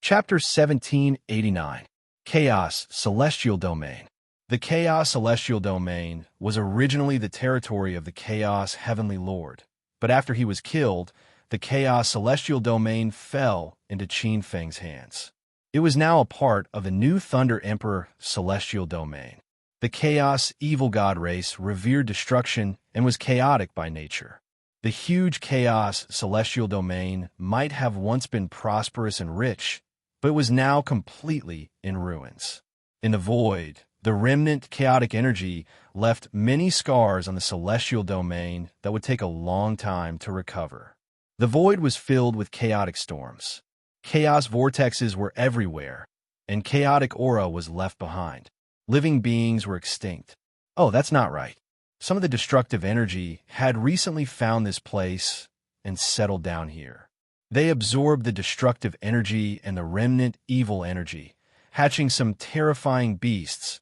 Chapter 1789. Chaos Celestial Domain. The Chaos Celestial Domain was originally the territory of the Chaos Heavenly Lord, but after he was killed, the Chaos Celestial Domain fell into Qin Feng's hands. It was now a part of the new Thunder Emperor Celestial Domain. The Chaos Evil God race revered destruction and was chaotic by nature. The huge Chaos Celestial Domain might have once been prosperous and rich, but was now completely in ruins. In the void, the remnant chaotic energy left many scars on the celestial domain that would take a long time to recover. The void was filled with chaotic storms. Chaos vortexes were everywhere, and chaotic aura was left behind. Living beings were extinct. Oh, that's not right. Some of the destructive energy had recently found this place and settled down here. They absorbed the destructive energy and the remnant evil energy, hatching some terrifying beasts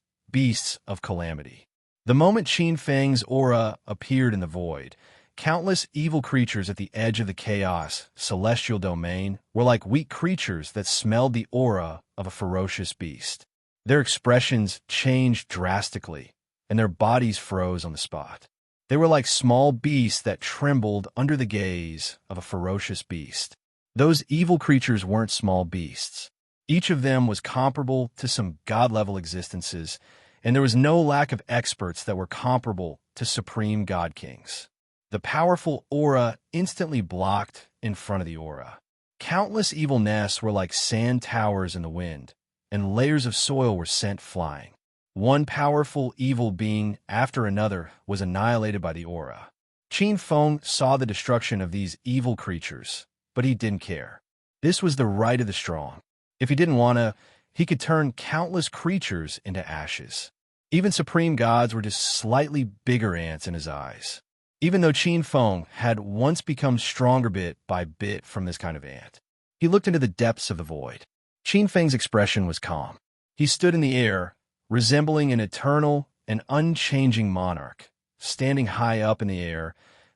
of calamity. The moment Qin Feng's aura appeared in the void, countless evil creatures at the edge of the chaos celestial domain were like weak creatures that smelled the aura of a ferocious beast. Their expressions changed drastically, and their bodies froze on the spot. They were like small beasts that trembled under the gaze of a ferocious beast. Those evil creatures weren't small beasts. Each of them was comparable to some god-level existences, and there was no lack of experts that were comparable to supreme god kings. The powerful aura instantly blocked in front of the aura. Countless evil nests were like sand towers in the wind, and layers of soil were sent flying. One powerful evil being after another was annihilated by the aura. Qin Feng saw the destruction of these evil creatures, but he didn't care. This was the right of the strong. If he didn't want to, he could turn countless creatures into ashes. Even supreme gods were just slightly bigger ants in his eyes. Even though Qin Feng had once become stronger bit by bit from this kind of ant. He looked into the depths of the void. Qin Feng's expression was calm. He stood in the air, resembling an eternal and unchanging monarch, standing high up in the air,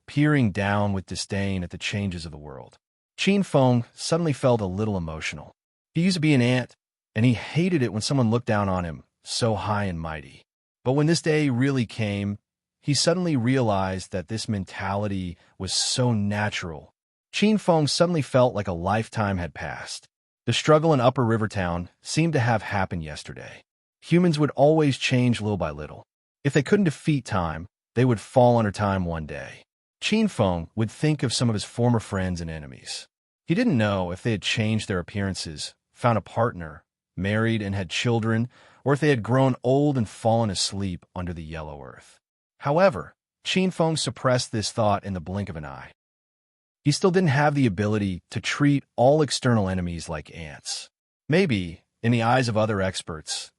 peering down with disdain at the changes of the world. Qin Feng suddenly felt a little emotional. He used to be an ant, and he hated it when someone looked down on him, so high and mighty. But when this day really came, he suddenly realized that this mentality was so natural. Qin Feng suddenly felt like a lifetime had passed. The struggle in Upper Rivertown seemed to have happened yesterday. Humans would always change little by little. If they couldn't defeat time, they would fall under time one day. Qin Feng would think of some of his former friends and enemies. He didn't know if they had changed their appearances, found a partner, married and had children, or if they had grown old and fallen asleep under the yellow earth. However, Qin Feng suppressed this thought in the blink of an eye. He still didn't have the ability to treat all external enemies like ants. Maybe, in the eyes of other experts,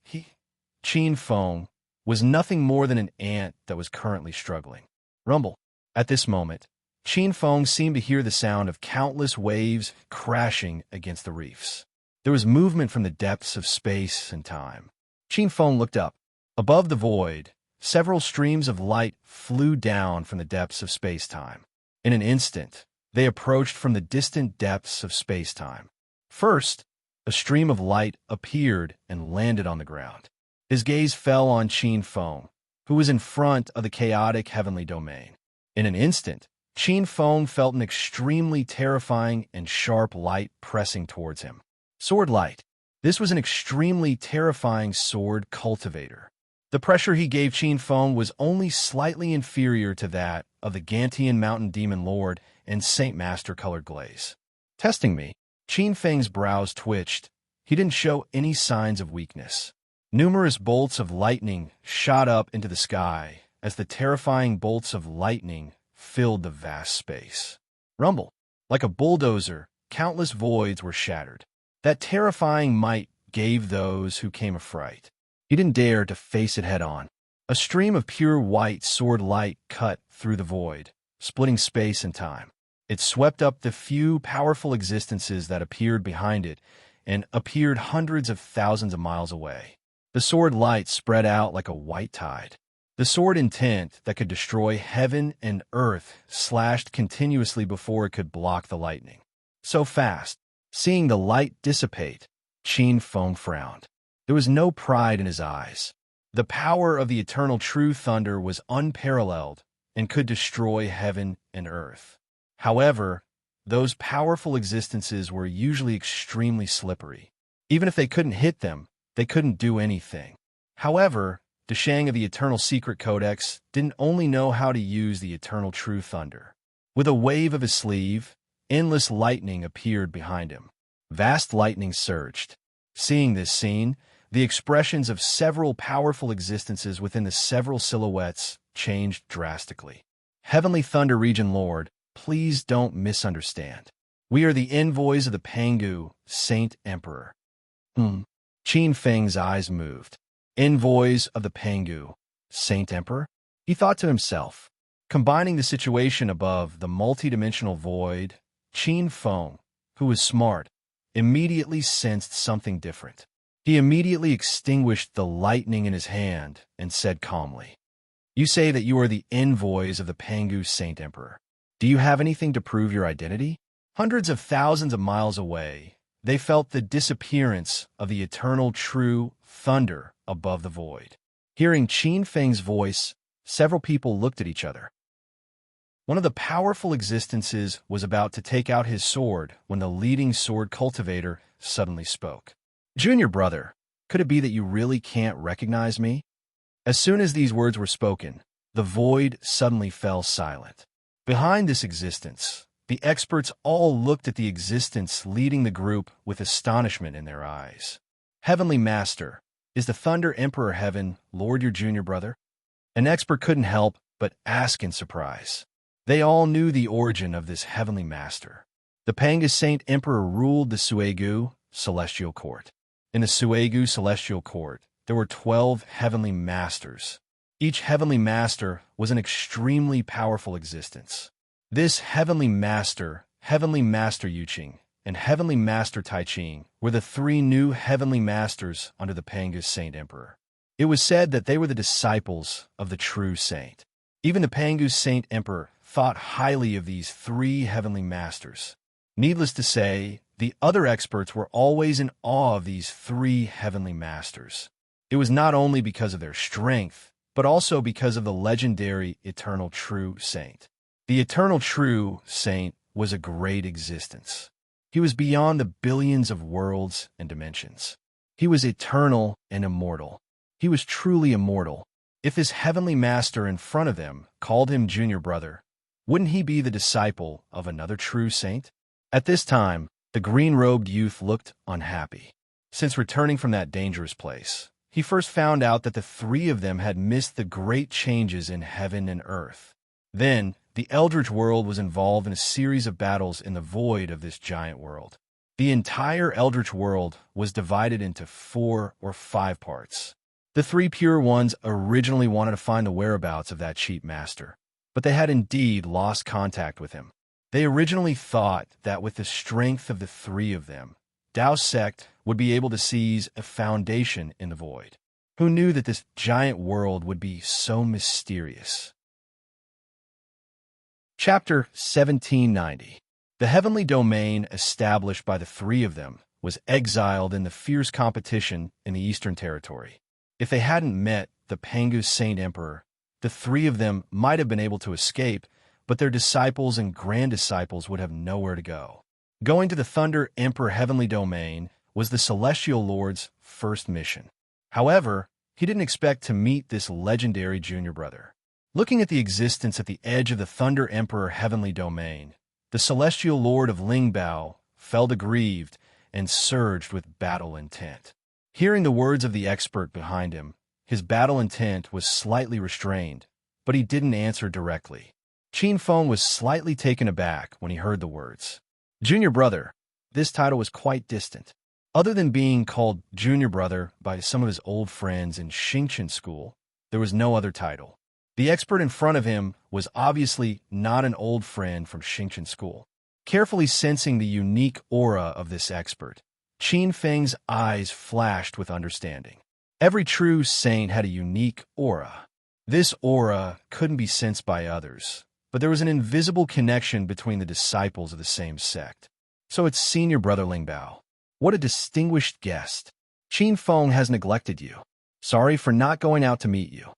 Qin Feng, was nothing more than an ant that was currently struggling. Rumble. At this moment, Qin Feng seemed to hear the sound of countless waves crashing against the reefs. There was movement from the depths of space and time. Qin Feng looked up. Above the void, several streams of light flew down from the depths of space-time. In an instant, they approached from the distant depths of space-time. First, a stream of light appeared and landed on the ground. His gaze fell on Qin Feng, who was in front of the chaotic heavenly domain. In an instant, Qin Feng felt an extremely terrifying and sharp light pressing towards him. Sword light. This was an extremely terrifying sword cultivator. The pressure he gave Qin Feng was only slightly inferior to that of the Gantian Mountain Demon Lord and Saint Master Colored Glaze. Testing me, Qin Feng's brows twitched. He didn't show any signs of weakness. Numerous bolts of lightning shot up into the sky as the terrifying bolts of lightning filled the vast space. Rumble. Like a bulldozer, countless voids were shattered. That terrifying might gave those who came a fright. He didn't dare to face it head-on. A stream of pure white sword light cut through the void, splitting space and time. It swept up the few powerful existences that appeared behind it and appeared hundreds of thousands of miles away. The sword light spread out like a white tide. The sword intent that could destroy heaven and earth slashed continuously before it could block the lightning. So fast, seeing the light dissipate, Qin Feng frowned. There was no pride in his eyes. The power of the eternal true thunder was unparalleled and could destroy heaven and earth. However, those powerful existences were usually extremely slippery. Even if they couldn't hit them, they couldn't do anything. However, Deshang of the Eternal Secret Codex didn't only know how to use the eternal true thunder. With a wave of his sleeve, endless lightning appeared behind him. Vast lightning surged. Seeing this scene, the expressions of several powerful existences within the several silhouettes changed drastically. Heavenly Thunder Region Lord, please don't misunderstand. We are the envoys of the Pangu, Saint Emperor. Qin Feng's eyes moved. Envoys of the Pangu, Saint Emperor? He thought to himself. Combining the situation above the multidimensional void, Qin Feng, who was smart, immediately sensed something different. He immediately extinguished the lightning in his hand and said calmly, "You say that you are the envoys of the Pangu Saint Emperor. Do you have anything to prove your identity?" Hundreds of thousands of miles away, they felt the disappearance of the eternal true thunder above the void. Hearing Qin Feng's voice, several people looked at each other. One of the powerful existences was about to take out his sword when the leading sword cultivator suddenly spoke. "Junior brother, could it be that you really can't recognize me?" As soon as these words were spoken, the void suddenly fell silent. Behind this existence, the experts all looked at the existence leading the group with astonishment in their eyes. "Heavenly Master, is the Thunder Emperor Heaven Lord your junior brother?" An expert couldn't help but ask in surprise. They all knew the origin of this Heavenly Master. The Pangu Saint Emperor ruled the Suegu Celestial Court. In the Suegu Celestial Court, there were 12 Heavenly Masters. Each Heavenly Master was an extremely powerful existence. This Heavenly Master Yuqing, and Heavenly Master Taiqing were the three new Heavenly Masters under the Pangu Saint Emperor. It was said that they were the disciples of the true saint. Even the Pangu Saint Emperor thought highly of these three Heavenly Masters. Needless to say, the other experts were always in awe of these three Heavenly Masters. It was not only because of their strength, but also because of the legendary Eternal True Saint. The Eternal True Saint was a great existence. He was beyond the billions of worlds and dimensions. He was eternal and immortal. He was truly immortal. If his Heavenly Master in front of them called him junior brother, wouldn't he be the disciple of another true saint? At this time, the green-robed youth looked unhappy. Since returning from that dangerous place, he first found out that the three of them had missed the great changes in heaven and earth. Then, the Eldritch world was involved in a series of battles in the void of this giant world. The entire Eldritch world was divided into 4 or 5 parts. The three pure ones originally wanted to find the whereabouts of that cheap master, but they had indeed lost contact with him. They originally thought that with the strength of the three of them, Dao Sect would be able to seize a foundation in the void. Who knew that this giant world would be so mysterious? Chapter 1790. The heavenly domain established by the three of them was exiled in the fierce competition in the Eastern Territory. If they hadn't met the Pangu Saint Emperor, the three of them might have been able to escape, but their disciples and grand disciples would have nowhere to go. Going to the Thunder Emperor Heavenly Domain was the Celestial Lord's first mission. However, he didn't expect to meet this legendary junior brother. Looking at the existence at the edge of the Thunder Emperor Heavenly Domain, the Celestial Lord of Lingbao felt aggrieved and surged with battle intent. Hearing the words of the expert behind him, his battle intent was slightly restrained, but he didn't answer directly. Qin Feng was slightly taken aback when he heard the words. Junior brother, this title was quite distant. Other than being called junior brother by some of his old friends in Xingchen school, there was no other title. The expert in front of him was obviously not an old friend from Xingchen school. Carefully sensing the unique aura of this expert, Qin Feng's eyes flashed with understanding. Every true saint had a unique aura. This aura couldn't be sensed by others, but there was an invisible connection between the disciples of the same sect. So it's senior brother Lingbao. What a distinguished guest. Qin Feng has neglected you. Sorry for not going out to meet you.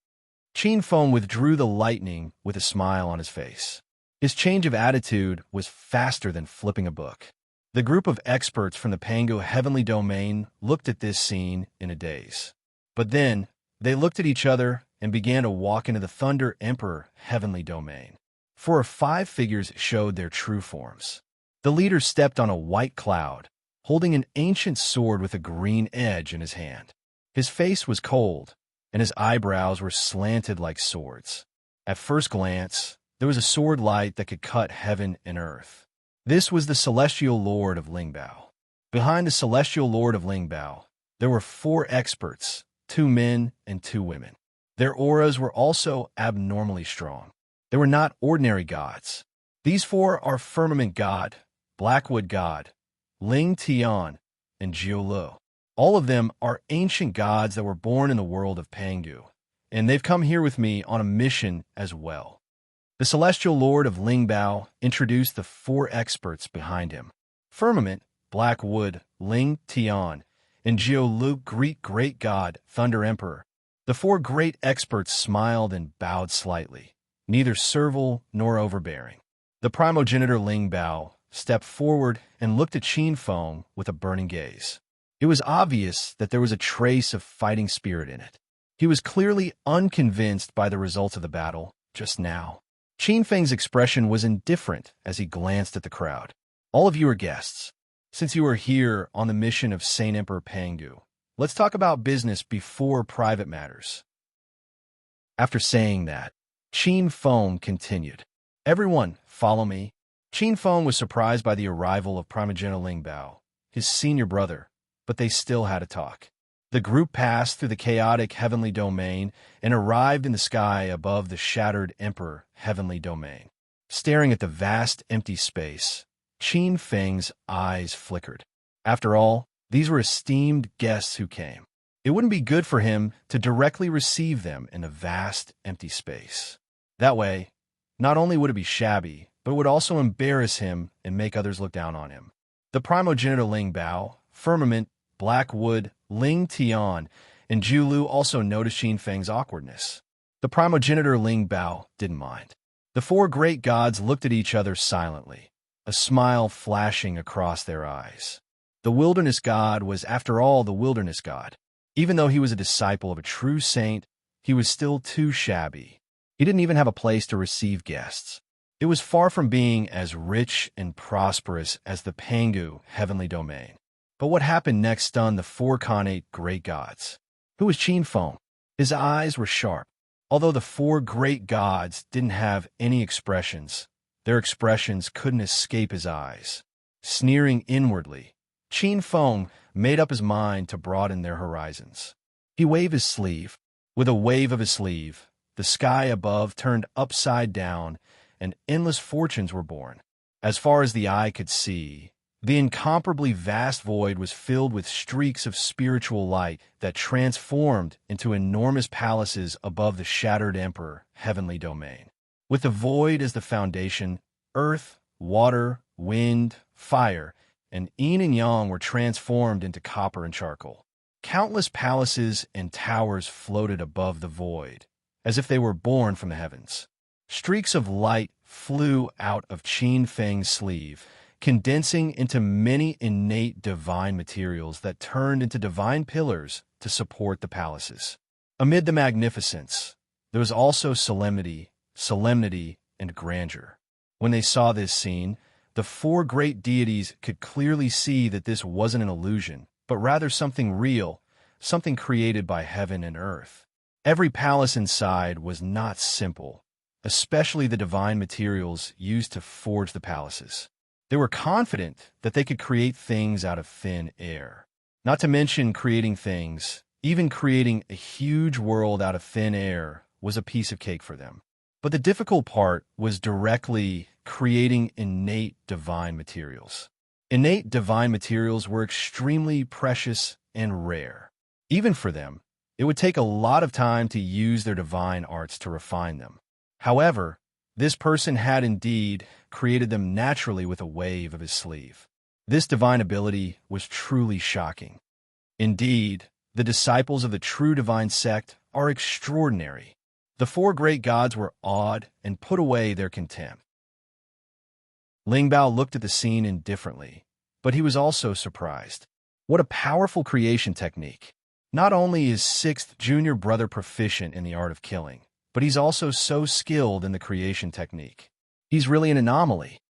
Qin Feng withdrew the lightning with a smile on his face. His change of attitude was faster than flipping a book. The group of experts from the Pangu heavenly domain looked at this scene in a daze. But then, they looked at each other and began to walk into the Thunder Emperor heavenly domain. 4 or 5 figures showed their true forms. The leader stepped on a white cloud, holding an ancient sword with a green edge in his hand. His face was cold, and his eyebrows were slanted like swords. At first glance, there was a sword light that could cut heaven and earth. This was the Celestial Lord of Lingbao. Behind the Celestial Lord of Lingbao, there were 4 experts, 2 men and 2 women. Their auras were also abnormally strong. They were not ordinary gods. These 4 are Firmament God, Blackwood God, Ling Tian, and Jiulu. All of them are ancient gods that were born in the world of Pangu, and they've come here with me on a mission as well. The Celestial Lord of Lingbao introduced the 4 experts behind him. Firmament, Blackwood, Ling Tian, and Jiulu, Great God, Thunder Emperor. The 4 great experts smiled and bowed slightly, neither servile nor overbearing. The primogenitor Lingbao stepped forward and looked at Qin Feng with a burning gaze. It was obvious that there was a trace of fighting spirit in it. He was clearly unconvinced by the results of the battle just now. Qin Feng's expression was indifferent as he glanced at the crowd. All of you are guests. Since you are here on the mission of Saint Emperor Pangu, let's talk about business before private matters. After saying that, Qin Feng continued. Everyone, follow me. Qin Feng was surprised by the arrival of primogenitor Lingbao, his senior brother, but they still had a talk. The group passed through the chaotic heavenly domain and arrived in the sky above the shattered Emperor heavenly domain. Staring at the vast empty space, Qin Feng's eyes flickered. After all, these were esteemed guests who came. It wouldn't be good for him to directly receive them in a vast empty space. That way, not only would it be shabby, but it would also embarrass him and make others look down on him. The primogenitor Lingbao, Firmament, Blackwood, Ling Tian, and Jiulu also noticed Qin Feng's awkwardness. The primogenitor Lingbao didn't mind. The 4 great gods looked at each other silently, a smile flashing across their eyes. The wilderness god was, after all, the wilderness god. Even though he was a disciple of a true saint, he was still too shabby. He didn't even have a place to receive guests. It was far from being as rich and prosperous as the Pangu heavenly domain. But what happened next stunned the 4 connate great gods. Who was Qin Feng? His eyes were sharp. Although the 4 great gods didn't have any expressions, their expressions couldn't escape his eyes. Sneering inwardly, Qin Feng made up his mind to broaden their horizons. He waved his sleeve. With a wave of his sleeve, the sky above turned upside down, and endless fortunes were born. As far as the eye could see, the incomparably vast void was filled with streaks of spiritual light that transformed into enormous palaces above the shattered Emperor heavenly domain. With the void as the foundation, earth, water, wind, fire, and yin and yang were transformed into copper and charcoal. Countless palaces and towers floated above the void, as if they were born from the heavens. Streaks of light flew out of Qin Feng's sleeve, condensing into many innate divine materials that turned into divine pillars to support the palaces. Amid the magnificence, there was also solemnity, and grandeur. When they saw this scene, the 4 great deities could clearly see that this wasn't an illusion, but rather something real, something created by heaven and earth. Every palace inside was not simple, especially the divine materials used to forge the palaces. They were confident that they could create things out of thin air. Not to mention creating things, even creating a huge world out of thin air was a piece of cake for them. But the difficult part was directly creating innate divine materials. Innate divine materials were extremely precious and rare. Even for them, it would take a lot of time to use their divine arts to refine them. However, this person had indeed created them naturally with a wave of his sleeve. This divine ability was truly shocking. Indeed, the disciples of the true divine sect are extraordinary. The four great gods were awed and put away their contempt. Ling Bao looked at the scene indifferently, but he was also surprised. What a powerful creation technique. Not only is sixth junior brother proficient in the art of killing, but he's also so skilled in the creation technique. He's really an anomaly.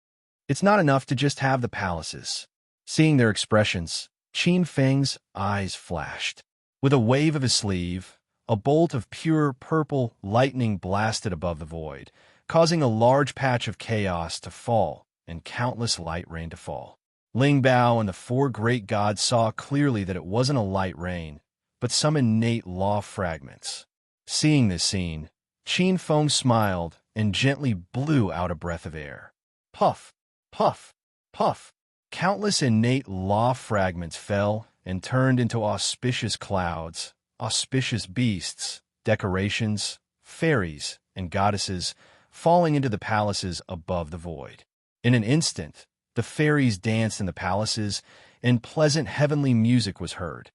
It's not enough to just have the palaces. Seeing their expressions, Qin Feng's eyes flashed. With a wave of his sleeve, a bolt of pure purple lightning blasted above the void, causing a large patch of chaos to fall and countless light rain to fall. Ling Bao and the four great gods saw clearly that it wasn't a light rain, but some innate law fragments. Seeing this scene, Qin Feng smiled and gently blew out a breath of air. Puff, puff, puff. Countless innate law fragments fell and turned into auspicious clouds, auspicious beasts, decorations, fairies, and goddesses, falling into the palaces above the void. In an instant, the fairies danced in the palaces, and pleasant heavenly music was heard.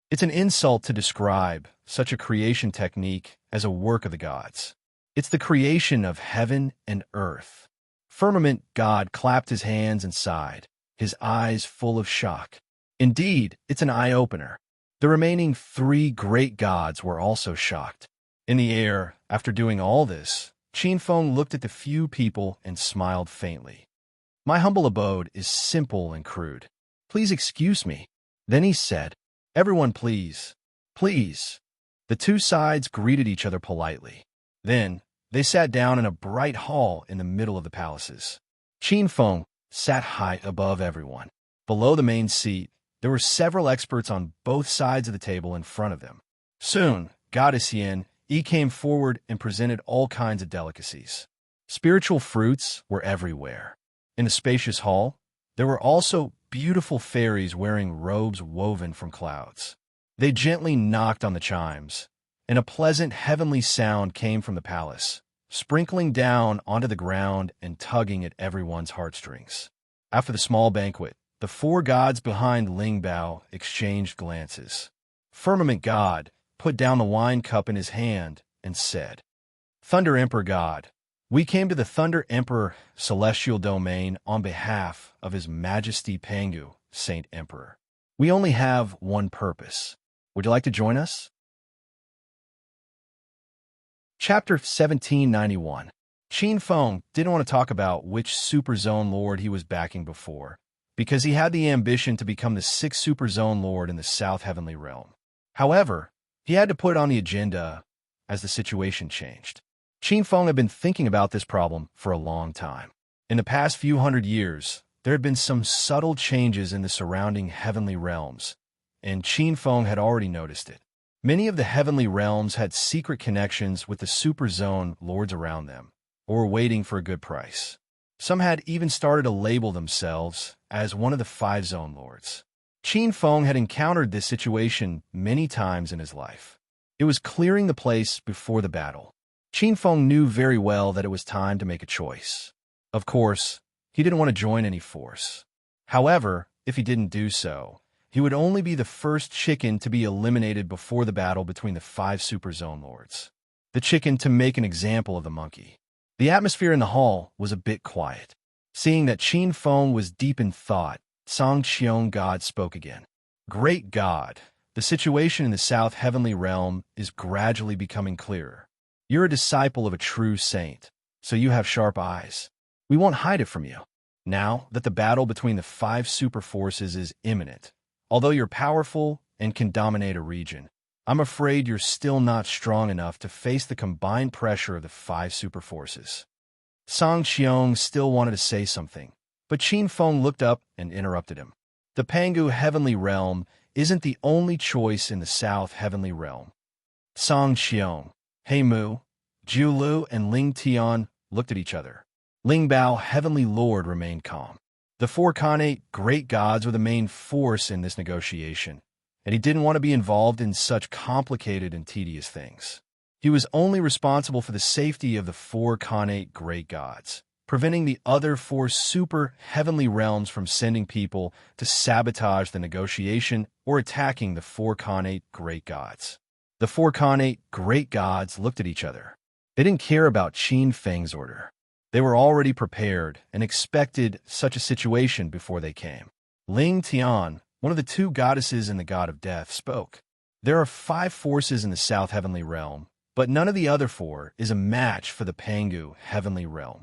It's an insult to describe such a creation technique as a work of the gods. It's the creation of heaven and earth. Firmament God clapped his hands and sighed, his eyes full of shock. Indeed, it's an eye-opener. The remaining three great gods were also shocked. In the air, after doing all this, Qin Feng looked at the few people and smiled faintly. My humble abode is simple and crude. Please excuse me. Then he said, Everyone please, please. The two sides greeted each other politely. Then, they sat down in a bright hall in the middle of the palaces. Qin Feng sat high above everyone. Below the main seat, there were several experts on both sides of the table in front of them. Soon, Goddess Yin came forward and presented all kinds of delicacies. Spiritual fruits were everywhere. In the spacious hall, there were also beautiful fairies wearing robes woven from clouds. They gently knocked on the chimes, and a pleasant heavenly sound came from the palace, sprinkling down onto the ground and tugging at everyone's heartstrings. After the small banquet, the four gods behind Ling Bao exchanged glances. Firmament God put down the wine cup in his hand and said, Thunder Emperor God, we came to the Thunder Emperor Celestial Domain on behalf of His Majesty Pangu, Saint Emperor. We only have one purpose. Would you like to join us? Chapter 1791. Qin Feng didn't want to talk about which Super Zone Lord he was backing before, because he had the ambition to become the sixth Super Zone Lord in the South Heavenly Realm. However, he had to put it on the agenda as the situation changed. Qin Feng had been thinking about this problem for a long time. In the past few hundred years, there had been some subtle changes in the surrounding heavenly realms, and Qin Feng had already noticed it. Many of the heavenly realms had secret connections with the Super Zone Lords around them, or were waiting for a good price. Some had even started to label themselves as one of the 5 Zone Lords. Qin Feng had encountered this situation many times in his life. It was clearing the place before the battle. Qin Feng knew very well that it was time to make a choice. Of course, he didn't want to join any force. However, if he didn't do so, he would only be the first chicken to be eliminated before the battle between the 5 Super Zone Lords. The chicken to make an example of the monkey. The atmosphere in the hall was a bit quiet. Seeing that Qin Feng was deep in thought, Song Qiong God spoke again. Great God, the situation in the South Heavenly Realm is gradually becoming clearer. You're a disciple of a true saint, so you have sharp eyes. We won't hide it from you. Now that the battle between the 5 super forces is imminent, although you're powerful and can dominate a region, I'm afraid you're still not strong enough to face the combined pressure of the 5 super forces. Song Qiong still wanted to say something, but Qin Feng looked up and interrupted him. The Pangu Heavenly Realm isn't the only choice in the South Heavenly Realm. Song Qiong, He Mu, Ju Lu, and Ling Tian looked at each other. Ling Bao, Heavenly Lord, remained calm. The 4 Khanate great gods were the main force in this negotiation, and he didn't want to be involved in such complicated and tedious things. He was only responsible for the safety of the 4 Khanate great gods, preventing the other four super heavenly realms from sending people to sabotage the negotiation or attacking the four Khanate great gods. The four Khanate great gods looked at each other. They didn't care about Qin Feng's order. They were already prepared and expected such a situation before they came. Ling Tian, one of the two goddesses and the god of death, spoke. There are 5 forces in the South Heavenly Realm, but none of the other 4 is a match for the Pangu Heavenly Realm.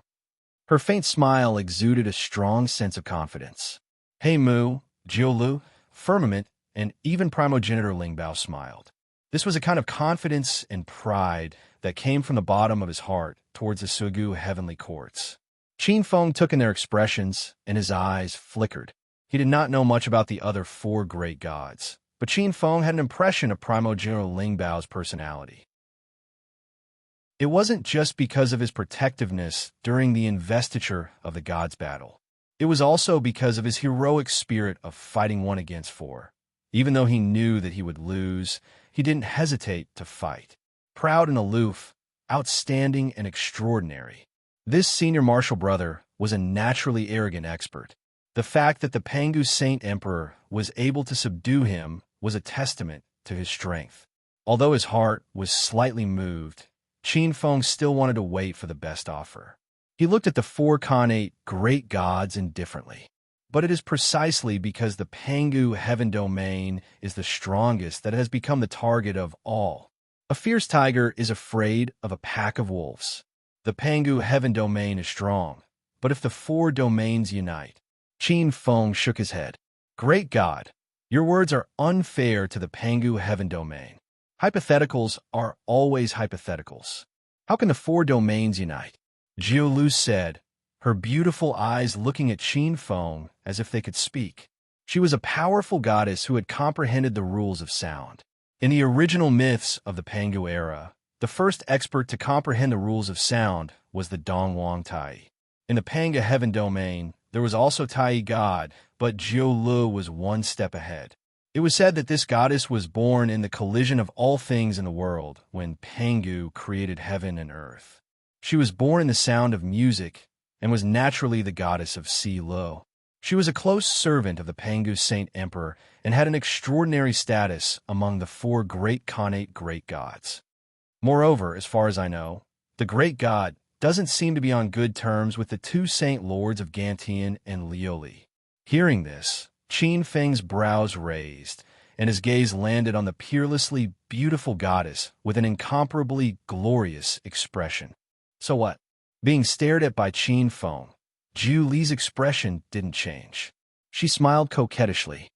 Her faint smile exuded a strong sense of confidence. He Mu, Jiulu, Firmament, and even primogenitor Ling Bao smiled. This was a kind of confidence and pride that came from the bottom of his heart towards the Sugu heavenly courts. Qin Feng took in their expressions, and his eyes flickered. He did not know much about the other 4 great gods, but Qin Feng had an impression of primogenitor Ling Bao's personality. It wasn't just because of his protectiveness during the investiture of the gods' battle. It was also because of his heroic spirit of fighting 1 against 4. Even though he knew that he would lose, he didn't hesitate to fight. Proud and aloof, outstanding and extraordinary. This senior martial brother was a naturally arrogant expert. The fact that the Pangu Saint Emperor was able to subdue him was a testament to his strength. Although his heart was slightly moved, Qin Feng still wanted to wait for the best offer. He looked at the 4 Khanate great gods indifferently. But it is precisely because the Pangu Heaven Domain is the strongest that it has become the target of all. A fierce tiger is afraid of a pack of wolves. The Pangu Heaven Domain is strong, but if the 4 domains unite... Qin Feng shook his head. Great God, your words are unfair to the Pangu Heaven Domain. Hypotheticals are always hypotheticals. How can the 4 domains unite? Jiulu said, her beautiful eyes looking at Qin Feng as if they could speak. She was a powerful goddess who had comprehended the rules of sound. In the original myths of the Pangu era, the first expert to comprehend the rules of sound was the Dongwang Tai. In the Pangu Heaven Domain, there was also Tai God, but Jiulu was 1 step ahead. It was said that this goddess was born in the collision of all things in the world when Pangu created heaven and earth. She was born in the sound of music and was naturally the goddess of Si Lo. She was a close servant of the Pangu Saint Emperor and had an extraordinary status among the 4 great Khanate great gods. Moreover, as far as I know, the great god doesn't seem to be on good terms with the 2 saint lords of Gantian and Lioli. Hearing this, Qin Feng's brows raised, and his gaze landed on the peerlessly beautiful goddess with an incomparably glorious expression. So what? Being stared at by Qin Feng, Jiu Li's expression didn't change. She smiled coquettishly.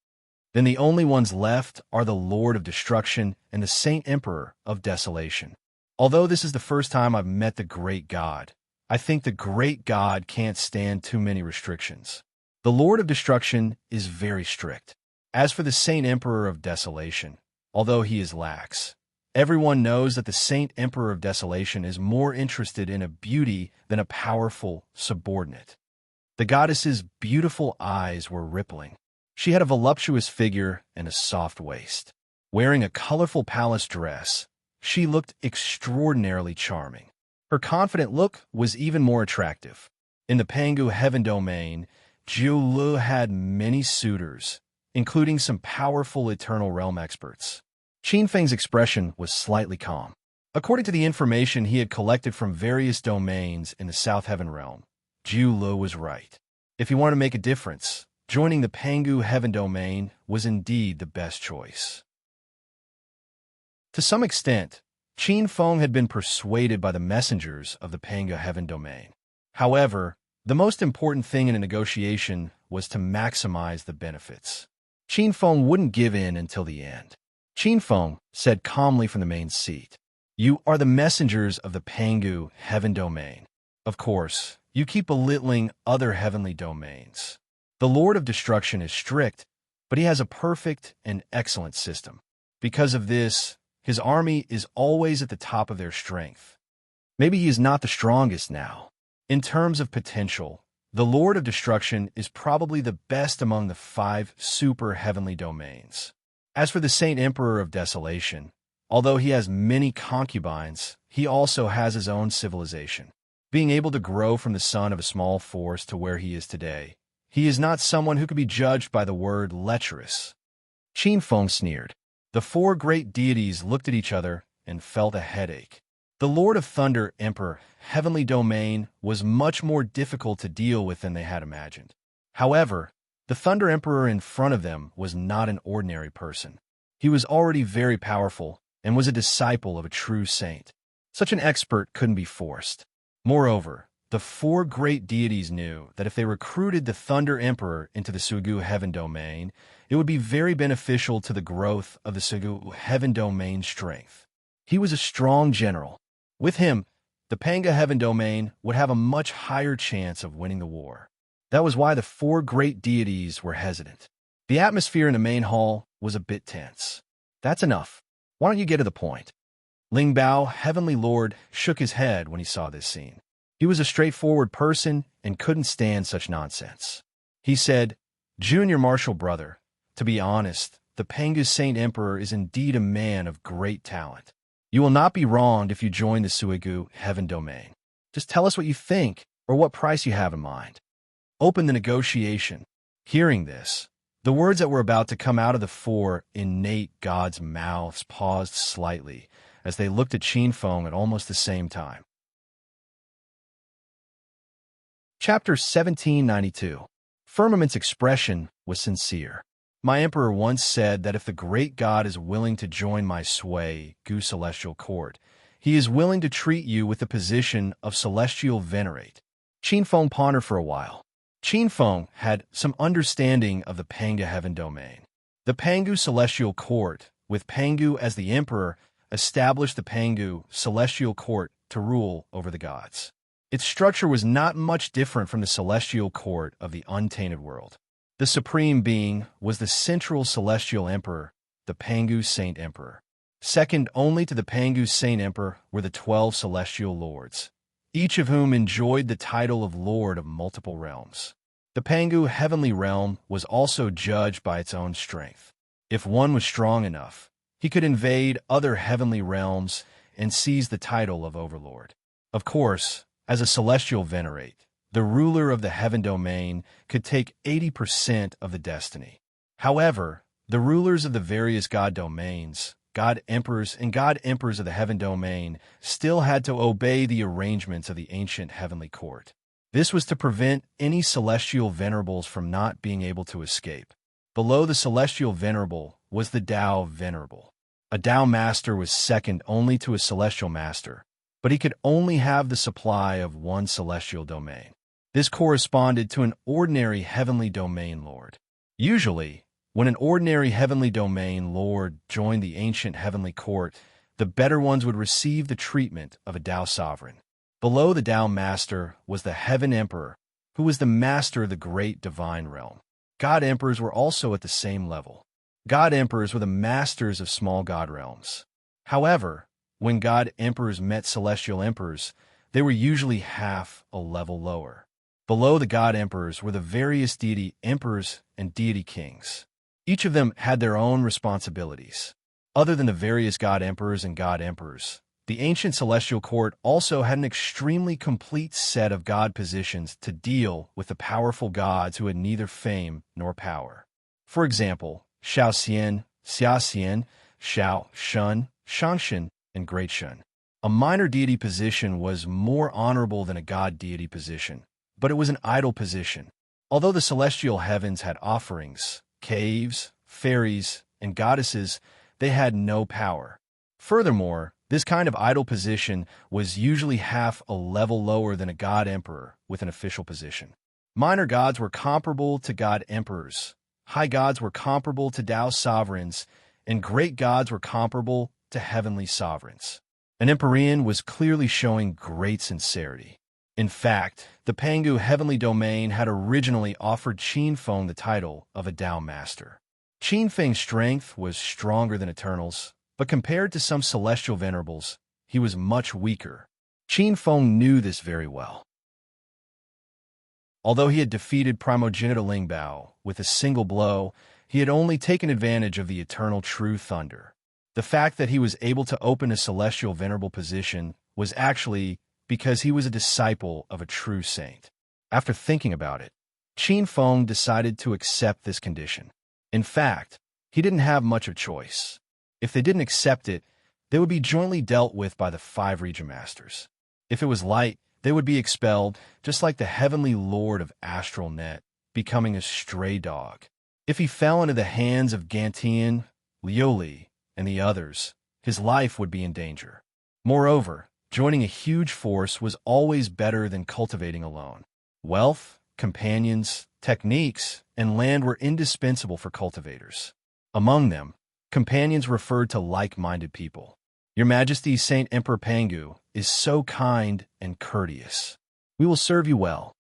Then the only ones left are the Lord of Destruction and the Saint Emperor of Desolation. Although this is the first time I've met the Great God, I think the Great God can't stand too many restrictions. The Lord of Destruction is very strict. As for the Saint Emperor of Desolation, although he is lax, everyone knows that the Saint Emperor of Desolation is more interested in a beauty than a powerful subordinate. The goddess's beautiful eyes were rippling. She had a voluptuous figure and a soft waist. Wearing a colorful palace dress, she looked extraordinarily charming. Her confident look was even more attractive. In the Pangu Heaven Domain, Jiulu had many suitors, including some powerful Eternal Realm experts. Qin Feng's expression was slightly calm. According to the information he had collected from various domains in the South Heaven Realm, Jiulu was right. If he wanted to make a difference, joining the Pangu Heaven Domain was indeed the best choice. To some extent, Qin Feng had been persuaded by the messengers of the Pangu Heaven Domain. However, the most important thing in a negotiation was to maximize the benefits. Qin Feng wouldn't give in until the end. Qin Feng said calmly from the main seat, "You are the messengers of the Pangu Heaven Domain. Of course, you keep belittling other heavenly domains. The Lord of Destruction is strict, but he has a perfect and excellent system. Because of this, his army is always at the top of their strength. Maybe he is not the strongest now. In terms of potential, the Lord of Destruction is probably the best among the 5 super heavenly domains. As for the Saint Emperor of Desolation, although he has many concubines, he also has his own civilization. being able to grow from the son of a small force to where he is today. He is not someone who could be judged by the word lecherous. Qin Feng sneered. The four great deities looked at each other and felt a headache. The Lord of Thunder, Emperor, Heavenly Domain, was much more difficult to deal with than they had imagined. However, the Thunder Emperor in front of them was not an ordinary person. He was already very powerful and was a disciple of a true saint. Such an expert couldn't be forced. Moreover, the four great deities knew that if they recruited the Thunder Emperor into the Suigu Heaven Domain, it would be very beneficial to the growth of the Suigu Heaven Domain strength. He was a strong general. With him, the Panga Heaven Domain would have a much higher chance of winning the war. That was why the four great deities were hesitant. The atmosphere in the main hall was a bit tense. That's enough. Why don't you get to the point? Ling Bao, Heavenly Lord, shook his head when he saw this scene. He was a straightforward person and couldn't stand such nonsense. He said, Junior Marshal Brother, to be honest, the Pangu Saint Emperor is indeed a man of great talent. You will not be wronged if you join the Suigu Heaven Domain. Just tell us what you think or what price you have in mind. Open the negotiation. Hearing this, the words that were about to come out of the four innate gods' mouths paused slightly as they looked at Qin Feng at almost the same time. Chapter 1792. Firmament's expression was sincere. My emperor once said that if the great god is willing to join my sway, Gu Celestial Court, he is willing to treat you with the position of Celestial Venerate. Qin Feng pondered for a while. Qin Feng had some understanding of the Panga Heaven Domain. The Pangu Celestial Court, with Pangu as the emperor, established the Pangu Celestial Court to rule over the gods. Its structure was not much different from the Celestial Court of the untainted world. The Supreme Being was the central Celestial Emperor, the Pangu Saint Emperor. Second only to the Pangu Saint Emperor were the 12 Celestial Lords, each of whom enjoyed the title of Lord of multiple realms. The Pangu Heavenly Realm was also judged by its own strength. If one was strong enough, he could invade other heavenly realms and seize the title of Overlord. Of course, as a Celestial Venerate, the ruler of the Heaven Domain could take 80% of the destiny. However, the rulers of the various God Domains, God Emperors, and God Emperors of the Heaven Domain still had to obey the arrangements of the ancient Heavenly Court. This was to prevent any Celestial Venerables from not being able to escape. Below the Celestial Venerable was the Tao Venerable. A Tao Master was second only to a Celestial Master, but he could only have the supply of one Celestial Domain. This corresponded to an ordinary Heavenly Domain Lord. Usually, when an ordinary Heavenly Domain Lord joined the ancient Heavenly Court, the better ones would receive the treatment of a Tao Sovereign. Below the Tao Master was the Heaven Emperor, who was the master of the great divine realm. God Emperors were also at the same level. God Emperors were the masters of small God realms. However, when God Emperors met Celestial Emperors, they were usually half a level lower. Below the God Emperors were the various deity emperors and deity kings. Each of them had their own responsibilities. Other than the various God Emperors and God Emperors, the ancient Celestial Court also had an extremely complete set of God positions to deal with the powerful gods who had neither fame nor power. For example, Shao Xian, Xia Xian, Shao Shun, Shangshan, and Great Shun. A minor deity position was more honorable than a god deity position, but it was an idle position. Although the celestial heavens had offerings, caves, fairies, and goddesses, they had no power. Furthermore, this kind of idle position was usually half a level lower than a god emperor with an official position. Minor gods were comparable to god emperors, high gods were comparable to Tao sovereigns, and great gods were comparable to heavenly sovereigns. An Empyrean was clearly showing great sincerity. In fact, the Pangu Heavenly Domain had originally offered Qin Feng the title of a Tao Master. Qin Feng's strength was stronger than Eternal's, but compared to some celestial venerables, he was much weaker. Qin Feng knew this very well. Although he had defeated Primogenitor Ling Bao with a single blow, he had only taken advantage of the eternal true thunder. The fact that he was able to open a celestial venerable position was actually because he was a disciple of a true saint. After thinking about it, Qin Feng decided to accept this condition. In fact, he didn't have much of choice. If they didn't accept it, they would be jointly dealt with by the 5 region masters. If it was light, they would be expelled, just like the heavenly lord of Astral Net, becoming a stray dog. If he fell into the hands of Gantian, Lioli, and the others, his life would be in danger. Moreover, joining a huge force was always better than cultivating alone. Wealth, companions, techniques, and land were indispensable for cultivators. Among them, companions referred to like-minded people. Your Majesty, Saint Emperor Pangu, is so kind and courteous. We will serve you well.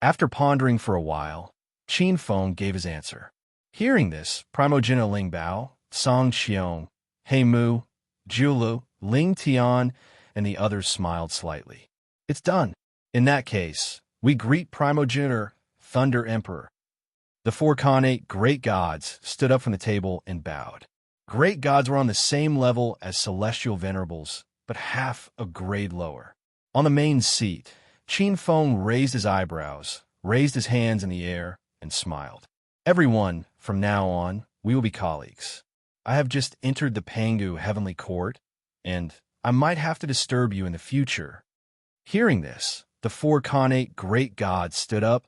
After pondering for a while, Qin Feng gave his answer. Hearing this, Primogenitor Ling Bao, Song Xiong, He Mu, Jiulu, Ling Tian, and the others smiled slightly. It's done. In that case, we greet Primogenitor Thunder Emperor. The 4 Khanate great gods stood up from the table and bowed. Great gods were on the same level as celestial venerables, but half a grade lower. On the main seat, Qin Feng raised his eyebrows, raised his hands in the air, and smiled. Everyone, from now on, we will be colleagues. I have just entered the Pangu Heavenly Court, and I might have to disturb you in the future. Hearing this, the 4 Khanate great gods stood up,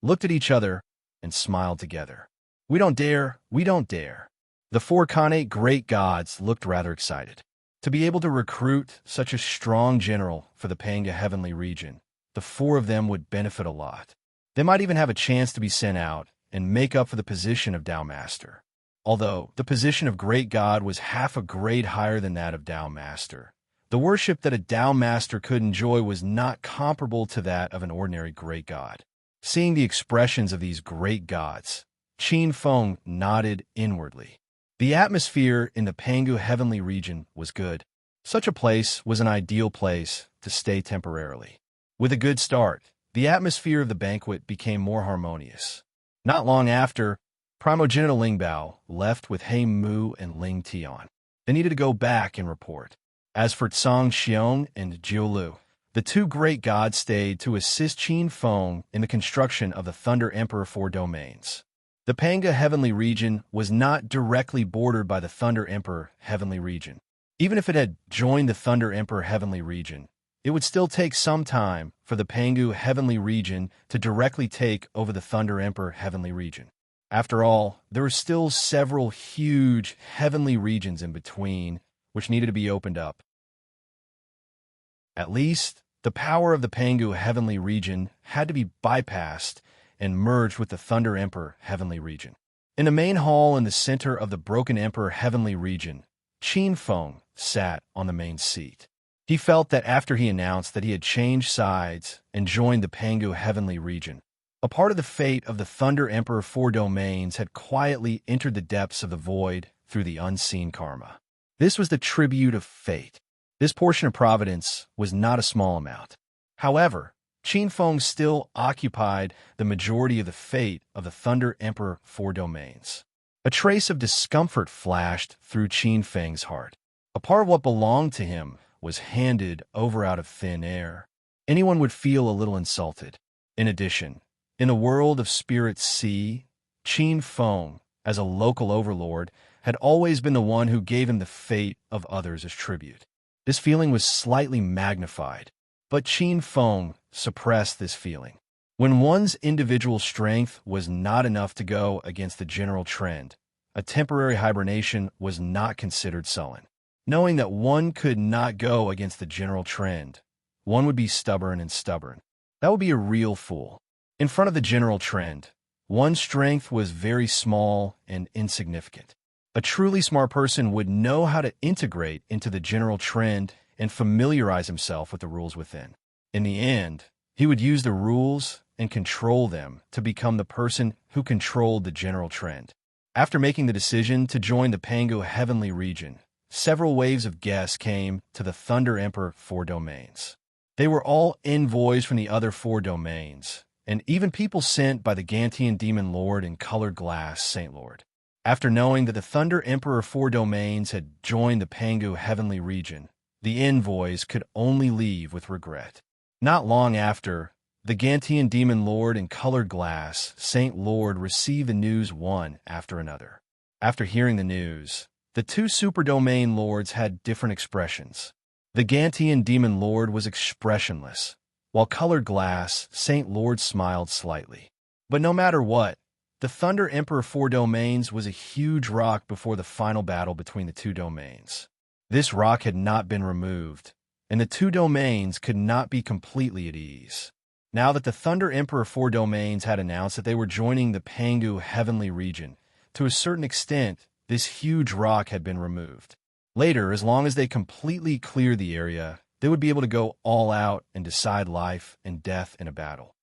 looked at each other, and smiled together. We don't dare, we don't dare. The 4 Khanate great gods looked rather excited. To be able to recruit such a strong general for the Panga Heavenly region, the 4 of them would benefit a lot. They might even have a chance to be sent out and make up for the position of Tao Master. Although the position of Great God was half a grade higher than that of Tao Master, the worship that a Tao Master could enjoy was not comparable to that of an ordinary Great God. Seeing the expressions of these great gods, Qin Feng nodded inwardly. The atmosphere in the Pangu Heavenly region was good. Such a place was an ideal place to stay temporarily. With a good start, the atmosphere of the banquet became more harmonious. Not long after, Primogenitor Ling Bao left with He Mu and Ling Tian. They needed to go back and report. As for Tsang Xiong and Jiulu, the 2 great gods stayed to assist Qin Feng in the construction of the Thunder Emperor 4 domains. The Panga Heavenly region was not directly bordered by the Thunder Emperor Heavenly region. Even if it had joined the Thunder Emperor Heavenly region, it would still take some time for the Pangu Heavenly region to directly take over the Thunder Emperor Heavenly region. After all, there were still several huge heavenly regions in between, which needed to be opened up. At least, the power of the Pangu Heavenly region had to be bypassed and merged with the Thunder Emperor Heavenly region. In the main hall in the center of the Broken Emperor Heavenly region, Qin Feng sat on the main seat. He felt that after he announced that he had changed sides and joined the Pangu Heavenly region, a part of the fate of the Thunder Emperor 4 domains had quietly entered the depths of the void through the unseen karma. This was the tribute of fate. This portion of providence was not a small amount. However, Qin Feng still occupied the majority of the fate of the Thunder Emperor 4 domains. A trace of discomfort flashed through Qin Feng's heart. A part of what belonged to him was handed over out of thin air. Anyone would feel a little insulted. In addition, in the world of Spirit Sea, Qin Feng, as a local overlord, had always been the one who gave him the fate of others as tribute. This feeling was slightly magnified, but Qin Feng suppressed this feeling. When one's individual strength was not enough to go against the general trend, a temporary hibernation was not considered sullen. Knowing that one could not go against the general trend, one would be stubborn and stubborn. That would be a real fool. In front of the general trend, one's strength was very small and insignificant. A truly smart person would know how to integrate into the general trend and familiarize himself with the rules within. In the end, he would use the rules and control them to become the person who controlled the general trend. After making the decision to join the Pangu Heavenly region, several waves of guests came to the Thunder Emperor 4 domains. They were all envoys from the other 4 domains, and even people sent by the Gantian Demon Lord and Colored Glass Saint Lord. After knowing that the Thunder Emperor 4 domains had joined the Pangu Heavenly region, the envoys could only leave with regret. Not long after, the Gantian demon lord in colored glass, Saint Lord, received the news one after another. After hearing the news, the two superdomain lords had different expressions. The Gantian demon lord was expressionless, while colored glass, Saint Lord smiled slightly. But no matter what, the Thunder Emperor Four Domains was a huge rock before the final battle between the two domains. This rock had not been removed, and the two domains could not be completely at ease. Now that the Thunder Emperor Four Domains had announced that they were joining the Pangu Heavenly Region, to a certain extent, this huge rock had been removed. Later, as long as they completely cleared the area, they would be able to go all out and decide life and death in a battle.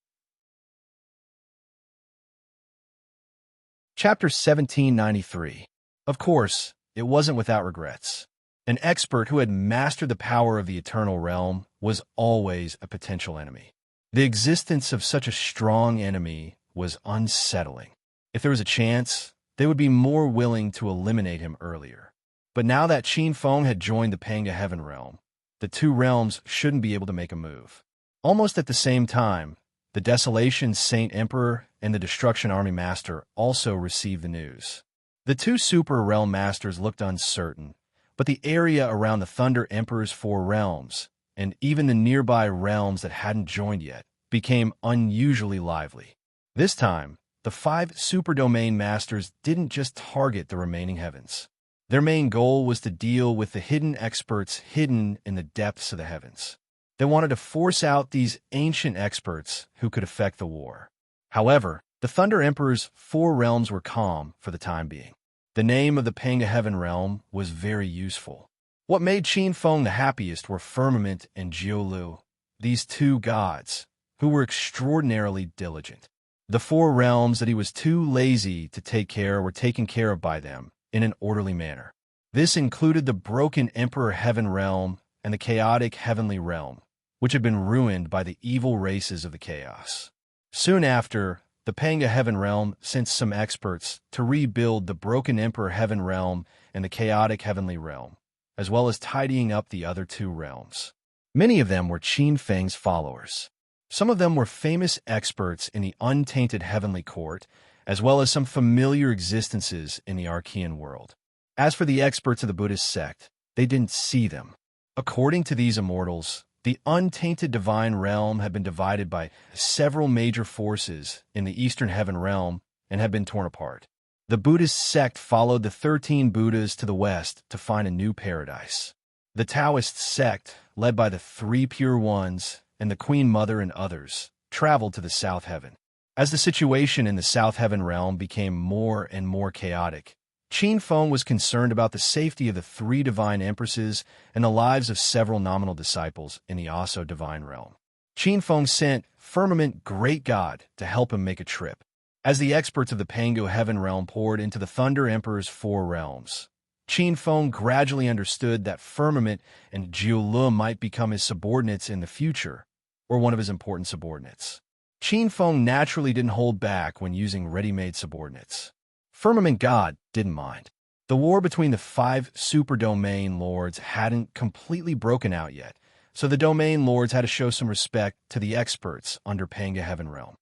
Chapter 1793. Of course, it wasn't without regrets. An expert who had mastered the power of the Eternal Realm was always a potential enemy. The existence of such a strong enemy was unsettling. If there was a chance, they would be more willing to eliminate him earlier. But now that Qin Feng had joined the Panga Heaven Realm, the two realms shouldn't be able to make a move. Almost at the same time, the Desolation Saint Emperor and the Destruction Army Master also received the news. The two Super Realm Masters looked uncertain, but the area around the Thunder Emperor's four realms, and even the nearby realms that hadn't joined yet, became unusually lively. This time, the five Superdomain Masters didn't just target the remaining heavens. Their main goal was to deal with the hidden experts hidden in the depths of the heavens. They wanted to force out these ancient experts who could affect the war. However, the Thunder Emperor's four realms were calm for the time being. The name of the Panga Heaven Realm was very useful. What made Qin Feng the happiest were Firmament and Jiulu, these two gods, who were extraordinarily diligent. The four realms that he was too lazy to take care were taken care of by them in an orderly manner. This included the broken Emperor Heaven Realm and the chaotic Heavenly Realm, which had been ruined by the evil races of the chaos. Soon after, the Panga Heaven Realm sent some experts to rebuild the broken Emperor Heaven Realm and the chaotic Heavenly Realm, as well as tidying up the other two realms. Many of them were Qin Feng's followers. Some of them were famous experts in the untainted Heavenly Court, as well as some familiar existences in the Archean world. As for the experts of the Buddhist sect, they didn't see them. According to these immortals, the untainted divine realm had been divided by several major forces in the Eastern Heaven Realm and had been torn apart. The Buddhist sect followed the 13 Buddhas to the west to find a new paradise. The Taoist sect, led by the Three Pure Ones and the Queen Mother and others, traveled to the South Heaven. As the situation in the South Heaven Realm became more and more chaotic, Qin Feng was concerned about the safety of the three divine empresses and the lives of several nominal disciples in the also divine realm. Qin Feng sent Firmament Great God to help him make a trip. As the experts of the Pangu Heaven Realm poured into the Thunder Emperor's four realms, Qin Feng gradually understood that Firmament and Jiulu might become his subordinates in the future, or one of his important subordinates. Qin Feng naturally didn't hold back when using ready-made subordinates. Firmament God didn't mind. The war between the five super domain lords hadn't completely broken out yet, so the domain lords had to show some respect to the experts under Panga Heaven Realm.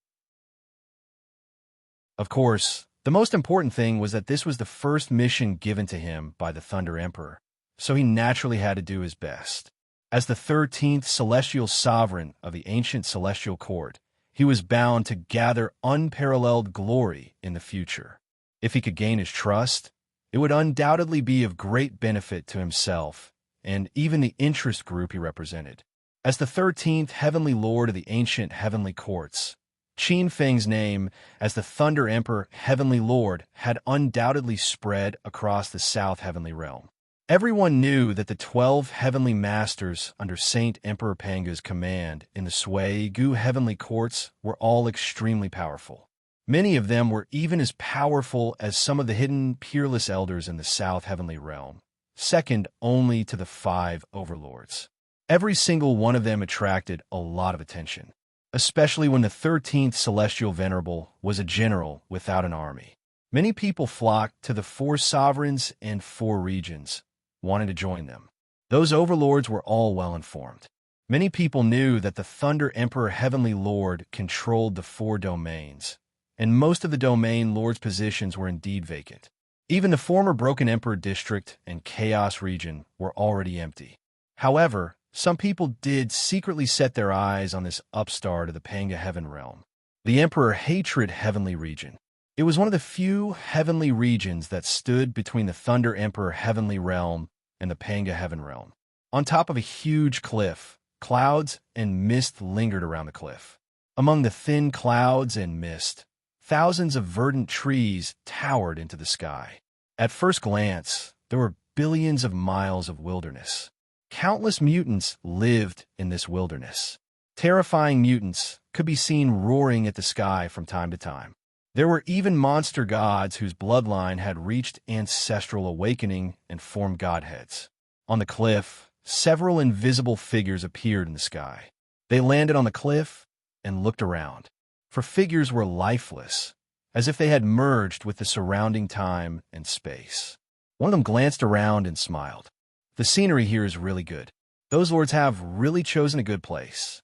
Of course, the most important thing was that this was the first mission given to him by the Thunder Emperor, so he naturally had to do his best. As the 13th celestial sovereign of the ancient celestial court, he was bound to gather unparalleled glory in the future. If he could gain his trust, it would undoubtedly be of great benefit to himself and even the interest group he represented. As the 13th Heavenly Lord of the ancient heavenly courts, Qin Feng's name as the Thunder Emperor Heavenly Lord had undoubtedly spread across the South Heavenly Realm. Everyone knew that the 12 Heavenly Masters under Saint Emperor Pangu's command in the Sui Gu Heavenly Courts were all extremely powerful. Many of them were even as powerful as some of the hidden peerless elders in the South Heavenly Realm, second only to the 5 overlords. Every single one of them attracted a lot of attention, especially when the 13th Celestial Venerable was a general without an army. Many people flocked to the 4 sovereigns and 4 regions, wanting to join them. Those overlords were all well informed. Many people knew that the Thunder Emperor Heavenly Lord controlled the 4 domains, and most of the domain lord's positions were indeed vacant. Even the former Broken Emperor District and Chaos region were already empty. However, some people did secretly set their eyes on this upstart of the Panga Heaven realm, the Emperor Hatred Heavenly region. It was one of the few heavenly regions that stood between the Thunder Emperor Heavenly realm and the Panga Heaven realm. On top of a huge cliff, clouds and mist lingered around the cliff. Among the thin clouds and mist, thousands of verdant trees towered into the sky. At first glance, there were billions of miles of wilderness. Countless mutants lived in this wilderness. Terrifying mutants could be seen roaring at the sky from time to time. There were even monster gods whose bloodline had reached ancestral awakening and formed godheads. On the cliff, several invisible figures appeared in the sky. They landed on the cliff and looked around, for figures were lifeless, as if they had merged with the surrounding time and space. One of them glanced around and smiled. The scenery here is really good. Those lords have really chosen a good place.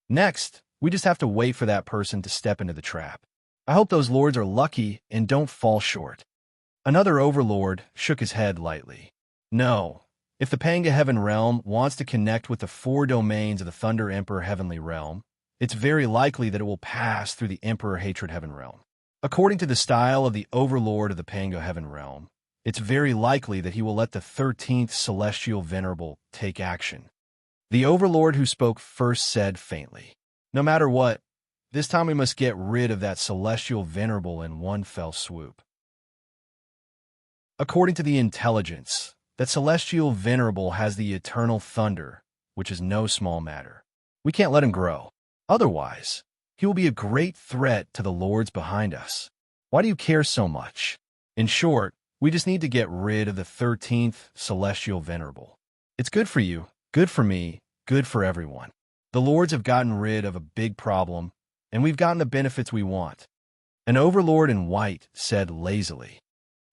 Next, we just have to wait for that person to step into the trap. I hope those lords are lucky and don't fall short. Another overlord shook his head lightly. No, if the Panga Heaven realm wants to connect with the 4 domains of the Thunder Emperor Heavenly realm, it's very likely that it will pass through the Emperor Hatred Heaven realm. According to the style of the overlord of the Panga Heaven realm, it's very likely that he will let the 13th Celestial Venerable take action. The overlord who spoke first said faintly, "No matter what, this time we must get rid of that Celestial Venerable in one fell swoop." According to the intelligence, that Celestial Venerable has the eternal thunder, which is no small matter. We can't let him grow. Otherwise, he will be a great threat to the lords behind us. Why do you care so much? In short, we just need to get rid of the 13th Celestial Venerable. It's good for you, good for me, good for everyone. The lords have gotten rid of a big problem, and we've gotten the benefits we want. An overlord in white said lazily.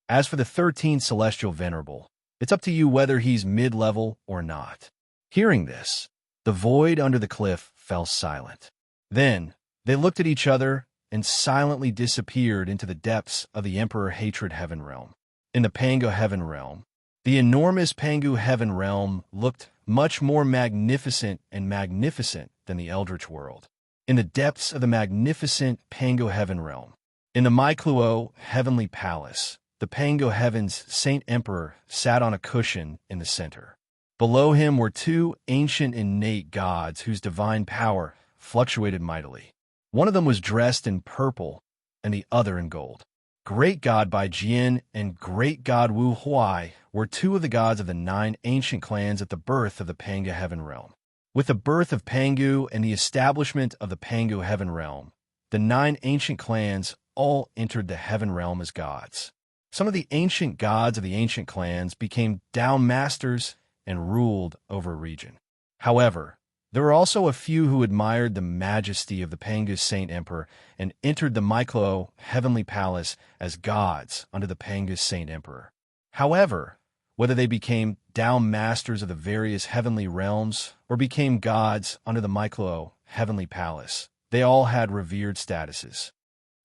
As for the 13th Celestial Venerable, it's up to you whether he's mid-level or not. Hearing this, the void under the cliff fell silent. Then, they looked at each other and silently disappeared into the depths of the Emperor Hatred Heaven realm. In the Pangu Heaven realm, the enormous Pangu Heaven realm looked much more magnificent than the Eldritch world. In the depths of the magnificent Pangu Heaven realm, in the Mycluo Heavenly Palace, the Pangu Heaven's Saint Emperor sat on a cushion in the center. Below him were 2 ancient innate gods whose divine power fluctuated mightily. One of them was dressed in purple and the other in gold. Great God Bai Jian and Great God Wu Huai were 2 of the gods of the 9 ancient clans at the birth of the Pangu Heaven realm. With the birth of Pangu and the establishment of the Pangu Heaven realm, the 9 ancient clans all entered the Heaven realm as gods. Some of the ancient gods of the ancient clans became Dao Masters and ruled over a region. However, there were also a few who admired the majesty of the Pangu Saint Emperor and entered the Myclo Heavenly Palace as gods under the Pangu Saint Emperor. However, whether they became Dao Masters of the various heavenly realms or became gods under the Myclo Heavenly Palace, they all had revered statuses.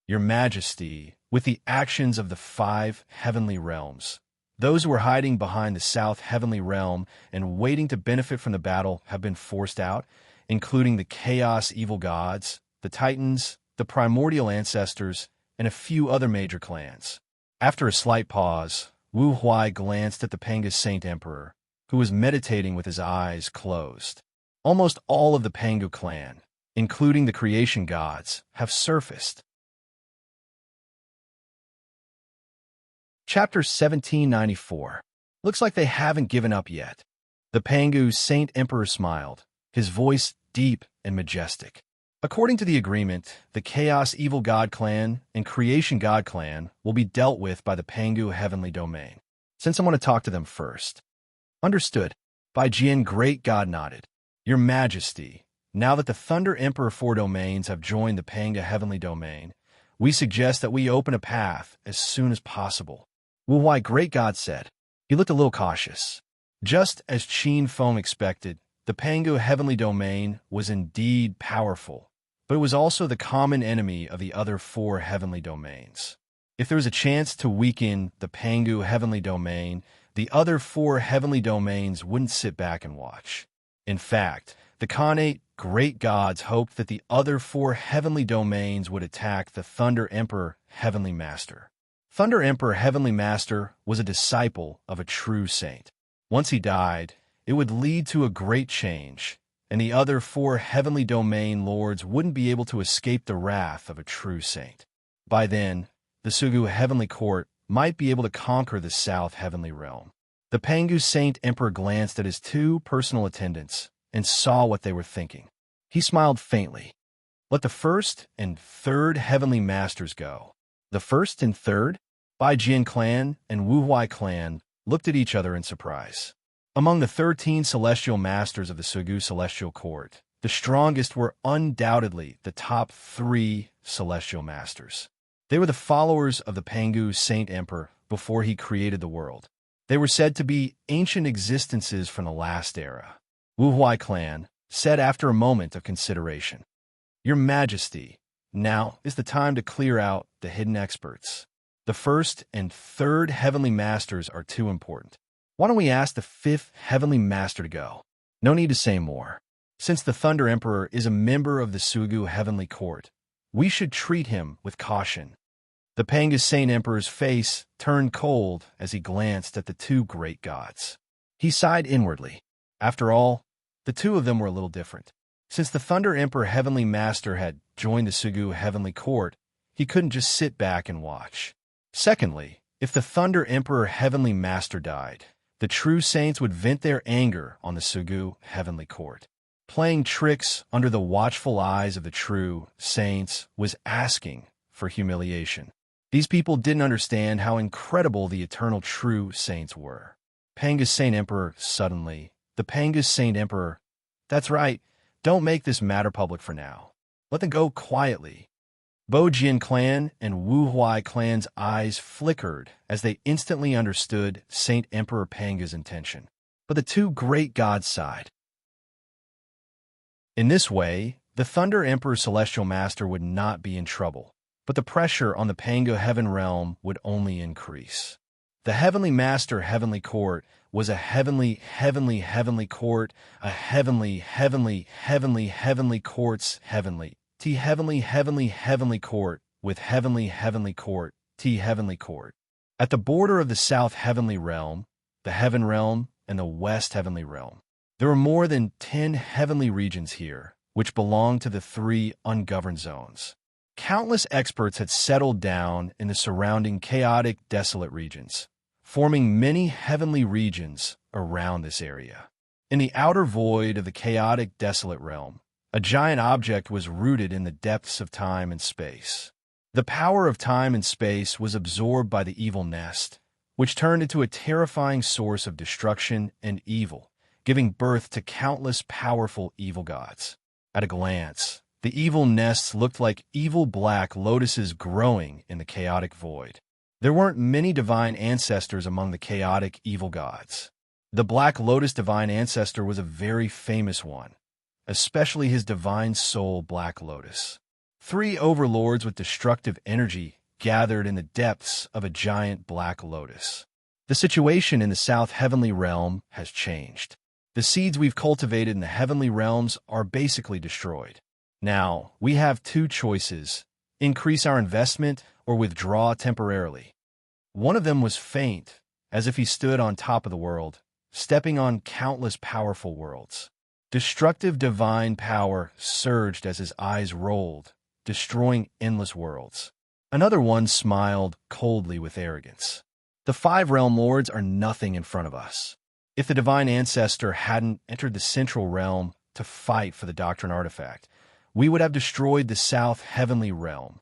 Your Majesty, with the actions of the 5 heavenly realms, those who were hiding behind the South Heavenly Realm and waiting to benefit from the battle have been forced out, including the Chaos Evil Gods, the Titans, the Primordial Ancestors, and a few other major clans. After a slight pause, Wu Huai glanced at the Pangu Saint Emperor, who was meditating with his eyes closed. Almost all of the Pangu clan, including the creation gods, have surfaced. Chapter 1794. Looks like they haven't given up yet. The Pangu Saint Emperor smiled, his voice deep and majestic. According to the agreement, the Chaos Evil God Clan and Creation God Clan will be dealt with by the Pangu Heavenly Domain, since I want to talk to them first. Understood. Bai Jian Great God nodded. Your Majesty, now that the Thunder Emperor 4 domains have joined the Pangu Heavenly Domain, we suggest that we open a path as soon as possible. Wu Huai Great God said. He looked a little cautious. Just as Qin Feng expected, the Pangu heavenly domain was indeed powerful, but it was also the common enemy of the other 4 heavenly domains. If there was a chance to weaken the Pangu heavenly domain, the other 4 heavenly domains wouldn't sit back and watch. In fact, the Khanate great gods hoped that the other 4 heavenly domains would attack the Thunder Emperor Heavenly Master. Thunder Emperor Heavenly Master was a disciple of a true saint. Once he died, it would lead to a great change, and the other 4 heavenly domain lords wouldn't be able to escape the wrath of a true saint. By then, the Sugu Heavenly Court might be able to conquer the South Heavenly Realm. The Pangu Saint Emperor glanced at his 2 personal attendants and saw what they were thinking. He smiled faintly. Let the 1st and 3rd Heavenly Masters go. The 1st and 3rd? Bai Jian clan and Wu Huai clan looked at each other in surprise. Among the 13 Celestial Masters of the Sugu Celestial Court, the strongest were undoubtedly the top 3 Celestial Masters. They were the followers of the Pangu Saint Emperor before he created the world. They were said to be ancient existences from the last era. Wu Huai clan said after a moment of consideration, "Your Majesty, now is the time to clear out the hidden experts. The 1st and 3rd Heavenly Masters are too important. Why don't we ask the 5th Heavenly Master to go? No need to say more. Since the Thunder Emperor is a member of the Sugu Heavenly Court, we should treat him with caution." The Pangu Saint Emperor's face turned cold as he glanced at the 2 great gods. He sighed inwardly. After all, the 2 of them were a little different. Since the Thunder Emperor Heavenly Master had joined the Sugu Heavenly Court, he couldn't just sit back and watch. Secondly, if the Thunder Emperor Heavenly Master died, the true saints would vent their anger on the Sugu Heavenly Court. Playing tricks under the watchful eyes of the true saints was asking for humiliation. These people didn't understand how incredible the eternal true saints were. Pangu Saint Emperor suddenly. The Pangu Saint Emperor. That's right, don't make this matter public for now. Let them go quietly. Bo Jian clan and Wu Huai clan's eyes flickered as they instantly understood Saint Emperor Pangu's intention. But the 2 great gods sighed. In this way, the Thunder Emperor Celestial Master would not be in trouble, but the pressure on the Pangu Heaven Realm would only increase. The Heavenly Master Heavenly Court was a heavenly court, a heavenly courts heavenly heavenly court with heavenly court, heavenly court. At the border of the South Heavenly Realm, the Heaven Realm, and the West Heavenly Realm, there were more than 10 heavenly regions here, which belonged to the 3 ungoverned zones. Countless experts had settled down in the surrounding chaotic, desolate regions, forming many heavenly regions around this area. In the outer void of the chaotic, desolate realm, a giant object was rooted in the depths of time and space. The power of time and space was absorbed by the evil nest, which turned into a terrifying source of destruction and evil, giving birth to countless powerful evil gods. At a glance, the evil nests looked like evil black lotuses growing in the chaotic void. There weren't many divine ancestors among the chaotic evil gods. The Black Lotus divine ancestor was a very famous one, especially his divine soul Black Lotus. 3 overlords with destructive energy gathered in the depths of a giant Black Lotus. The situation in the South Heavenly Realm has changed. The seeds we've cultivated in the heavenly realms are basically destroyed. Now, we have 2 choices: increase our investment or withdraw temporarily. One of them was faint, as if he stood on top of the world, stepping on countless powerful worlds. Destructive divine power surged as his eyes rolled, destroying endless worlds. Another one smiled coldly with arrogance. The 5 realm lords are nothing in front of us. If the divine ancestor hadn't entered the central realm to fight for the doctrine artifact, we would have destroyed the South Heavenly Realm.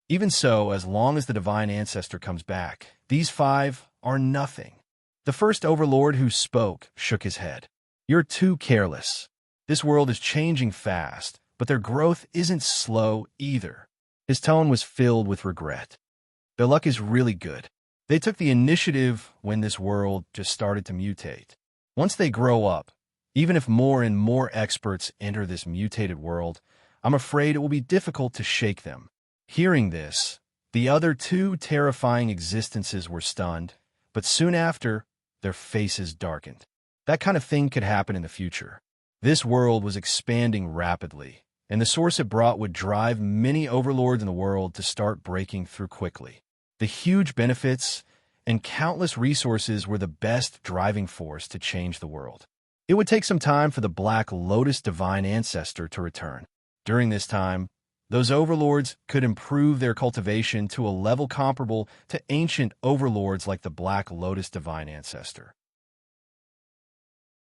Even so, as long as the divine ancestor comes back, these 5 are nothing. The first overlord who spoke shook his head. You're too careless. This world is changing fast, but their growth isn't slow either. His tone was filled with regret. Their luck is really good. They took the initiative when this world just started to mutate. Once they grow up, Even if more and more experts enter this mutated world, I'm afraid it will be difficult to shake them. Hearing this, the other two terrifying existences were stunned, but soon after, their faces darkened. That kind of thing could happen in the future. This world was expanding rapidly, and the source it brought would drive many overlords in the world to start breaking through quickly. The huge benefits and countless resources were the best driving force to change the world. It would take some time for the Black Lotus Divine Ancestor to return. During this time, those overlords could improve their cultivation to a level comparable to ancient overlords like the Black Lotus Divine Ancestor.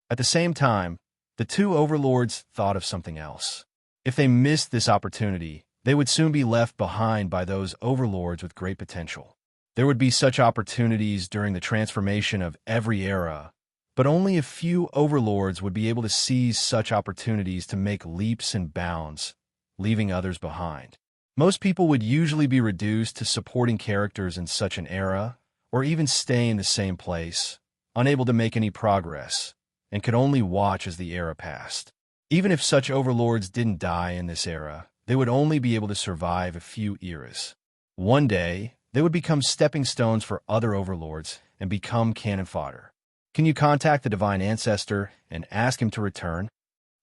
At the same time, the two overlords thought of something else. If they missed this opportunity, they would soon be left behind by those overlords with great potential. There would be such opportunities during the transformation of every era, but only a few overlords would be able to seize such opportunities to make leaps and bounds, leaving others behind. Most people would usually be reduced to supporting characters in such an era, or even stay in the same place, unable to make any progress, and could only watch as the era passed. Even if such overlords didn't die in this era, they would only be able to survive a few eras. One day, they would become stepping stones for other overlords and become cannon fodder. Can you contact the Divine Ancestor and ask him to return?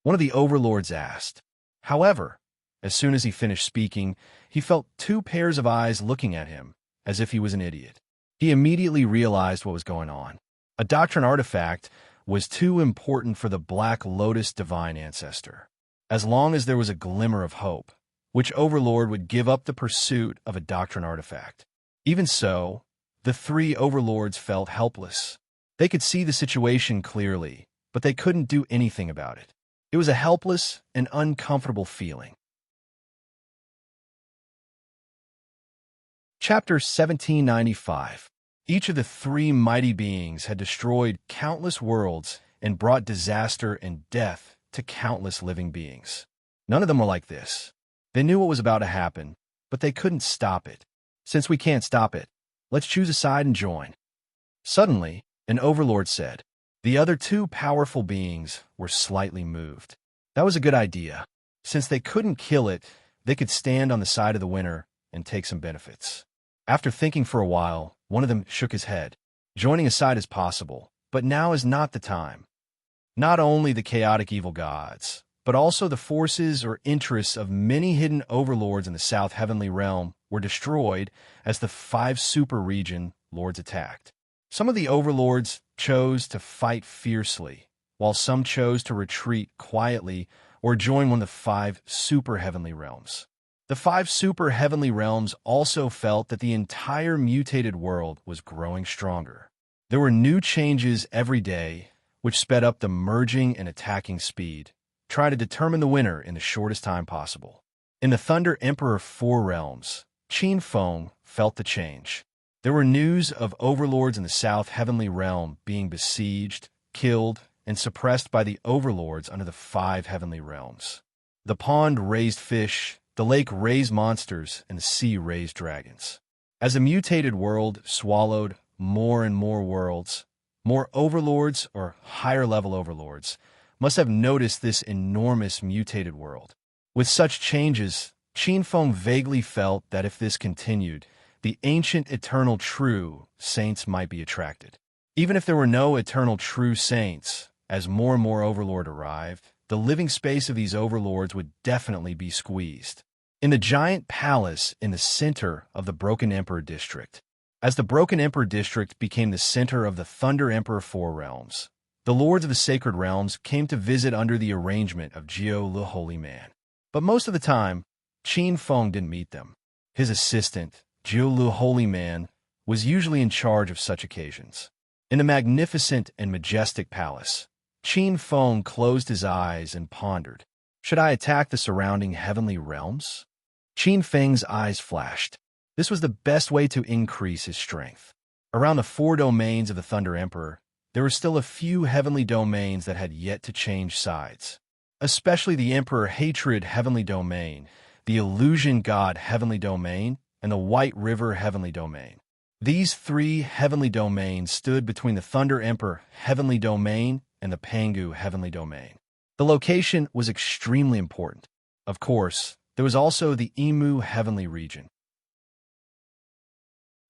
One of the overlords asked. However, as soon as he finished speaking, he felt two pairs of eyes looking at him, as if he was an idiot. He immediately realized what was going on. A doctrine artifact was too important for the Black Lotus Divine Ancestor. As long as there was a glimmer of hope, which overlord would give up the pursuit of a doctrine artifact? Even so, the three overlords felt helpless. They could see the situation clearly, but they couldn't do anything about it. It was a helpless and uncomfortable feeling. Chapter 1795. Each of the three mighty beings had destroyed countless worlds and brought disaster and death to countless living beings. None of them were like this. They knew what was about to happen, but they couldn't stop it. Since we can't stop it, let's choose a side and join. Suddenly, an overlord said. The other two powerful beings were slightly moved. That was a good idea. Since they couldn't kill it, they could stand on the side of the winner and take some benefits. After thinking for a while, one of them shook his head. Joining a side is possible, but now is not the time. Not only the chaotic evil gods, but also the forces or interests of many hidden overlords in the South Heavenly Realm were destroyed as the 5 super-region lords attacked. Some of the overlords chose to fight fiercely, while some chose to retreat quietly or join one of the 5 super-heavenly realms. The 5 super-heavenly realms also felt that the entire mutated world was growing stronger. There were new changes every day, which sped up the merging and attacking speed, trying to determine the winner in the shortest time possible. In the Thunder Emperor 4 realms, Qin Feng felt the change. There were news of overlords in the South Heavenly Realm being besieged, killed, and suppressed by the overlords under the 5 heavenly realms. The pond raised fish, the lake raised monsters, and the sea raised dragons. As the mutated world swallowed more and more worlds, more overlords or higher-level overlords must have noticed this enormous mutated world. With such changes, Qin Feng vaguely felt that if this continued, the ancient eternal true saints might be attracted. Even if there were no eternal true saints, as more and more overlord arrived, the living space of these overlords would definitely be squeezed. In the giant palace in the center of the Broken Emperor District, as the Broken Emperor District became the center of the Thunder Emperor 4 realms, the lords of the sacred realms came to visit under the arrangement of Jiu the Holy Man. But most of the time, Qin Feng didn't meet them. His assistant, Jiu the Holy Man, was usually in charge of such occasions. In the magnificent and majestic palace, Qin Feng closed his eyes and pondered. Should I attack the surrounding heavenly realms? Qin Feng's eyes flashed. This was the best way to increase his strength. Around the 4 domains of the Thunder Emperor, there were still a few heavenly domains that had yet to change sides. Especially the Emperor Hatred Heavenly Domain, the Illusion God Heavenly Domain, and the White River Heavenly Domain. These 3 heavenly domains stood between the Thunder Emperor Heavenly Domain and the Pangu heavenly domain. The location was extremely important. Of course, there was also the Imu heavenly region.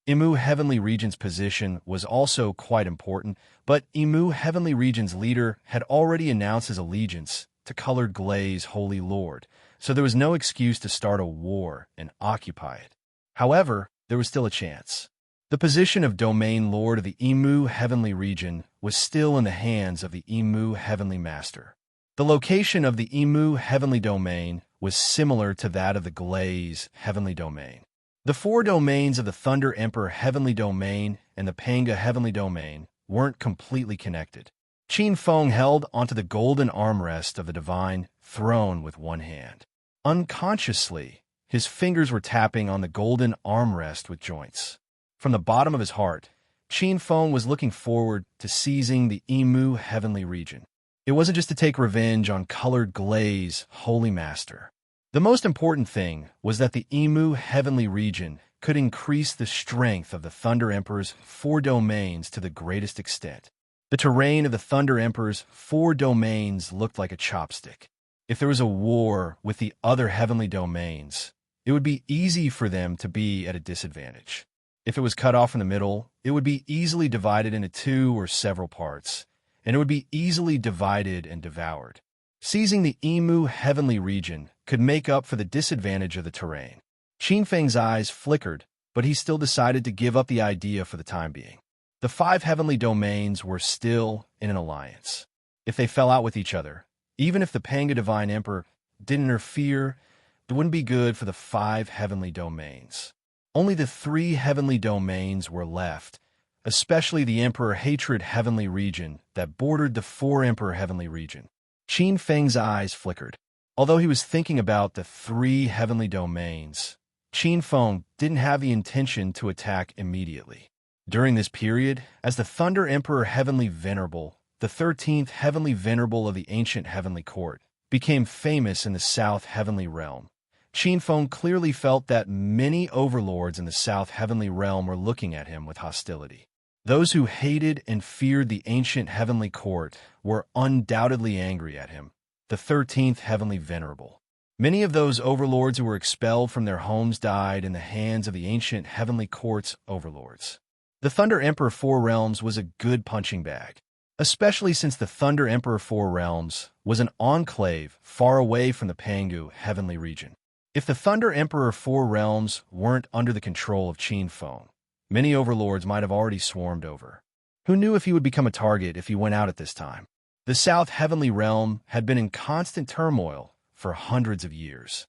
Imu heavenly region's position was also quite important, but Imu heavenly region's leader had already announced his allegiance to Colored Glaze Holy Lord, so there was no excuse to start a war and occupy it. However, there was still a chance. The position of Domain Lord of the Imu heavenly region was still in the hands of the Imu heavenly master. The location of the Imu heavenly domain was similar to that of the Glaze heavenly domain. The four domains of the Thunder Emperor heavenly domain and the Panga heavenly domain weren't completely connected. Qin Feng held onto the golden armrest of the divine throne with one hand. Unconsciously, his fingers were tapping on the golden armrest with joints. From the bottom of his heart, Qin Feng was looking forward to seizing the Imu heavenly region. It wasn't just to take revenge on Colored Glaze Holy Master. The most important thing was that the Imu heavenly region could increase the strength of the Thunder Emperor's four domains to the greatest extent. The terrain of the Thunder Emperor's four domains looked like a chopstick. If there was a war with the other heavenly domains, it would be easy for them to be at a disadvantage. If it was cut off in the middle, it would be easily divided into two or several parts, and it would be easily divided and devoured. Seizing the Imu heavenly region could make up for the disadvantage of the terrain. Qin Feng's eyes flickered, but he still decided to give up the idea for the time being. The five heavenly domains were still in an alliance. If they fell out with each other, even if the Panga Divine Emperor didn't interfere, it wouldn't be good for the five heavenly domains. Only the three heavenly domains were left, especially the Emperor Hatred heavenly region that bordered the four Emperor heavenly region. Qin Feng's eyes flickered. Although he was thinking about the three heavenly domains, Qin Feng didn't have the intention to attack immediately. During this period, as the Thunder Emperor Heavenly Venerable, the 13th Heavenly Venerable of the ancient Heavenly Court, became famous in the South Heavenly Realm, Qin Feng clearly felt that many overlords in the South Heavenly Realm were looking at him with hostility. Those who hated and feared the ancient Heavenly Court were undoubtedly angry at him, the 13th Heavenly Venerable. Many of those overlords who were expelled from their homes died in the hands of the ancient Heavenly Court's overlords. The Thunder Emperor Four Realms was a good punching bag, especially since the Thunder Emperor Four Realms was an enclave far away from the Pangu heavenly region. If the Thunder Emperor Four Realms weren't under the control of Qin Feng, many overlords might have already swarmed over. Who knew if he would become a target if he went out at this time? The South Heavenly Realm had been in constant turmoil for hundreds of years.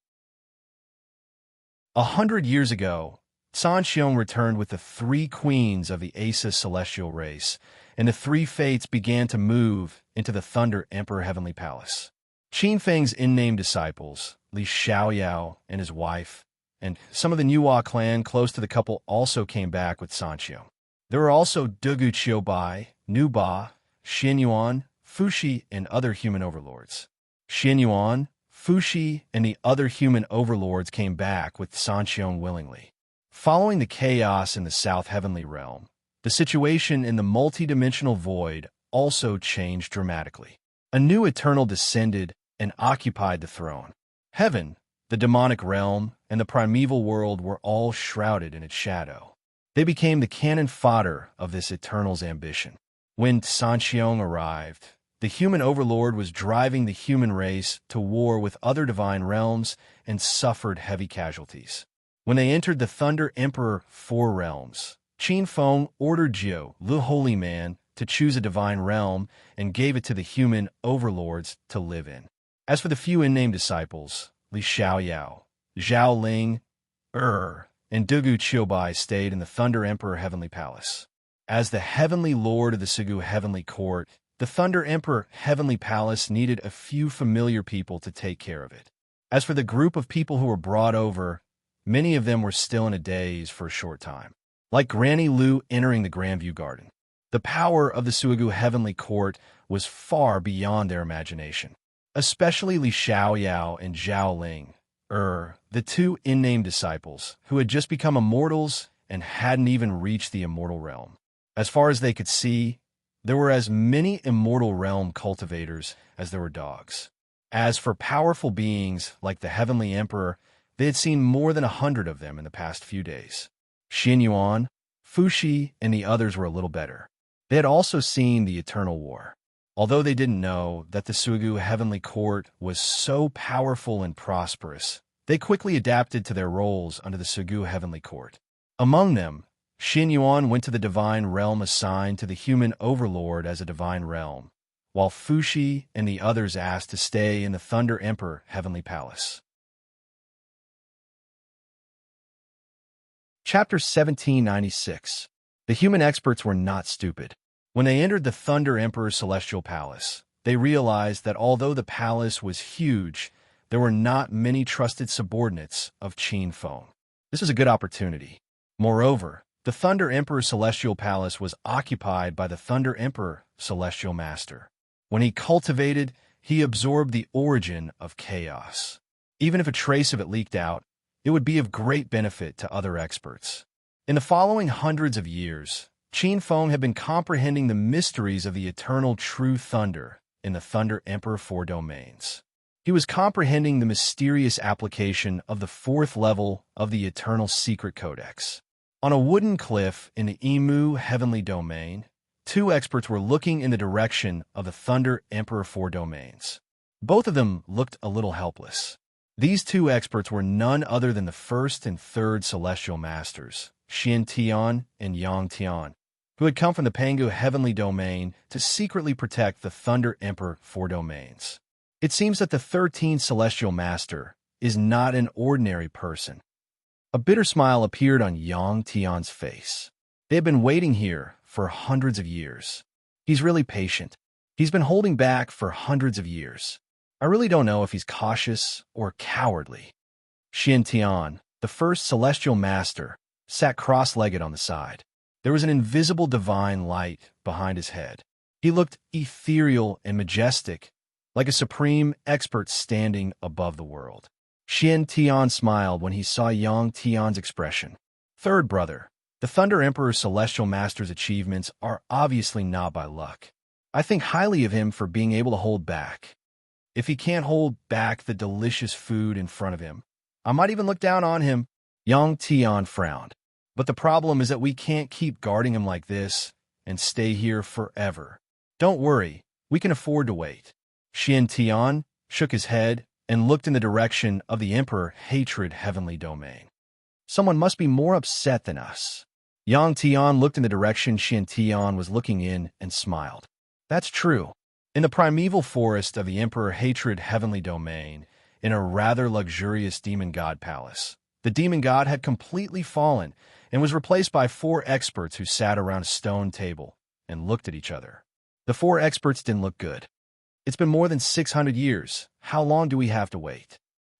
100 years ago, San Xiong returned with the three queens of the Asa celestial race, and the three fates began to move into the Thunder Emperor Heavenly Palace. Qin Feng's in-name disciples, Li Xiaoyao and his wife, and some of the Nuwa clan close to the couple also came back with San Xiong. There were also Dugu Qiubai, Nuba, Xianyuan, Fuxi, and other human overlords. Xianyuan, Fuxi, and the other human overlords came back with San Xiong willingly. Following the chaos in the South Heavenly Realm, the situation in the multidimensional void also changed dramatically. A new Eternal descended and occupied the throne. Heaven, the demonic realm, and the primeval world were all shrouded in its shadow. They became the cannon fodder of this Eternal's ambition. When San Xiong arrived, the human overlord was driving the human race to war with other divine realms and suffered heavy casualties. When they entered the Thunder Emperor Four Realms, Qin Feng ordered Jiu, the holy man, to choose a divine realm and gave it to the human overlords to live in. As for the few in-name disciples, Li Xiaoyao, Zhao Ling, and Dugu Qiubai stayed in the Thunder Emperor Heavenly Palace. As the Heavenly Lord of the Sugu Heavenly Court, the Thunder Emperor Heavenly Palace needed a few familiar people to take care of it. As for the group of people who were brought over, many of them were still in a daze for a short time. Like Granny Lu entering the Grandview Garden, the power of the Sugu Heavenly Court was far beyond their imagination. Especially Li Xiaoyao and Zhao Ling, the two in-name disciples, who had just become immortals and hadn't even reached the immortal realm. As far as they could see, there were as many immortal realm cultivators as there were dogs. As for powerful beings like the Heavenly Emperor, they had seen more than 100 of them in the past few days. Xin Yuan, Fuxi, and the others were a little better. They had also seen the Eternal War. Although they didn't know that the Suigu Heavenly Court was so powerful and prosperous, they quickly adapted to their roles under the Suigu Heavenly Court. Among them, Xin Yuan went to the divine realm assigned to the human overlord as a divine realm, while Fuxi and the others asked to stay in the Thunder Emperor Heavenly Palace. Chapter 1796. The human experts were not stupid. When they entered the Thunder Emperor's celestial palace, they realized that although the palace was huge, there were not many trusted subordinates of Qin Feng. This was a good opportunity. Moreover, the Thunder Emperor's celestial palace was occupied by the Thunder Emperor Celestial Master. When he cultivated, he absorbed the origin of chaos. Even if a trace of it leaked out, it would be of great benefit to other experts. In the following hundreds of years, Qin Feng had been comprehending the mysteries of the eternal true thunder in the Thunder Emperor 4 domains. He was comprehending the mysterious application of the 4th level of the Eternal Secret Codex. On a wooden cliff in the Emu Heavenly Domain, 2 experts were looking in the direction of the Thunder Emperor 4 domains. Both of them looked a little helpless. These 2 experts were none other than the 1st and 3rd Celestial Masters, Xin Tian and Yang Tian, who had come from the Pangu Heavenly Domain to secretly protect the Thunder Emperor 4 domains. It seems that the 13th Celestial Master is not an ordinary person. A bitter smile appeared on Yang Tian's face. They had been waiting here for hundreds of years. He's really patient. He's been holding back for hundreds of years. I really don't know if he's cautious or cowardly. Xin Tian, the 1st Celestial Master, sat cross-legged on the side. There was an invisible divine light behind his head. He looked ethereal and majestic, like a supreme expert standing above the world. Xin Tian smiled when he saw Yang Tian's expression. Third brother, the Thunder Emperor's Celestial Master's achievements are obviously not by luck. I think highly of him for being able to hold back. If he can't hold back the delicious food in front of him, I might even look down on him. Yang Tian frowned. But the problem is that we can't keep guarding him like this and stay here forever. Don't worry, we can afford to wait. Xin Tian shook his head and looked in the direction of the Emperor Hatred Heavenly Domain. Someone must be more upset than us. Yang Tian looked in the direction Xin Tian was looking in and smiled. That's true. In the primeval forest of the Emperor Hatred Heavenly Domain, in a rather luxurious demon god palace, the demon god had completely fallen and was replaced by 4 experts who sat around a stone table and looked at each other. The 4 experts didn't look good. It's been more than 600 years. How long do we have to wait?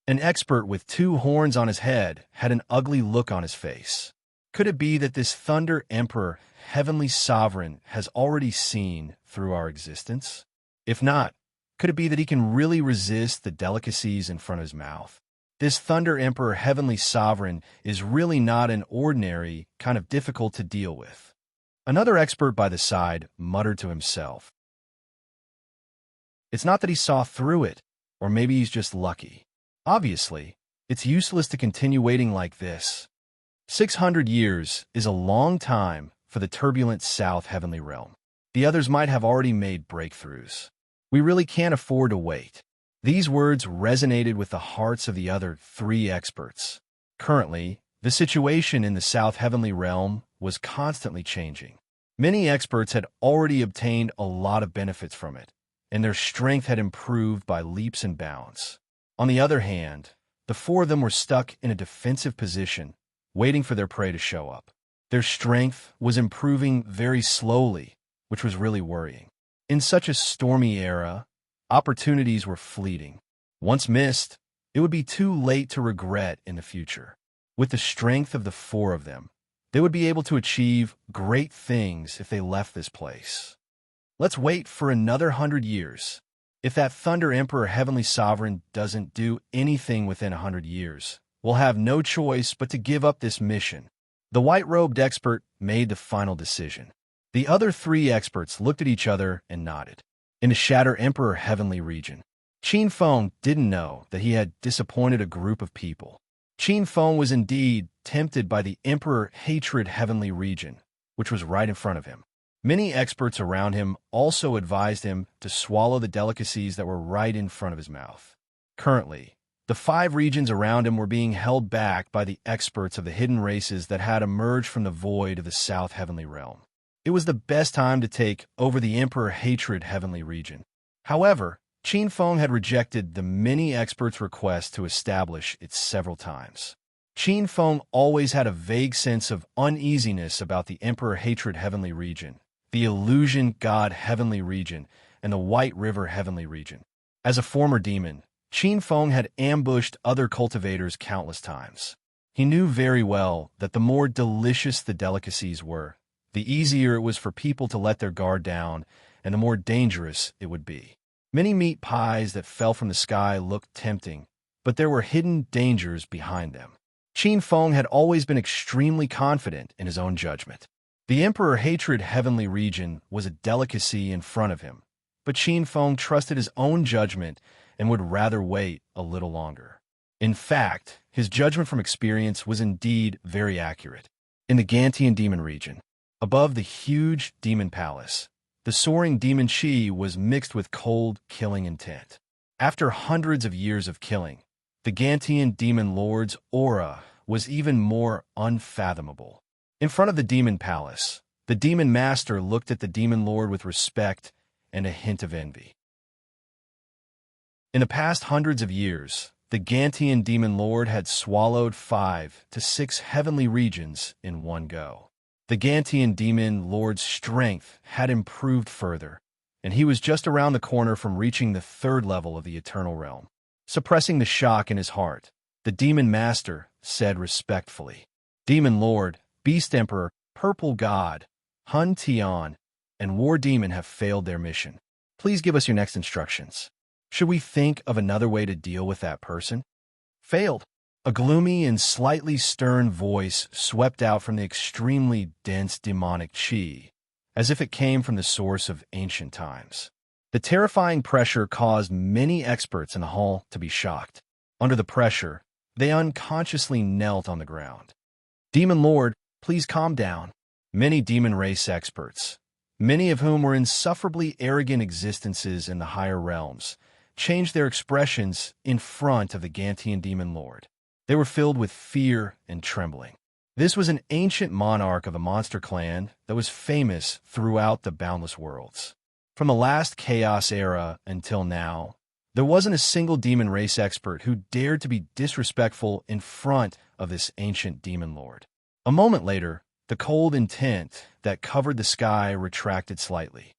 An expert with 2 horns on his head had an ugly look on his face. Could it be that this Thunder Emperor, Heavenly Sovereign, has already seen through our existence? If not, could it be that he can really resist the delicacies in front of his mouth? This Thunder Emperor, Heavenly Sovereign, is really not an ordinary, kind of difficult to deal with. Another expert by the side muttered to himself. It's not that he saw through it, or maybe he's just lucky. Obviously, it's useless to continue waiting like this. 600 years is a long time for the turbulent South Heavenly Realm. The others might have already made breakthroughs. We really can't afford to wait. These words resonated with the hearts of the other 3 experts. Currently, the situation in the South Heavenly Realm was constantly changing. Many experts had already obtained a lot of benefits from it, and their strength had improved by leaps and bounds. On the other hand, the 4 of them were stuck in a defensive position, waiting for their prey to show up. Their strength was improving very slowly, which was really worrying. In such a stormy era, opportunities were fleeting. Once missed, it would be too late to regret in the future. With the strength of the 4 of them, they would be able to achieve great things if they left this place. Let's wait for another 100 years. If that Thunder Emperor Heavenly Sovereign doesn't do anything within 100 years, we'll have no choice but to give up this mission. The white-robed expert made the final decision. The other three experts looked at each other and nodded. In the Shatter Emperor Heavenly Region, Qin Feng didn't know that he had disappointed a group of people. Qin Feng was indeed tempted by the Emperor Hatred Heavenly Region, which was right in front of him. Many experts around him also advised him to swallow the delicacies that were right in front of his mouth. Currently, the 5 regions around him were being held back by the experts of the hidden races that had emerged from the void of the South Heavenly Realm. It was the best time to take over the Emperor Hatred Heavenly Region. However, Qin Feng had rejected the many experts' requests to establish it several times. Qin Feng always had a vague sense of uneasiness about the Emperor Hatred Heavenly Region, the Illusion God Heavenly Region, and the White River Heavenly Region. As a former demon, Qin Feng had ambushed other cultivators countless times. He knew very well that the more delicious the delicacies were, the easier it was for people to let their guard down, and the more dangerous it would be. Many meat pies that fell from the sky looked tempting, but there were hidden dangers behind them. Qin Feng had always been extremely confident in his own judgment. The Emperor Hatred Heavenly Region was a delicacy in front of him, but Qin Feng trusted his own judgment and would rather wait a little longer. In fact, his judgment from experience was indeed very accurate. In the Gantian Demon Region, above the huge demon palace, the soaring demon chi was mixed with cold, killing intent. After hundreds of years of killing, the Gantian demon lord's aura was even more unfathomable. In front of the demon palace, the demon master looked at the demon lord with respect and a hint of envy. In the past hundreds of years, the Gantian demon lord had swallowed 5 to 6 heavenly regions in one go. The Gantian demon lord's strength had improved further, and he was just around the corner from reaching the 3rd level of the eternal realm. Suppressing the shock in his heart, the demon master said respectfully, "Demon lord, beast emperor, purple god, Hun Tian, and war demon have failed their mission. Please give us your next instructions. Should we think of another way to deal with that person?" Failed. A gloomy and slightly stern voice swept out from the extremely dense demonic chi, as if it came from the source of ancient times. The terrifying pressure caused many experts in the hall to be shocked. Under the pressure, they unconsciously knelt on the ground. "Demon Lord, please calm down." Many demon race experts, many of whom were insufferably arrogant existences in the higher realms, changed their expressions in front of the Gantian demon lord. They were filled with fear and trembling. This was an ancient monarch of a monster clan that was famous throughout the boundless worlds. From the last chaos era until now, there wasn't a single demon race expert who dared to be disrespectful in front of this ancient demon lord. A moment later, the cold intent that covered the sky retracted slightly.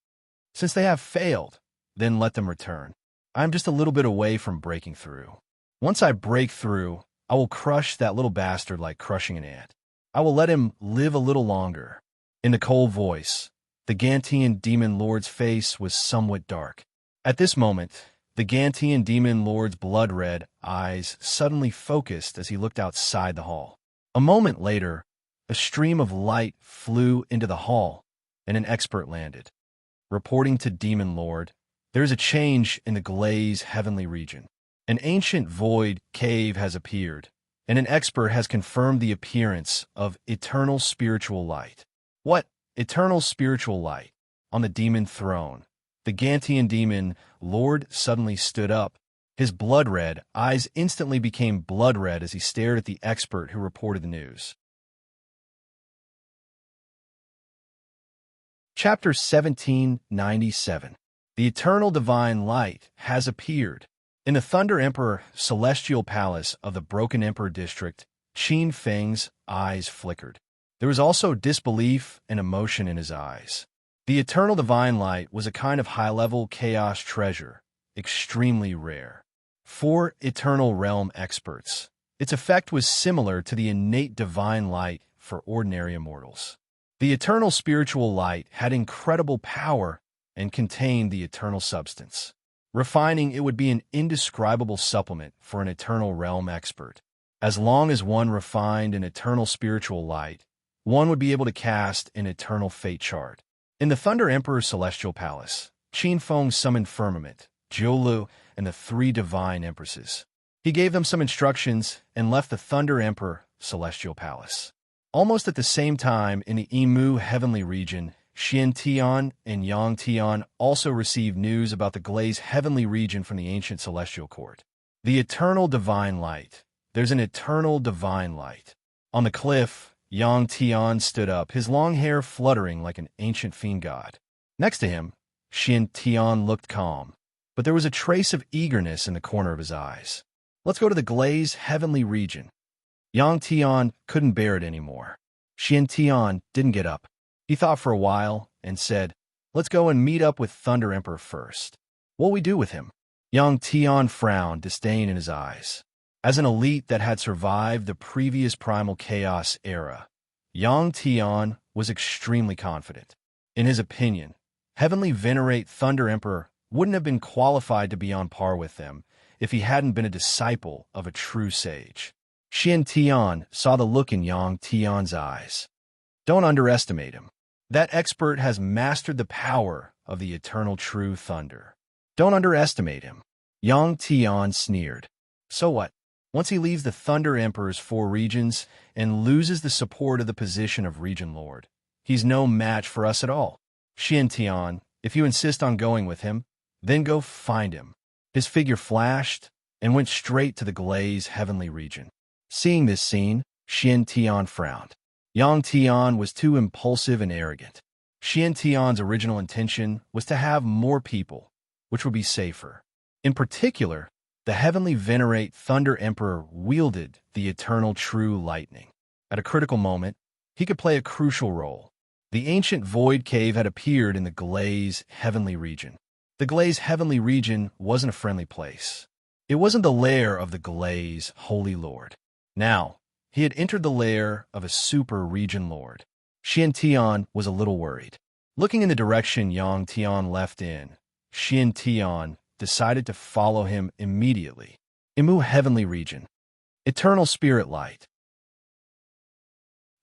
"Since they have failed, then let them return. I'm just a little bit away from breaking through. Once I break through, I will crush that little bastard like crushing an ant. I will let him live a little longer." In the cold voice, the Gantian demon lord's face was somewhat dark. At this moment, the Gantian demon lord's blood-red eyes suddenly focused as he looked outside the hall. A moment later, a stream of light flew into the hall, and an expert landed. Reporting to Demon Lord, there is a change in the Glaze Heavenly Region. An ancient void cave has appeared, and an expert has confirmed the appearance of eternal spiritual light. What? Eternal spiritual light? On the demon throne, the Gantian demon lord suddenly stood up. His blood-red eyes instantly became blood-red as he stared at the expert who reported the news. Chapter 1797. The Eternal Divine Light has appeared. In the Thunder Emperor Celestial Palace of the Broken Emperor District, Qin Feng's eyes flickered. There was also disbelief and emotion in his eyes. The Eternal Divine Light was a kind of high-level chaos treasure, extremely rare. For Eternal Realm experts, its effect was similar to the innate divine light for ordinary immortals. The Eternal Spiritual Light had incredible power and contained the eternal substance. Refining it would be an indescribable supplement for an Eternal Realm expert. As long as one refined an Eternal Spiritual Light, one would be able to cast an Eternal Fate chart. In the Thunder Emperor's celestial palace, Qin Feng summoned Firmament, Jiulu, and the three divine empresses. He gave them some instructions and left the Thunder Emperor celestial palace. Almost at the same time, in the Imu heavenly region, Xian Tian and Yang Tian also received news about the Glaze heavenly region from the ancient celestial court. The eternal divine light. There's an eternal divine light. On the cliff, Yang Tian stood up, his long hair fluttering like an ancient fiend god. Next to him, Xian Tian looked calm, but there was a trace of eagerness in the corner of his eyes. Let's go to the Glaze heavenly region. Yang Tian couldn't bear it anymore. Xian Tian didn't get up. He thought for a while and said, let's go and meet up with Thunder Emperor first. What'll we do with him? Yang Tian frowned, disdain in his eyes. As an elite that had survived the previous primal chaos era, Yang Tian was extremely confident. In his opinion, Heavenly Venerate Thunder Emperor wouldn't have been qualified to be on par with them if he hadn't been a disciple of a true sage. Xian Tian saw the look in Yang Tian's eyes. Don't underestimate him. That expert has mastered the power of the eternal true thunder. Don't underestimate him. Yang Tian sneered. So what? Once he leaves the Thunder Emperor's 4 regions and loses the support of the position of Region Lord, he's no match for us at all. Xian Tian, if you insist on going with him, then go find him. His figure flashed and went straight to the Glaze heavenly region. Seeing this scene, Xian Tian frowned. Yang Tian was too impulsive and arrogant. Xian Tian's original intention was to have more people, which would be safer. In particular, the Heavenly Venerate Thunder Emperor wielded the eternal true lightning. At a critical moment, he could play a crucial role. The ancient void cave had appeared in the Glaze heavenly region. The Glaze heavenly region wasn't a friendly place. It wasn't the lair of the Glaze Holy Lord. Now, he had entered the lair of a super region lord. Xian Tian was a little worried. Looking in the direction Yang Tian left in, Xian Tian decided to follow him immediately. Imu heavenly region. Eternal spirit light.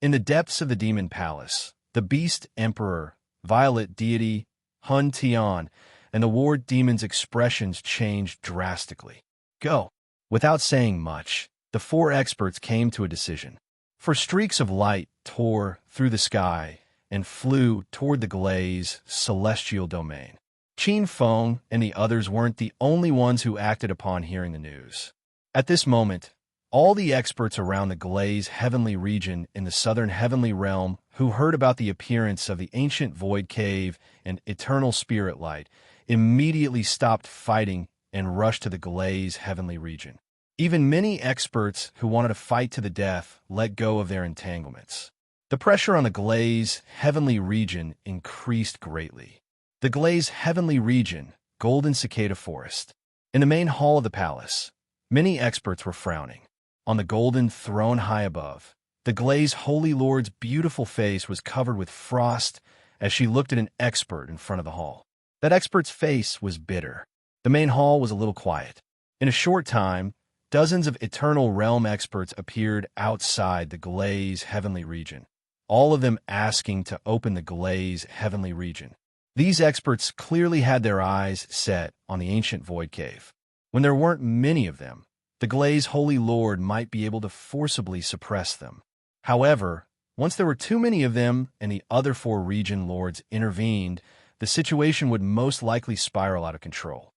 In the depths of the demon palace, the beast emperor, violet deity, Hun Tian, and the ward demon's expressions changed drastically. Go. Without saying much, the 4 experts came to a decision. For streaks of light tore through the sky and flew toward the Glaze celestial domain. Qin Feng and the others weren't the only ones who acted upon hearing the news. At this moment, all the experts around the Glaze heavenly region in the southern heavenly realm who heard about the appearance of the ancient void cave and eternal spirit light immediately stopped fighting and rushed to the Glaze heavenly region. Even many experts who wanted to fight to the death let go of their entanglements. The pressure on the Glaze heavenly region increased greatly. The Glaze heavenly region, Golden Cicada Forest. In the main hall of the palace, many experts were frowning. On the golden throne high above, the Glaze Holy Lord's beautiful face was covered with frost as she looked at an expert in front of the hall. That expert's face was bitter. The main hall was a little quiet. In a short time, dozens of Eternal Realm experts appeared outside the Glaze heavenly region, all of them asking to open the Glaze heavenly region. These experts clearly had their eyes set on the ancient void cave. When there weren't many of them, the Glaze Holy Lord might be able to forcibly suppress them. However, once there were too many of them and the other 4 region lords intervened, the situation would most likely spiral out of control.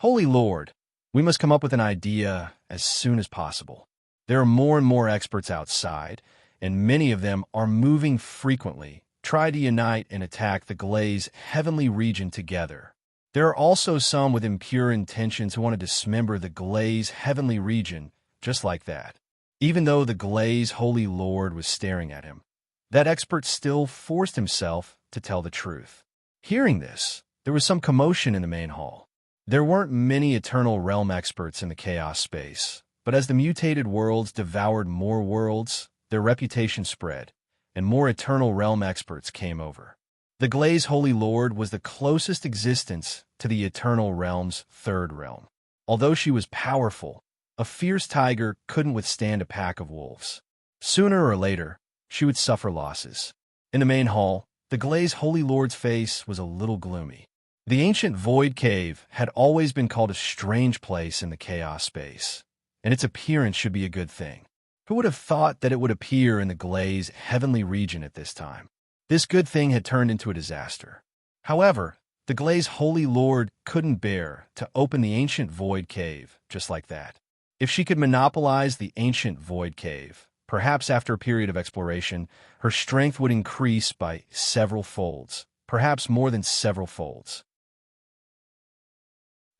Holy Lord, we must come up with an idea as soon as possible. There are more and more experts outside, and many of them are moving frequently. Try to unite and attack the Glaze heavenly region together. There are also some with impure intentions who want to dismember the Glaze heavenly region just like that. Even though the Glaze Holy Lord was staring at him, that expert still forced himself to tell the truth. Hearing this, there was some commotion in the main hall. There weren't many Eternal Realm experts in the chaos space, but as the mutated worlds devoured more worlds, their reputation spread, and more Eternal Realm experts came over. The Glaze Holy Lord was the closest existence to the Eternal Realm's 3rd realm. Although she was powerful, a fierce tiger couldn't withstand a pack of wolves. Sooner or later, she would suffer losses. In the main hall, the Glaze Holy Lord's face was a little gloomy. The ancient Void Cave had always been called a strange place in the chaos space, and its appearance should be a good thing. Who would have thought that it would appear in the Glaze heavenly region at this time? This good thing had turned into a disaster. However, the Glaze Holy Lord couldn't bear to open the ancient Void Cave just like that. If she could monopolize the ancient Void Cave, perhaps after a period of exploration, her strength would increase by several folds, perhaps more than several folds.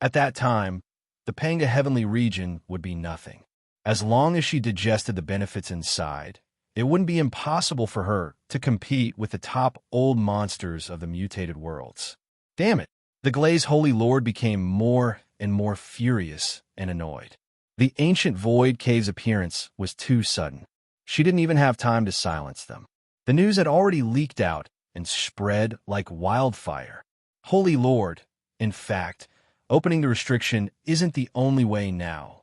At that time, the Panga heavenly region would be nothing. As long as she digested the benefits inside, it wouldn't be impossible for her to compete with the top old monsters of the mutated worlds. Damn it! The Glaze Holy Lord became more and more furious and annoyed. The ancient Void Cave's appearance was too sudden. She didn't even have time to silence them. The news had already leaked out and spread like wildfire. Holy Lord, in fact, opening the restriction isn't the only way now.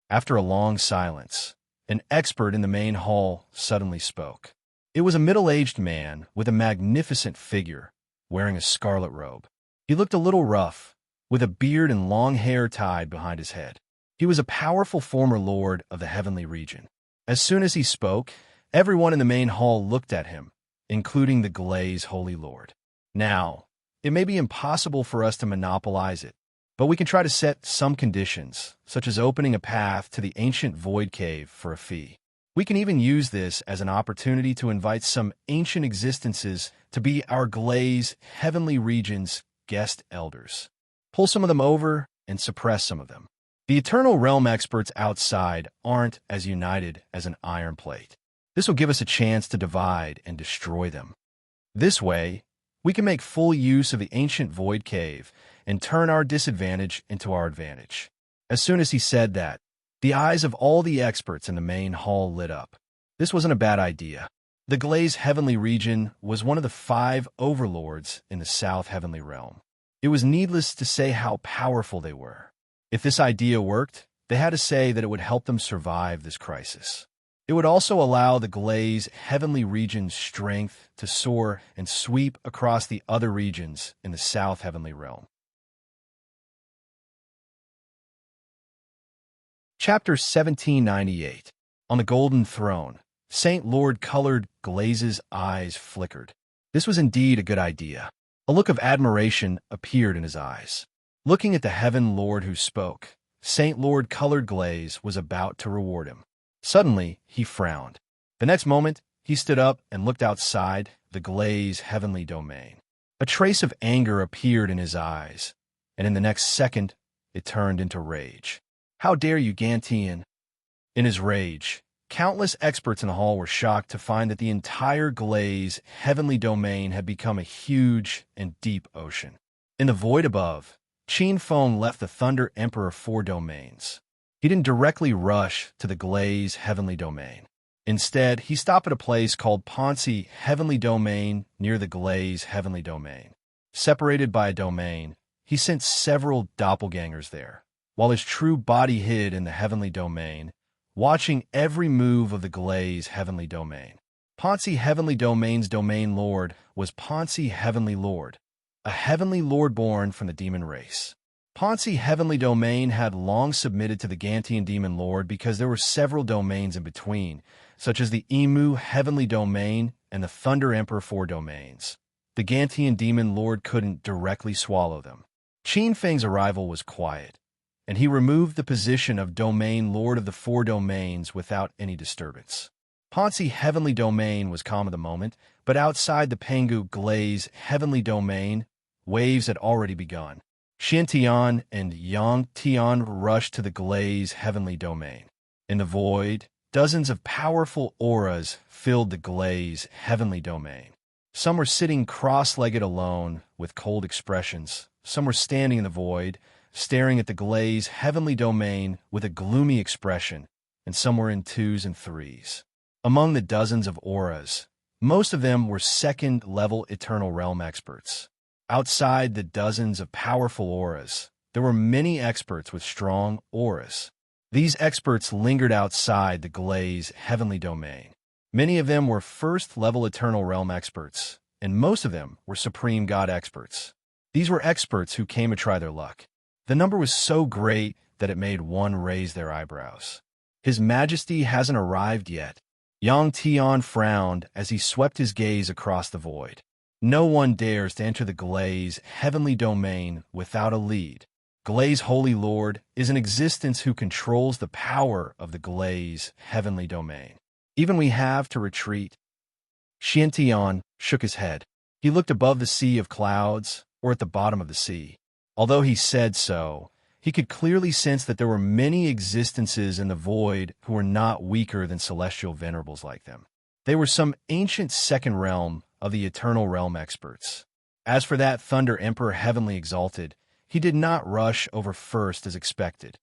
After a long silence, an expert in the main hall suddenly spoke. It was a middle-aged man with a magnificent figure, wearing a scarlet robe. He looked a little rough, with a beard and long hair tied behind his head. He was a powerful former lord of the heavenly region. As soon as he spoke, everyone in the main hall looked at him, including the Glaze Holy Lord. Now, it may be impossible for us to monopolize it, but we can try to set some conditions, such as opening a path to the ancient Void Cave for a fee. We can even use this as an opportunity to invite some ancient existences to be our Glaze heavenly region's guest elders. Pull some of them over and suppress some of them. The Eternal Realm experts outside aren't as united as an iron plate. This will give us a chance to divide and destroy them. This way, we can make full use of the ancient Void Cave and turn our disadvantage into our advantage. As soon as he said that, the eyes of all the experts in the main hall lit up. This wasn't a bad idea. The Glaze Heavenly Region was one of the 5 overlords in the South Heavenly Realm. It was needless to say how powerful they were. If this idea worked, they had to say that it would help them survive this crisis. It would also allow the Glaze Heavenly Region's strength to soar and sweep across the other regions in the South Heavenly Realm. Chapter 1798. On the Golden Throne, Saint Lord Colored Glaze's eyes flickered. This was indeed a good idea. A look of admiration appeared in his eyes. Looking at the Heaven Lord who spoke, Saint Lord Colored Glaze was about to reward him. Suddenly, he frowned. The next moment, he stood up and looked outside the Glaze heavenly domain. A trace of anger appeared in his eyes, and in the next second, it turned into rage. How dare you, Gantian? In his rage, countless experts in the hall were shocked to find that the entire Glaze heavenly domain had become a huge and deep ocean. In the void above, Qin Feng left the Thunder Emperor 4 domains. He didn't directly rush to the Glaze heavenly domain. Instead, he stopped at a place called Ponzi Heavenly Domain near the Glaze heavenly domain. Separated by a domain, he sent several doppelgangers there, while his true body hid in the heavenly domain, watching every move of the Glaze heavenly domain. Ponzi Heavenly Domain's domain lord was Ponzi Heavenly Lord, a heavenly lord born from the demon race. Ponzi Heavenly Domain had long submitted to the Gantian Demon Lord because there were several domains in between, such as the Emu Heavenly Domain and the Thunder Emperor 4 domains. The Gantian Demon Lord couldn't directly swallow them. Qin Feng's arrival was quiet, and he removed the position of Domain Lord of the 4 domains without any disturbance. Ponzi Heavenly Domain was calm at the moment, but outside the Pengu Glaze Heavenly Domain, waves had already begun. Xin Tian and Yang Tian rushed to the Glaze Heavenly Domain. In the void, dozens of powerful auras filled the Glaze Heavenly Domain. Some were sitting cross-legged alone with cold expressions. Some were standing in the void, staring at the Glaze Heavenly Domain with a gloomy expression, and some were in 2s and 3s. Among the dozens of auras, most of them were second-level Eternal Realm experts. Outside the dozens of powerful auras, there were many experts with strong auras. These experts lingered outside the Glaze Heavenly Domain. Many of them were first-level Eternal Realm experts, and most of them were supreme god experts. These were experts who came to try their luck. The number was so great that it made one raise their eyebrows. His Majesty hasn't arrived yet. Yang Tian frowned as he swept his gaze across the void. No one dares to enter the Glaze heavenly domain without a lead. Glaze Holy Lord is an existence who controls the power of the Glaze heavenly domain. Even we have to retreat. Xiantian shook his head. He looked above the sea of clouds, or at the bottom of the sea. Although he said so, he could clearly sense that there were many existences in the void who were not weaker than celestial venerables like them. They were some ancient second realm of the eternal realm experts. As for that Thunder Emperor heavenly exalted, he did not rush over first as expected.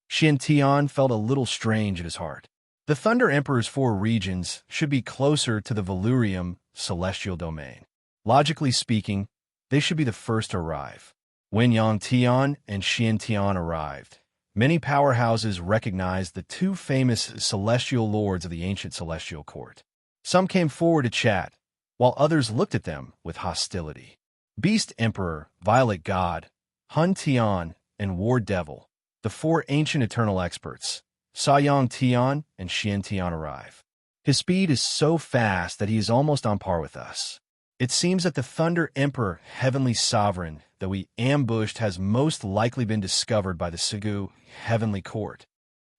Xiantian felt a little strange at his heart. The Thunder Emperor's 4 regions should be closer to the Valurium celestial domain. Logically speaking, they should be the first to arrive. When Yang Tian and Xiantian arrived, many powerhouses recognized the 2 famous celestial lords of the ancient celestial court. Some came forward to chat, while others looked at them with hostility. Beast Emperor, Violet God, Hun Tian, and War Devil, the 4 ancient eternal experts, saw Yang Tian and Xiantian arrive. His speed is so fast that he is almost on par with us. It seems that the Thunder Emperor, Heavenly Sovereign, that we ambushed has most likely been discovered by the Sigu Heavenly Court.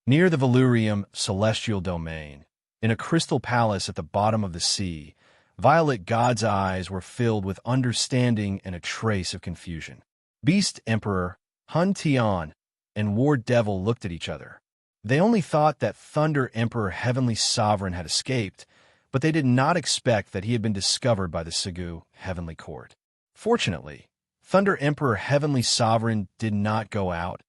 Near the Valurium Celestial Domain, in a crystal palace at the bottom of the sea, Violet God's eyes were filled with understanding and a trace of confusion. Beast Emperor, Hun Tian, and War Devil looked at each other. They only thought that Thunder Emperor Heavenly Sovereign had escaped, but they did not expect that he had been discovered by the Sigu Heavenly Court. Fortunately, Thunder Emperor Heavenly Sovereign did not go out,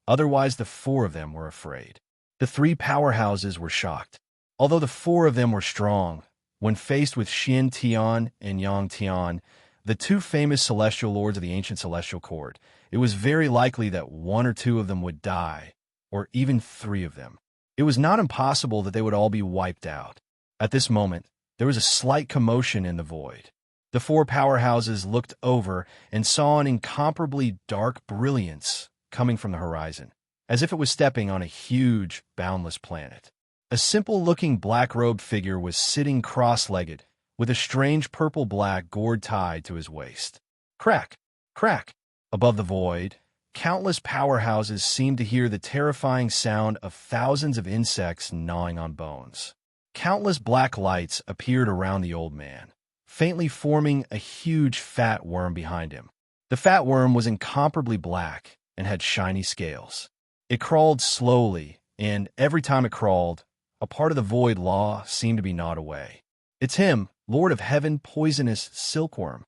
otherwise the 4 of them were afraid. The 3 powerhouses were shocked. Although the 4 of them were strong, when faced with Xiantian and Yang Tian, the 2 famous celestial lords of the ancient celestial court, it was very likely that 1 or 2 of them would die, or even 3 of them. It was not impossible that they would all be wiped out. At this moment, there was a slight commotion in the void. The 4 powerhouses looked over and saw an incomparably dark brilliance coming from the horizon, as if it was stepping on a huge, boundless planet. A simple-looking black-robed figure was sitting cross-legged, with a strange purple-black gourd tied to his waist. Crack! Crack! Above the void, countless powerhouses seemed to hear the terrifying sound of thousands of insects gnawing on bones. Countless black lights appeared around the old man, faintly forming a huge fat worm behind him. The fat worm was incomparably black and had shiny scales. It crawled slowly, and every time it crawled, a part of the void law seemed to be gnawed away. It's him, Lord of Heaven, poisonous silkworm.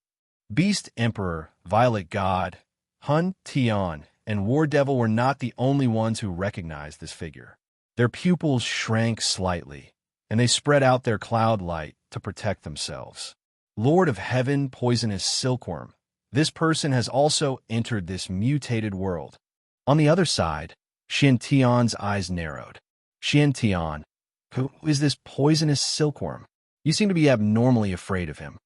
Beast Emperor, Violet God, Hun Tian, and War Devil were not the only ones who recognized this figure. Their pupils shrank slightly, and they spread out their cloud light to protect themselves. Lord of Heaven, poisonous silkworm, this person has also entered this mutated world. On the other side, Xiantian's eyes narrowed. Xiantian, who is this poisonous silkworm? You seem to be abnormally afraid of him.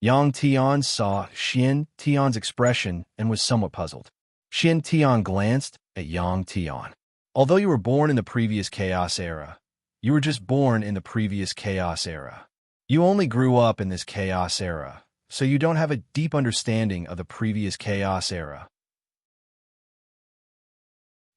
Yang Tian saw Xiantian's expression and was somewhat puzzled. Xiantian glanced at Yang Tian. Although you were born in the previous Chaos Era, you were just born in the previous Chaos Era. You only grew up in this Chaos Era, so you don't have a deep understanding of the previous Chaos Era.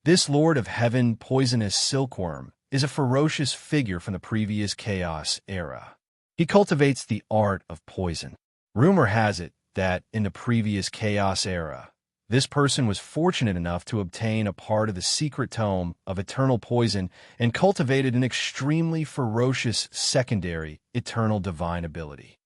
This Lord of Heaven, poisonous silkworm, is a ferocious figure from the previous Chaos Era. He cultivates the art of poison. Rumor has it that in the previous Chaos Era, this person was fortunate enough to obtain a part of the secret tome of eternal poison and cultivated an extremely ferocious secondary eternal divine ability.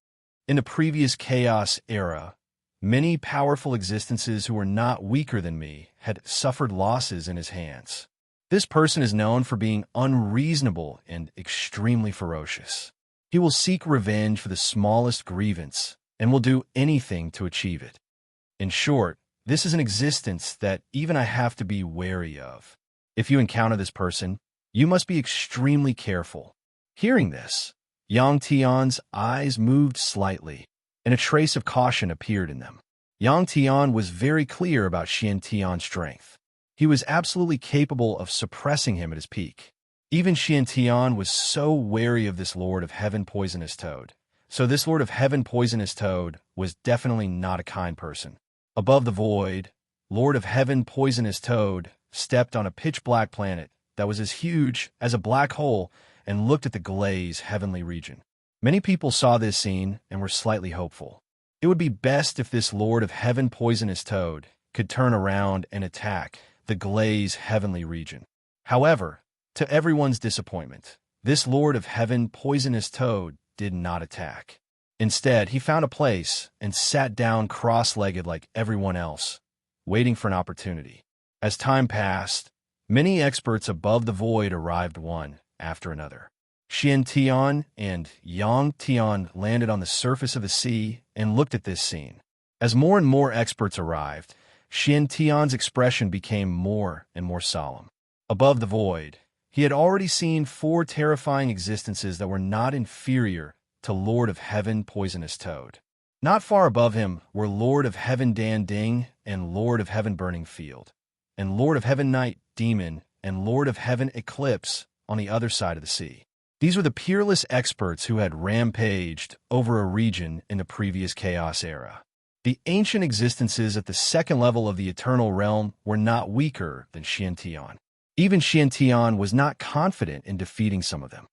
In the previous Chaos Era, many powerful existences who were not weaker than me had suffered losses in his hands. This person is known for being unreasonable and extremely ferocious. He will seek revenge for the smallest grievance and will do anything to achieve it. In short, this is an existence that even I have to be wary of. If you encounter this person, you must be extremely careful. Hearing this, Yang Tian's eyes moved slightly, and a trace of caution appeared in them. Yang Tian was very clear about Xian Tian's strength. He was absolutely capable of suppressing him at his peak. Even Xian Tian was so wary of this Lord of Heaven Poisonous Toad. So this Lord of Heaven Poisonous Toad was definitely not a kind person. Above the void, Lord of Heaven Poisonous Toad stepped on a pitch-black planet that was as huge as a black hole and looked at the glaze heavenly region. Many people saw this scene and were slightly hopeful. It would be best if this Lord of Heaven Poisonous Toad could turn around and attack the glaze heavenly region. However, to everyone's disappointment, this Lord of Heaven Poisonous Toad did not attack. Instead, he found a place and sat down cross-legged like everyone else, waiting for an opportunity. As time passed, many experts above the void arrived one after another. Xian Tian and Yang Tian landed on the surface of the sea and looked at this scene. As more and more experts arrived, Xian Tian's expression became more and more solemn. Above the void, he had already seen 4 terrifying existences that were not inferior to Lord of Heaven Poisonous Toad. Not far above him were Lord of Heaven Dan Ding and Lord of Heaven Burning Field, and Lord of Heaven Night Demon and Lord of Heaven Eclipse on the other side of the sea. These were the peerless experts who had rampaged over a region in the previous Chaos era. The ancient existences at the second level of the Eternal Realm were not weaker than Xian Tian. Even Xian Tian was not confident in defeating some of them.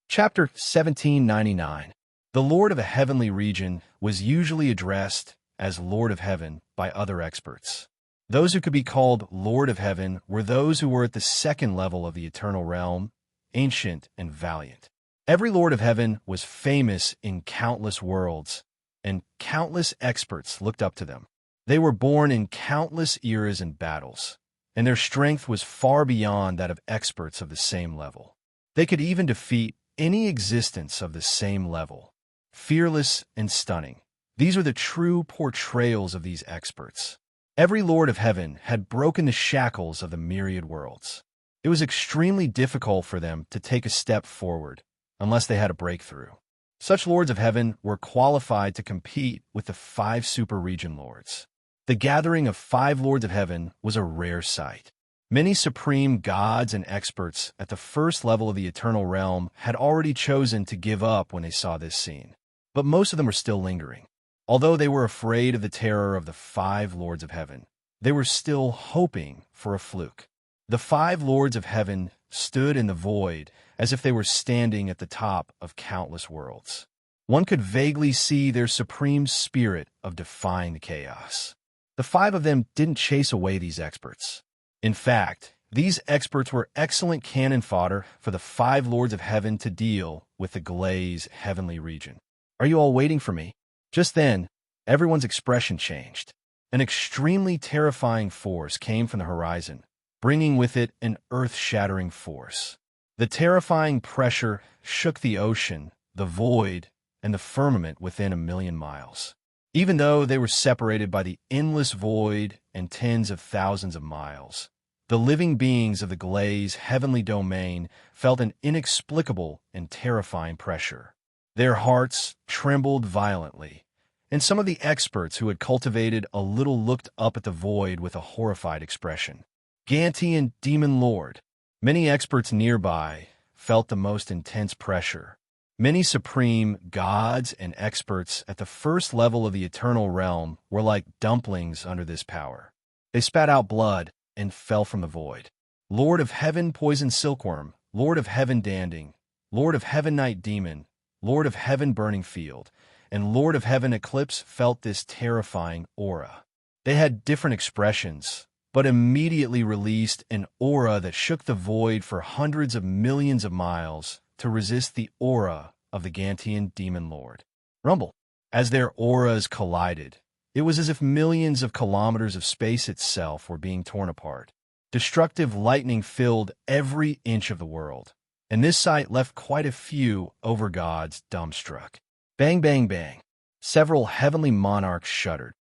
Chapter 1799. The Lord of a Heavenly Region was usually addressed as Lord of Heaven by other experts. Those who could be called Lord of Heaven were those who were at the second level of the Eternal Realm, ancient and valiant. Every Lord of Heaven was famous in countless worlds, and countless experts looked up to them. They were born in countless eras and battles, and their strength was far beyond that of experts of the same level. They could even defeat any existence of the same level. Fearless and stunning. These are the true portrayals of these experts. Every Lord of Heaven had broken the shackles of the myriad worlds. It was extremely difficult for them to take a step forward unless they had a breakthrough. Such Lords of Heaven were qualified to compete with the 5 super region lords. The gathering of 5 Lords of Heaven was a rare sight. Many supreme gods and experts at the first level of the Eternal Realm had already chosen to give up when they saw this scene, but most of them were still lingering. Although they were afraid of the terror of the 5 Lords of Heaven, they were still hoping for a fluke. The 5 Lords of Heaven stood in the void as if they were standing at the top of countless worlds. One could vaguely see their supreme spirit of defying the chaos. The 5 of them didn't chase away these experts. In fact, these experts were excellent cannon fodder for the 5 Lords of Heaven to deal with the glaze heavenly region. Are you all waiting for me? Just then, everyone's expression changed. An extremely terrifying force came from the horizon, bringing with it an earth-shattering force. The terrifying pressure shook the ocean, the void, and the firmament within 1,000,000 miles. Even though they were separated by the endless void and tens of thousands of miles, the living beings of the glaze heavenly domain felt an inexplicable and terrifying pressure. Their hearts trembled violently, and some of the experts who had cultivated a little looked up at the void with a horrified expression. Gantian Demon Lord. Many experts nearby felt the most intense pressure. Many supreme gods and experts at the first level of the Eternal Realm were like dumplings under this power. They spat out blood and fell from the void. Lord of Heaven Poison Silkworm, Lord of Heaven Danding, Lord of Heaven Night Demon, Lord of Heaven Burning Field, and Lord of Heaven Eclipse felt this terrifying aura. They had different expressions, but immediately released an aura that shook the void for hundreds of millions of miles to resist the aura of the Gantian Demon Lord. Rumble. As their auras collided, it was as if millions of kilometers of space itself were being torn apart. Destructive lightning filled every inch of the world, and this sight left quite a few overgods dumbstruck. Bang, bang, bang. Several heavenly monarchs shuddered.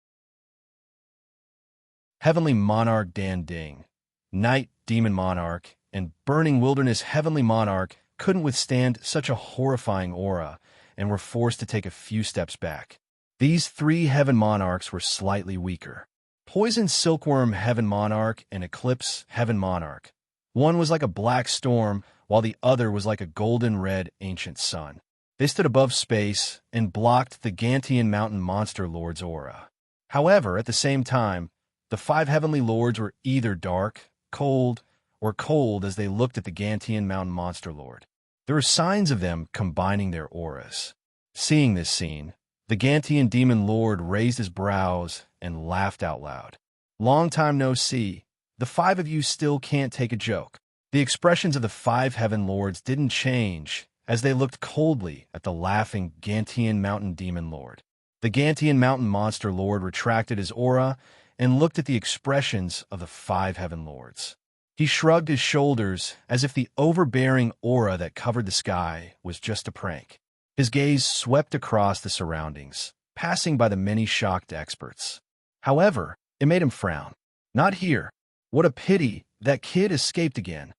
Heavenly Monarch Dan Ding, Night Demon Monarch, and burning wilderness heavenly monarch couldn't withstand such a horrifying aura and were forced to take a few steps back. These three heaven monarchs were slightly weaker. Poison silkworm heaven monarch and eclipse heaven monarch. One was like a black storm, while the other was like a golden-red ancient sun. They stood above space and blocked the Gantian mountain monster lord's aura. However, at the same time, the five heavenly lords were either dark, cold, or cold as they looked at the Gantian mountain monster lord. There were signs of them combining their auras. Seeing this scene, the Gantian demon lord raised his brows and laughed out loud. "Long time no see. The five of you still can't take a joke." The expressions of the five heaven lords didn't change as they looked coldly at the laughing Gantian mountain demon lord. The Gantian mountain monster lord retracted his aura and looked at the expressions of the five heaven lords. He shrugged his shoulders as if the overbearing aura that covered the sky was just a prank. His gaze swept across the surroundings, passing by the many shocked experts. However, it made him frown. "Not here. What a pity that kid escaped again."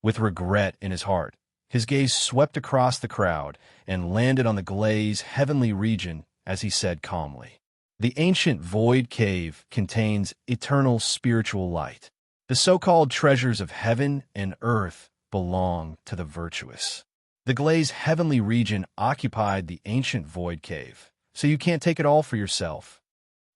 With regret in his heart, his gaze swept across the crowd and landed on the Glaze heavenly region as he said calmly, "The ancient void cave contains eternal spiritual light. The so-called treasures of heaven and earth belong to the virtuous. The Glaze heavenly region occupied the ancient void cave, so you can't take it all for yourself."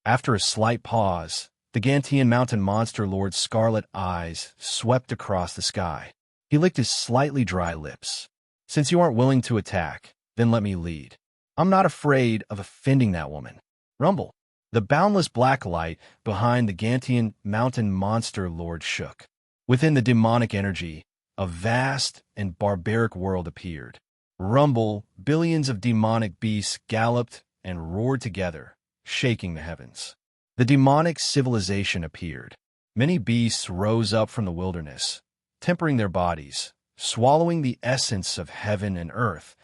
After a slight pause, the Gantian mountain monster lord's scarlet eyes swept across the sky. He licked his slightly dry lips. "Since you aren't willing to attack, then let me lead. I'm not afraid of offending that woman." Rumble. The boundless black light behind the Gantian mountain monster lord shook. Within the demonic energy, a vast and barbaric world appeared. Rumble, billions of demonic beasts galloped and roared together, shaking the heavens. The demonic civilization appeared. Many beasts rose up from the wilderness, tempering their bodies, swallowing the essence of heaven and earth,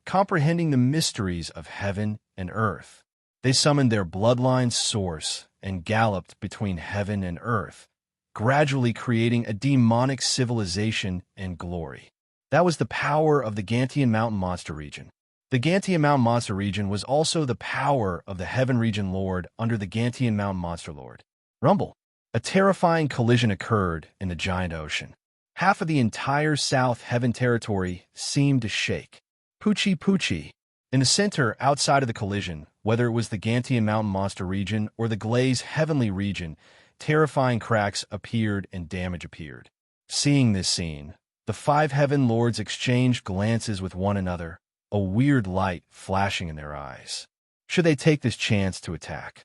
comprehending the mysteries of heaven and earth. They summoned their bloodline's source and galloped between heaven and earth, gradually creating a demonic civilization and glory. That was the power of the Gantian mountain monster region. The Gantian mountain monster region was also the power of the heaven region lord under the Gantian mountain monster lord. Rumble. A terrifying collision occurred in the giant ocean. Half of the entire South Heaven territory seemed to shake. Poochie Poochie. In the center, outside of the collision, whether it was the Gantian mountain monster region or the Glaze heavenly region, terrifying cracks appeared and damage appeared. Seeing this scene, the five heaven lords exchanged glances with one another, a weird light flashing in their eyes. Should they take this chance to attack?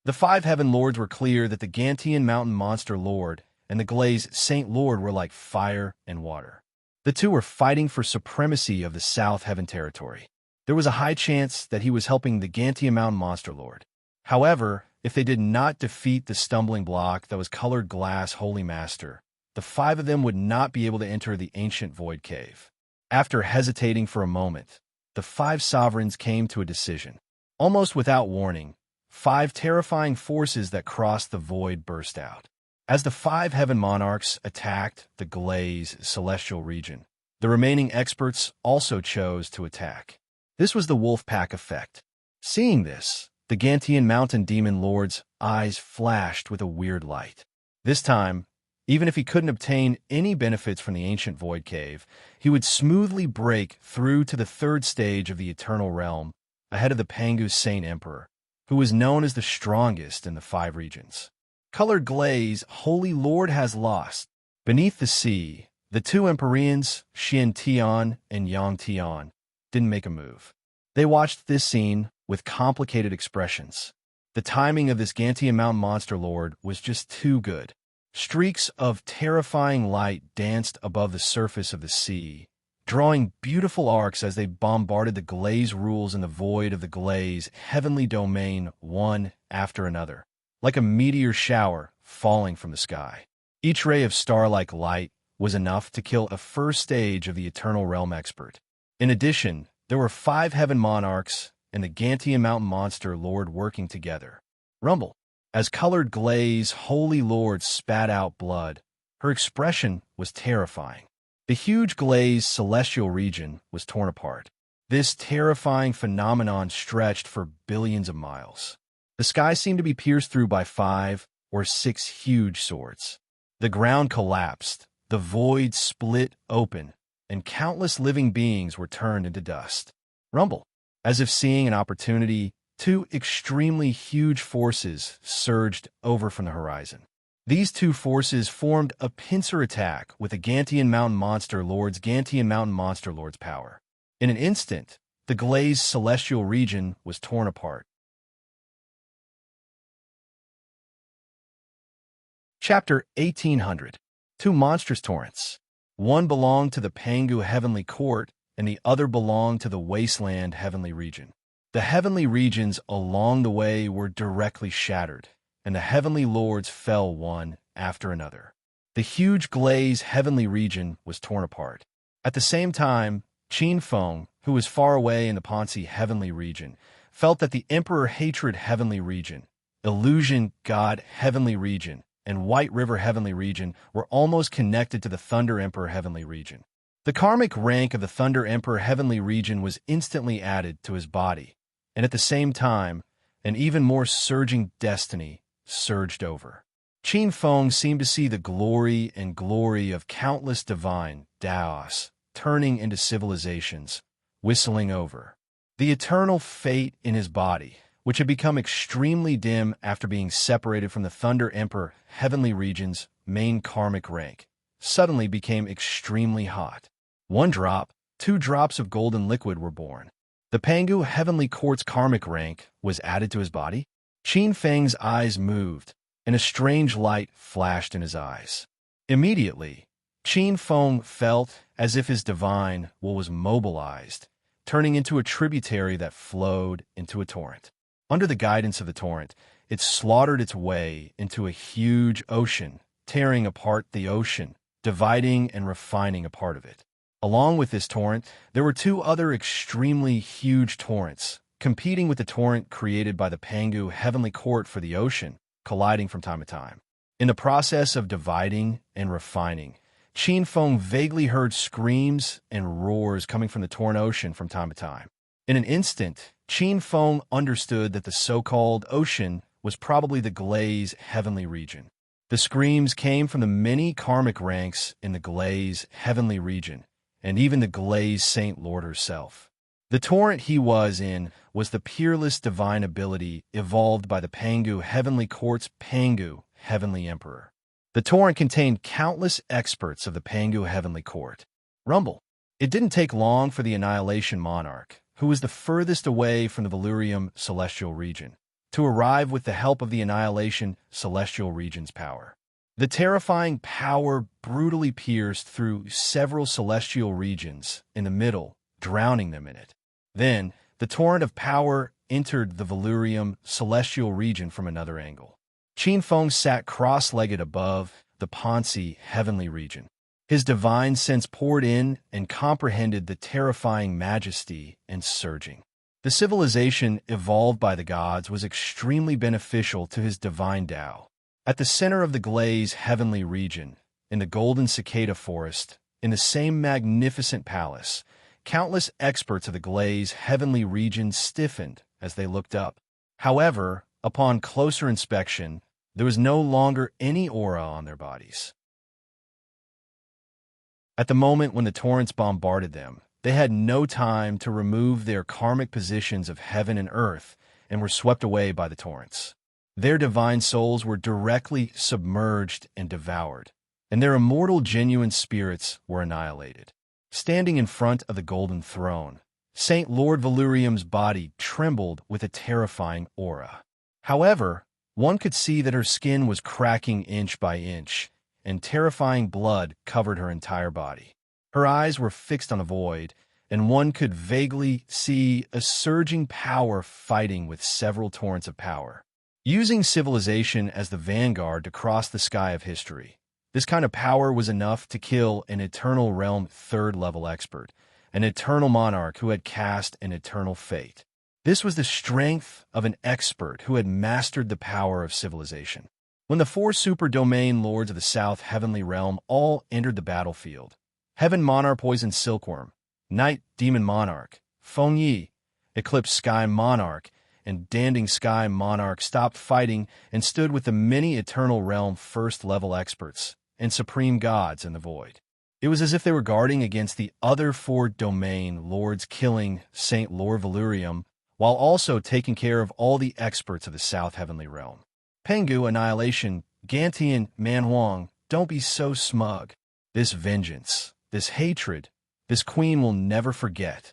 The five heaven lords were clear that the Gantian mountain monster lord and the Glaze saint lord were like fire and water. The two were fighting for supremacy of the South Heaven territory. There was a high chance that he was helping the Gantian mountain monster lord. However, if they did not defeat the stumbling block that was colored glass holy master, the five of them would not be able to enter the ancient void cave. After hesitating for a moment, the five sovereigns came to a decision. Almost without warning, five terrifying forces that crossed the void burst out. As the five heaven monarchs attacked the Glaze celestial region, the remaining experts also chose to attack. This was the wolf pack effect. Seeing this, the Gantian mountain demon lord's eyes flashed with a weird light. This time, even if he couldn't obtain any benefits from the ancient void cave, he would smoothly break through to the third stage of the eternal realm, ahead of the Pangu Saint Emperor, who was known as the strongest in the five regions. Colored Glaze, Holy Lord has lost. Beneath the sea, the two Empyreans, Xian Tian and Yang Tian, didn't make a move. They watched this scene with complicated expressions. The timing of this Gantian mountain monster lord was just too good. Streaks of terrifying light danced above the surface of the sea, drawing beautiful arcs as they bombarded the Glaze rules in the void of the Glaze heavenly domain one after another, like a meteor shower falling from the sky. Each ray of star-like light was enough to kill a first stage of the Eternal Realm expert. In addition, there were five heaven monarchs and the Gantian mountain monster lord working together. Rumble. As Colored Glaze, Holy Lord spat out blood, Her expression was terrifying. The huge glazed celestial region was torn apart. This terrifying phenomenon stretched for billions of miles. The sky seemed to be pierced through by 5 or 6 huge swords. The ground collapsed, the void split open, and countless living beings were turned into dust. Rumble. As if seeing an opportunity, 2 extremely huge forces surged over from the horizon. These 2 forces formed a pincer attack with the Gantian Mountain Monster Lord's power. In an instant, the glazed celestial region was torn apart. Chapter 1800. 2 monstrous torrents. One belonged to the Pangu Heavenly Court, and the other belonged to the Wasteland Heavenly Region. The heavenly regions along the way were directly shattered, and the heavenly lords fell one after another. The huge glazed heavenly region was torn apart. At the same time, Qin Feng, who was far away in the Ponzi heavenly region, felt that the Emperor Hatred heavenly region, Illusion God heavenly region, and White River heavenly region were almost connected to the Thunder Emperor heavenly region. The karmic rank of the Thunder Emperor heavenly region was instantly added to his body, and at the same time, an even more surging destiny surged over. Qin Feng seemed to see the glory of countless divine Daos turning into civilizations, whistling over. The eternal fate in his body, which had become extremely dim after being separated from the Thunder Emperor heavenly region's main karmic rank, suddenly became extremely hot. 1 drop, 2 drops of golden liquid were born. The Pangu Heavenly Court's karmic rank was added to his body. Qin Feng's eyes moved, and a strange light flashed in his eyes. Immediately, Qin Feng felt as if his divine will was mobilized, turning into a tributary that flowed into a torrent. Under the guidance of the torrent, it slaughtered its way into a huge ocean, tearing apart the ocean, dividing and refining a part of it. Along with this torrent, there were 2 other extremely huge torrents, competing with the torrent created by the Pangu Heavenly Court for the ocean, colliding from time to time. In the process of dividing and refining, Qin Feng vaguely heard screams and roars coming from the torn ocean from time to time. In an instant, Qin Feng understood that the so-called ocean was probably the Glaze Heavenly region. The screams came from the many karmic ranks in the Glaze Heavenly region, and even the Glaze Saint Lord herself. The torrent he was in was the peerless divine ability evolved by the Pangu Heavenly Court's Pangu Heavenly Emperor. The torrent contained countless experts of the Pangu Heavenly Court. Rumble. It didn't take long for the Annihilation Monarch, who was the furthest away from the Valurium Celestial Region, to arrive with the help of the Annihilation Celestial Region's power. The terrifying power brutally pierced through several celestial regions in the middle, drowning them in it. Then, the torrent of power entered the Valurium Celestial Region from another angle. Qin Feng sat cross-legged above the Ponzi Heavenly Region. His divine sense poured in and comprehended the terrifying majesty and surging. The civilization evolved by the gods was extremely beneficial to his divine Tao. At the center of the Glaze Heavenly Region, in the Golden Cicada Forest, in the same magnificent palace, countless experts of the Glaze Heavenly Region stiffened as they looked up. However, upon closer inspection, there was no longer any aura on their bodies. At the moment when the torrents bombarded them, they had no time to remove their karmic positions of heaven and earth and were swept away by the torrents. Their divine souls were directly submerged and devoured, and their immortal genuine spirits were annihilated. Standing in front of the golden throne, Saint Lord Valurium's body trembled with a terrifying aura. However, one could see that her skin was cracking inch by inch, and terrifying blood covered her entire body. Her eyes were fixed on the void, and one could vaguely see a surging power fighting with several torrents of power. Using civilization as the vanguard to cross the sky of history, this kind of power was enough to kill an Eternal Realm 3rd-level expert, an Eternal Monarch who had cast an eternal fate. This was the strength of an expert who had mastered the power of civilization. When the four super-domain lords of the South Heavenly Realm all entered the battlefield, Heaven Monarch Poison Silkworm, Night Demon Monarch, Feng Yi, Eclipse Sky Monarch, and Danding Sky Monarch stopped fighting and stood with the many Eternal Realm first-level experts and supreme gods in the void. It was as if they were guarding against the other four domain lords, killing Saint Lord Valurium, while also taking care of all the experts of the South Heavenly Realm. Pengu, Annihilation, Gantian, Manhuang, don't be so smug. This vengeance, this hatred, this queen will never forget.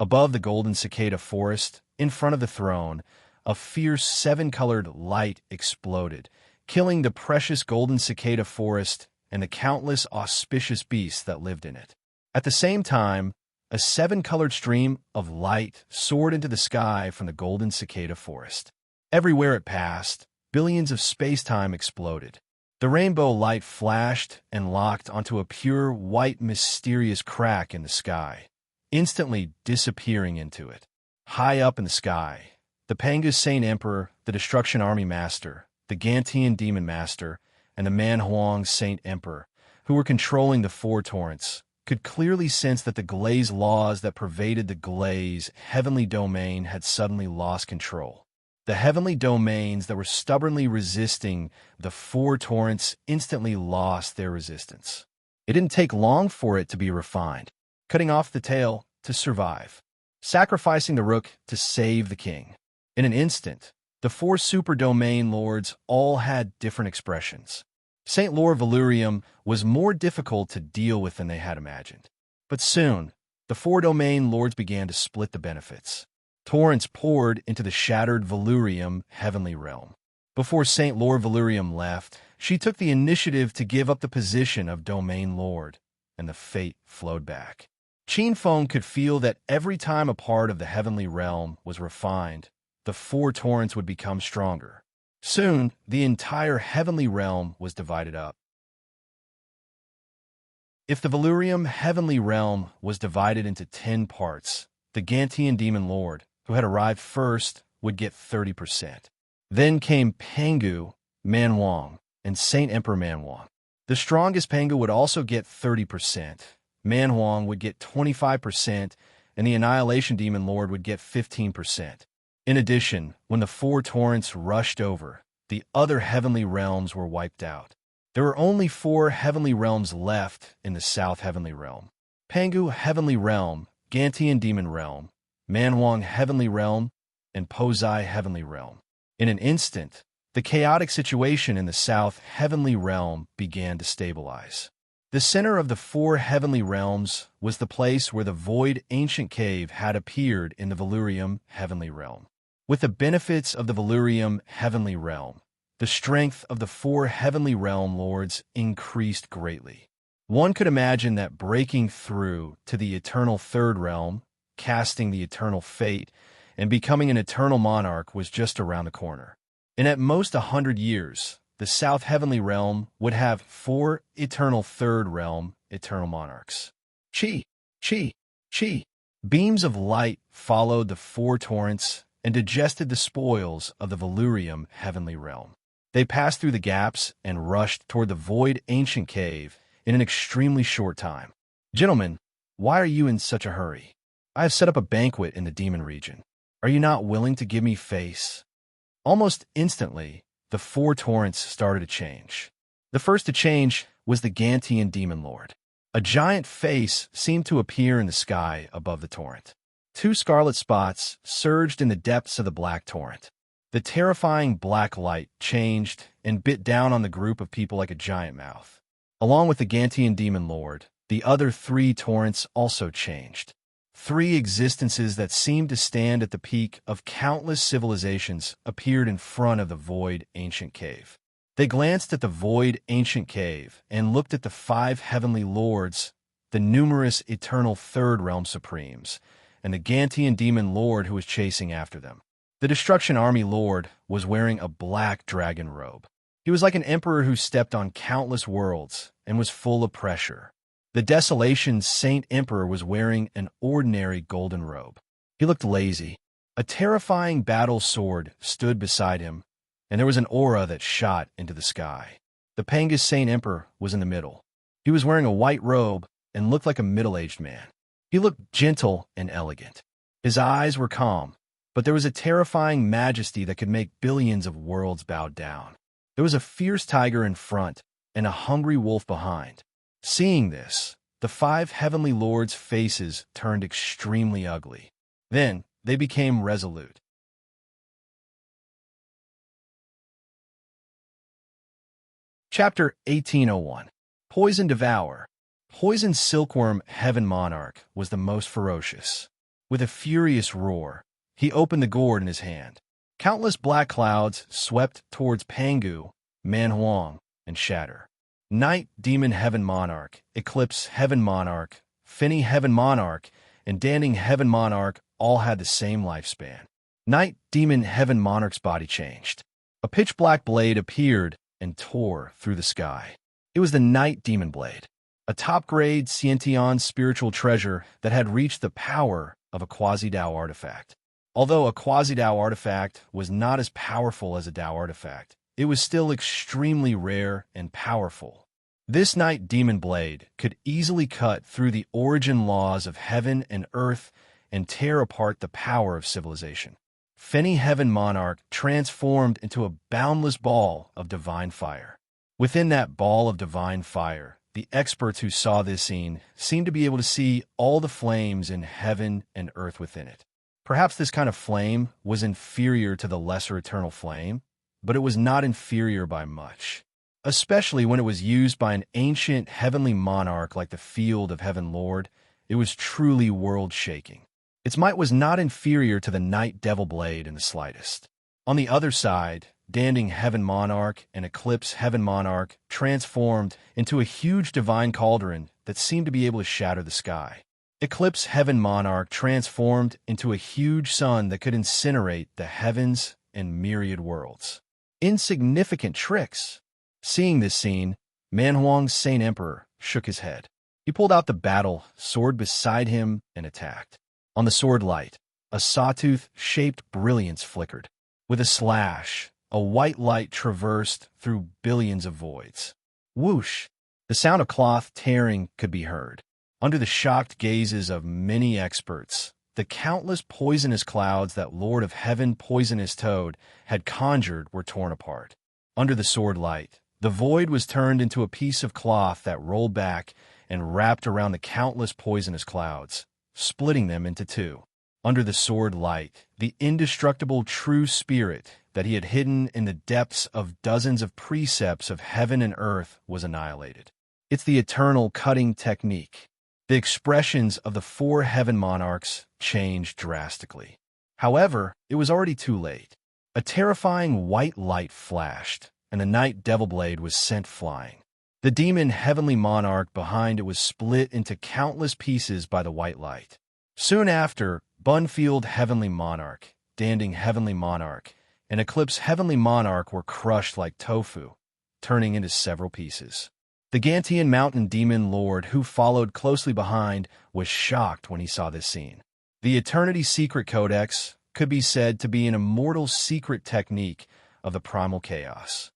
Above the golden cicada forest, in front of the throne, a fierce seven-colored light exploded, killing the precious golden cicada forest and the countless auspicious beasts that lived in it. At the same time, a seven-colored stream of light soared into the sky from the golden cicada forest. Everywhere it passed, billions of space-time exploded. The rainbow light flashed and locked onto a pure, white, mysterious crack in the sky, instantly disappearing into it. High up in the sky, the Pangus Saint Emperor, the Destruction Army Master, the Gantian Demon Master, and the Manhuang Saint Emperor, who were controlling the four torrents, could clearly sense that the glaze laws that pervaded the glaze heavenly domain had suddenly lost control. The heavenly domains that were stubbornly resisting the four torrents instantly lost their resistance. It didn't take long for it to be refined, cutting off the tail to survive, sacrificing the rook to save the king. In an instant, the four super-domain lords all had different expressions. Saint Lord Valurium was more difficult to deal with than they had imagined. But soon, the four domain lords began to split the benefits. Torrents poured into the shattered Valurium heavenly realm. Before Saint Lord Valurium left, she took the initiative to give up the position of domain lord, and the fate flowed back. Qin Feng could feel that every time a part of the heavenly realm was refined, the four torrents would become stronger. Soon, the entire heavenly realm was divided up. If the Valurium heavenly realm was divided into 10 parts, the Gantian Demon Lord, who had arrived first, would get 30%. Then came Pengu, Manhuang, and Saint Emperor Manhuang. The strongest Pengu would also get 30%. Manhuang would get 25%, and the Annihilation Demon Lord would get 15%. In addition, when the four torrents rushed over, the other heavenly realms were wiped out. There were only 4 heavenly realms left in the South Heavenly Realm. Pengu Heavenly Realm, Gantian Demon Realm, Manhuang Heavenly Realm, and Pozai Heavenly Realm. In an instant, the chaotic situation in the South Heavenly Realm began to stabilize. The center of the 4 heavenly realms was the place where the void ancient cave had appeared in the Valurium Heavenly Realm. With the benefits of the Valurium Heavenly Realm, the strength of the 4 heavenly realm lords increased greatly. One could imagine that breaking through to the eternal third realm, casting the eternal fate, and becoming an eternal monarch was just around the corner. In at most 100 years, the South Heavenly Realm would have 4 eternal third realm eternal monarchs. Chi, chi, chi. Beams of light followed the 4 torrents and digested the spoils of the Valurium Heavenly Realm. They passed through the gaps and rushed toward the void ancient cave in an extremely short time. Gentlemen, why are you in such a hurry? I have set up a banquet in the demon region. Are you not willing to give me face? Almost instantly, the 4 torrents started to change. The first to change was the Gantian Demon Lord. A giant face seemed to appear in the sky above the torrent. 2 scarlet spots surged in the depths of the black torrent. The terrifying black light changed and bit down on the group of people like a giant mouth. Along with the Gantian Demon Lord, the other 3 torrents also changed. 3 existences that seemed to stand at the peak of countless civilizations appeared in front of the void ancient cave. They glanced at the void ancient cave and looked at the 5 heavenly lords, the numerous eternal third realm supremes, and the Gantian Demon Lord who was chasing after them. The Destruction Army Lord was wearing a black dragon robe. He was like an emperor who stepped on countless worlds and was full of pressure. The Desolation Saint Emperor was wearing an ordinary golden robe. He looked lazy. A terrifying battle sword stood beside him, and there was an aura that shot into the sky. The Panga's Saint Emperor was in the middle. He was wearing a white robe and looked like a middle-aged man. He looked gentle and elegant. His eyes were calm, but there was a terrifying majesty that could make billions of worlds bow down. There was a fierce tiger in front and a hungry wolf behind. Seeing this, the 5 heavenly lords' faces turned extremely ugly. Then they became resolute. Chapter 1801. Poison Devour. Poison Silkworm Heaven Monarch was the most ferocious. With a furious roar, he opened the gourd in his hand. Countless black clouds swept towards Pangu, Manhuang, and Shatter. Night Demon Heaven Monarch, Eclipse Heaven Monarch, Finny Heaven Monarch, and Danding Heaven Monarch all had the same lifespan. Night Demon Heaven Monarch's body changed. A pitch-black blade appeared and tore through the sky. It was the Night Demon Blade, a top-grade Sciention spiritual treasure that had reached the power of a quasi-Dao artifact. Although a quasi-Dao artifact was not as powerful as a Dao artifact, it was still extremely rare and powerful. This Night Demon Blade could easily cut through the origin laws of heaven and earth and tear apart the power of civilization. Fenny Heaven Monarch transformed into a boundless ball of divine fire. Within that ball of divine fire, the experts who saw this scene seemed to be able to see all the flames in heaven and earth within it. Perhaps this kind of flame was inferior to the lesser eternal flame, but it was not inferior by much, especially when it was used by an ancient heavenly monarch like the Field of Heaven Lord. It was truly world-shaking. Its might was not inferior to the Night Devil Blade in the slightest. On the other side, Danding Heaven Monarch and Eclipse Heaven Monarch transformed into a huge divine cauldron that seemed to be able to shatter the sky. Eclipse Heaven Monarch transformed into a huge sun that could incinerate the heavens and myriad worlds. Insignificant tricks. Seeing this scene, Manhuang's Saint Emperor shook his head. He pulled out the battle sword beside him and attacked. On the sword light, a sawtooth-shaped brilliance flickered. With a slash, a white light traversed through billions of voids. Whoosh! The sound of cloth tearing could be heard. Under the shocked gazes of many experts, the countless poisonous clouds that Lord of Heaven Poisonous Toad had conjured were torn apart. Under the sword light, the void was turned into a piece of cloth that rolled back and wrapped around the countless poisonous clouds, splitting them into 2. Under the sword light, the indestructible true spirit that he had hidden in the depths of dozens of precepts of heaven and earth was annihilated. It's the eternal cutting technique. The expressions of the 4 heaven monarchs changed drastically. However, it was already too late. A terrifying white light flashed, and the Night Devil Blade was sent flying. The demon heavenly monarch behind it was split into countless pieces by the white light. Soon after, Bunfield Heavenly Monarch, Danding Heavenly Monarch, and Eclipse Heavenly Monarch were crushed like tofu, turning into several pieces. The Gantian Mountain Demon Lord, who followed closely behind, was shocked when he saw this scene. The Eternity Secret Codex could be said to be an immortal secret technique of the primal chaos.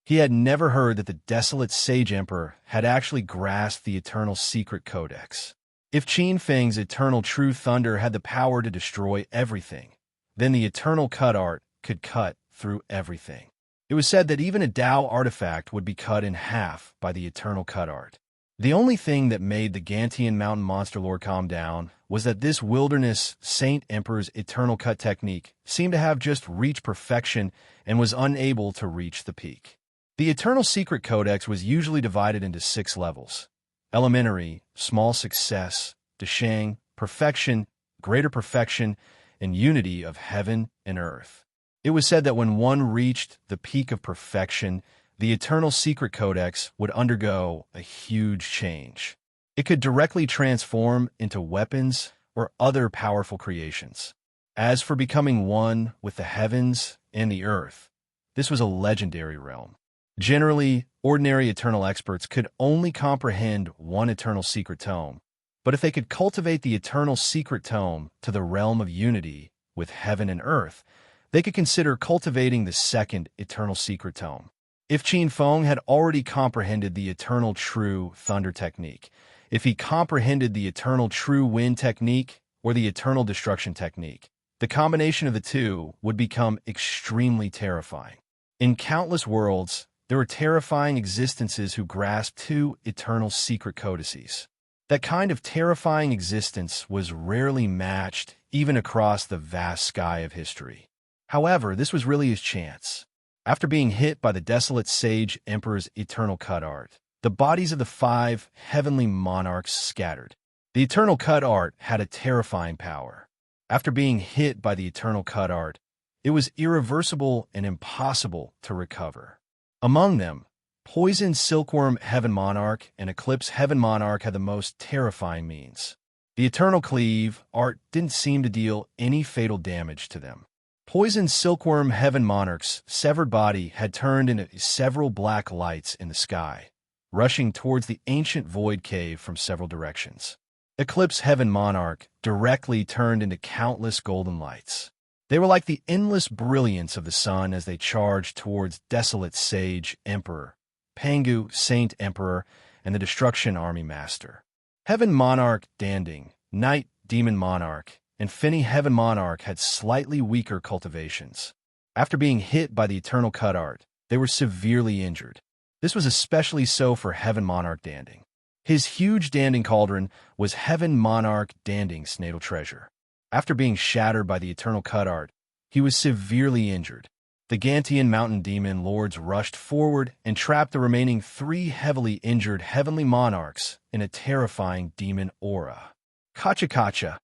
He had never heard that the desolate Sage Emperor had actually grasped the Eternal Secret Codex. If Qin Feng's Eternal True Thunder had the power to destroy everything, then the Eternal Cut Art could cut through everything. It was said that even a Dao artifact would be cut in half by the Eternal Cut Art. The only thing that made the Gantian Mountain Monster Lord calm down was that this wilderness Saint Emperor's Eternal Cut technique seemed to have just reached perfection and was unable to reach the peak. The Eternal Secret Codex was usually divided into 6 levels: elementary, small success, Deshang, perfection, greater perfection, and unity of heaven and earth. It was said that when one reached the peak of perfection, the Eternal Secret Codex would undergo a huge change. It could directly transform into weapons or other powerful creations. As for becoming one with the heavens and the earth, this was a legendary realm. Generally, ordinary eternal experts could only comprehend one Eternal Secret Tome, but if they could cultivate the Eternal Secret Tome to the realm of unity with heaven and earth, they could consider cultivating the second eternal secret tome. If Qin Feng had already comprehended the eternal true thunder technique, if he comprehended the eternal true wind technique or the eternal destruction technique, the combination of the two would become extremely terrifying. In countless worlds, there were terrifying existences who grasped two eternal secret codices. That kind of terrifying existence was rarely matched even across the vast sky of history. However, this was really his chance. After being hit by the desolate sage emperor's eternal cut art, the bodies of the 5 heavenly monarchs scattered. The eternal cut art had a terrifying power. After being hit by the eternal cut art, it was irreversible and impossible to recover. Among them, Poison Silkworm Heaven Monarch and Eclipse Heaven Monarch had the most terrifying means. The Eternal Cleave art didn't seem to deal any fatal damage to them. Poison Silkworm Heaven Monarch's severed body had turned into several black lights in the sky, rushing towards the ancient void cave from several directions. Eclipse Heaven Monarch directly turned into countless golden lights. They were like the endless brilliance of the sun as they charged towards Desolate Sage Emperor, Pangu Saint Emperor, and the Destruction Army Master. Heaven Monarch Danding, Night Demon Monarch, and Finny Heaven Monarch had slightly weaker cultivations. After being hit by the Eternal Cut Art, they were severely injured. This was especially so for Heaven Monarch Danding. His huge Danding cauldron was Heaven Monarch Danding's natal treasure. After being shattered by the Eternal Cut Art, he was severely injured. The Gantian Mountain Demon Lords rushed forward and trapped the remaining 3 heavily injured Heavenly Monarchs in a terrifying demon aura. Kacha-kacha.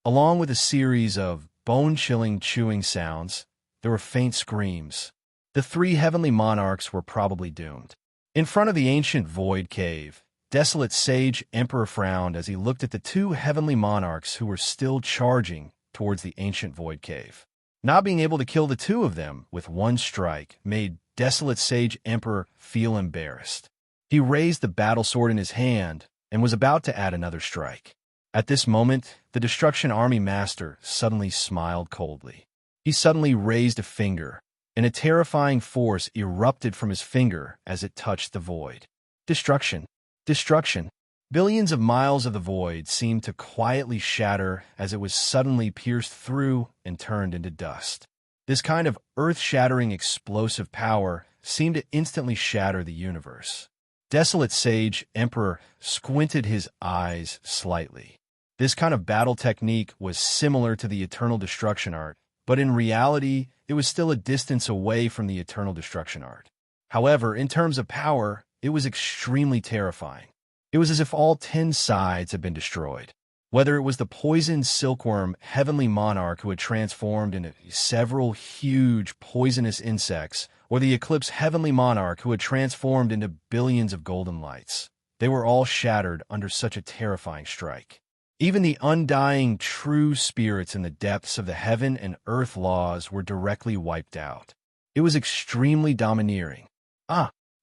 Along with a series of bone-chilling chewing sounds, there were faint screams. The 3 Heavenly Monarchs were probably doomed. In front of the ancient void cave, Desolate Sage Emperor frowned as he looked at the 2 Heavenly Monarchs who were still charging towards the ancient void cave. Not being able to kill the 2 of them with one strike made Desolate Sage Emperor feel embarrassed. He raised the battle sword in his hand and was about to add another strike. At this moment, the Destruction Army Master suddenly smiled coldly. He suddenly raised a finger, and a terrifying force erupted from his finger as it touched the void. Destruction. Destruction. Billions of miles of the void seemed to quietly shatter as it was suddenly pierced through and turned into dust. This kind of earth-shattering explosive power seemed to instantly shatter the universe. Desolate Sage Emperor squinted his eyes slightly. This kind of battle technique was similar to the Eternal Destruction art, but in reality, it was still a distance away from the Eternal Destruction art. However, in terms of power, it was extremely terrifying. It was as if all 10 sides had been destroyed. Whether it was the poisoned silkworm Heavenly Monarch who had transformed into several huge poisonous insects, or the Eclipse Heavenly Monarch who had transformed into billions of golden lights, they were all shattered under such a terrifying strike. Even the undying true spirits in the depths of the heaven and earth laws were directly wiped out. It was extremely domineering.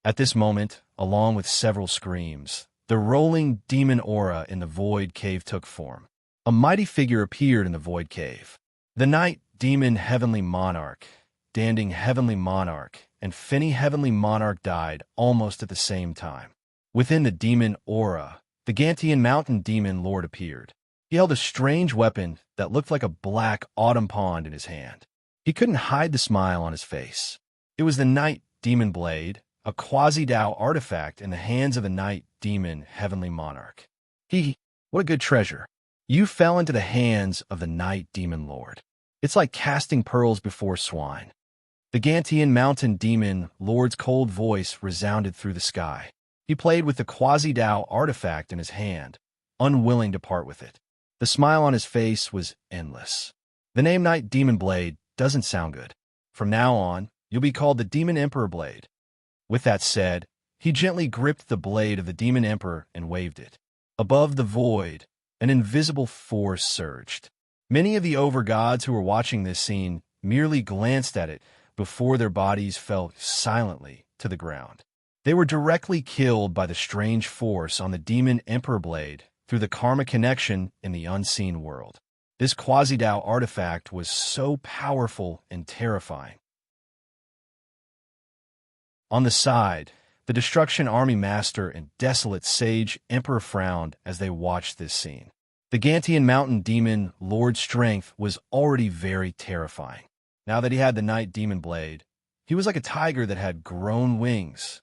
At this moment, along with several screams, the rolling demon aura in the void cave took form. A mighty figure appeared in the void cave. The Night Demon Heavenly Monarch, Danding Heavenly Monarch, and Finny Heavenly Monarch died almost at the same time. Within the demon aura, the Gantian Mountain Demon Lord appeared. He held a strange weapon that looked like a black autumn pond in his hand. He couldn't hide the smile on his face. It was the Night Demon Blade, a quasi-Dao artifact in the hands of the Night Demon Heavenly Monarch. What a good treasure. You fell into the hands of the Night Demon Lord. It's like casting pearls before swine. The Gantian Mountain Demon Lord's cold voice resounded through the sky. He played with the quasi-Dao artifact in his hand, unwilling to part with it. The smile on his face was endless. The name Night Demon Blade doesn't sound good. From now on, you'll be called the Demon Emperor Blade. With that said, he gently gripped the blade of the Demon Emperor and waved it. Above the void, an invisible force surged. Many of the over-gods who were watching this scene merely glanced at it before their bodies fell silently to the ground. They were directly killed by the strange force on the Demon Emperor Blade through the karma connection in the unseen world. This quasi-Dao artifact was so powerful and terrifying. On the side, the Destruction Army Master and Desolate Sage Emperor frowned as they watched this scene. The Gantian Mountain Demon Lord Strength was already very terrifying. Now that he had the Night Demon Blade, he was like a tiger that had grown wings.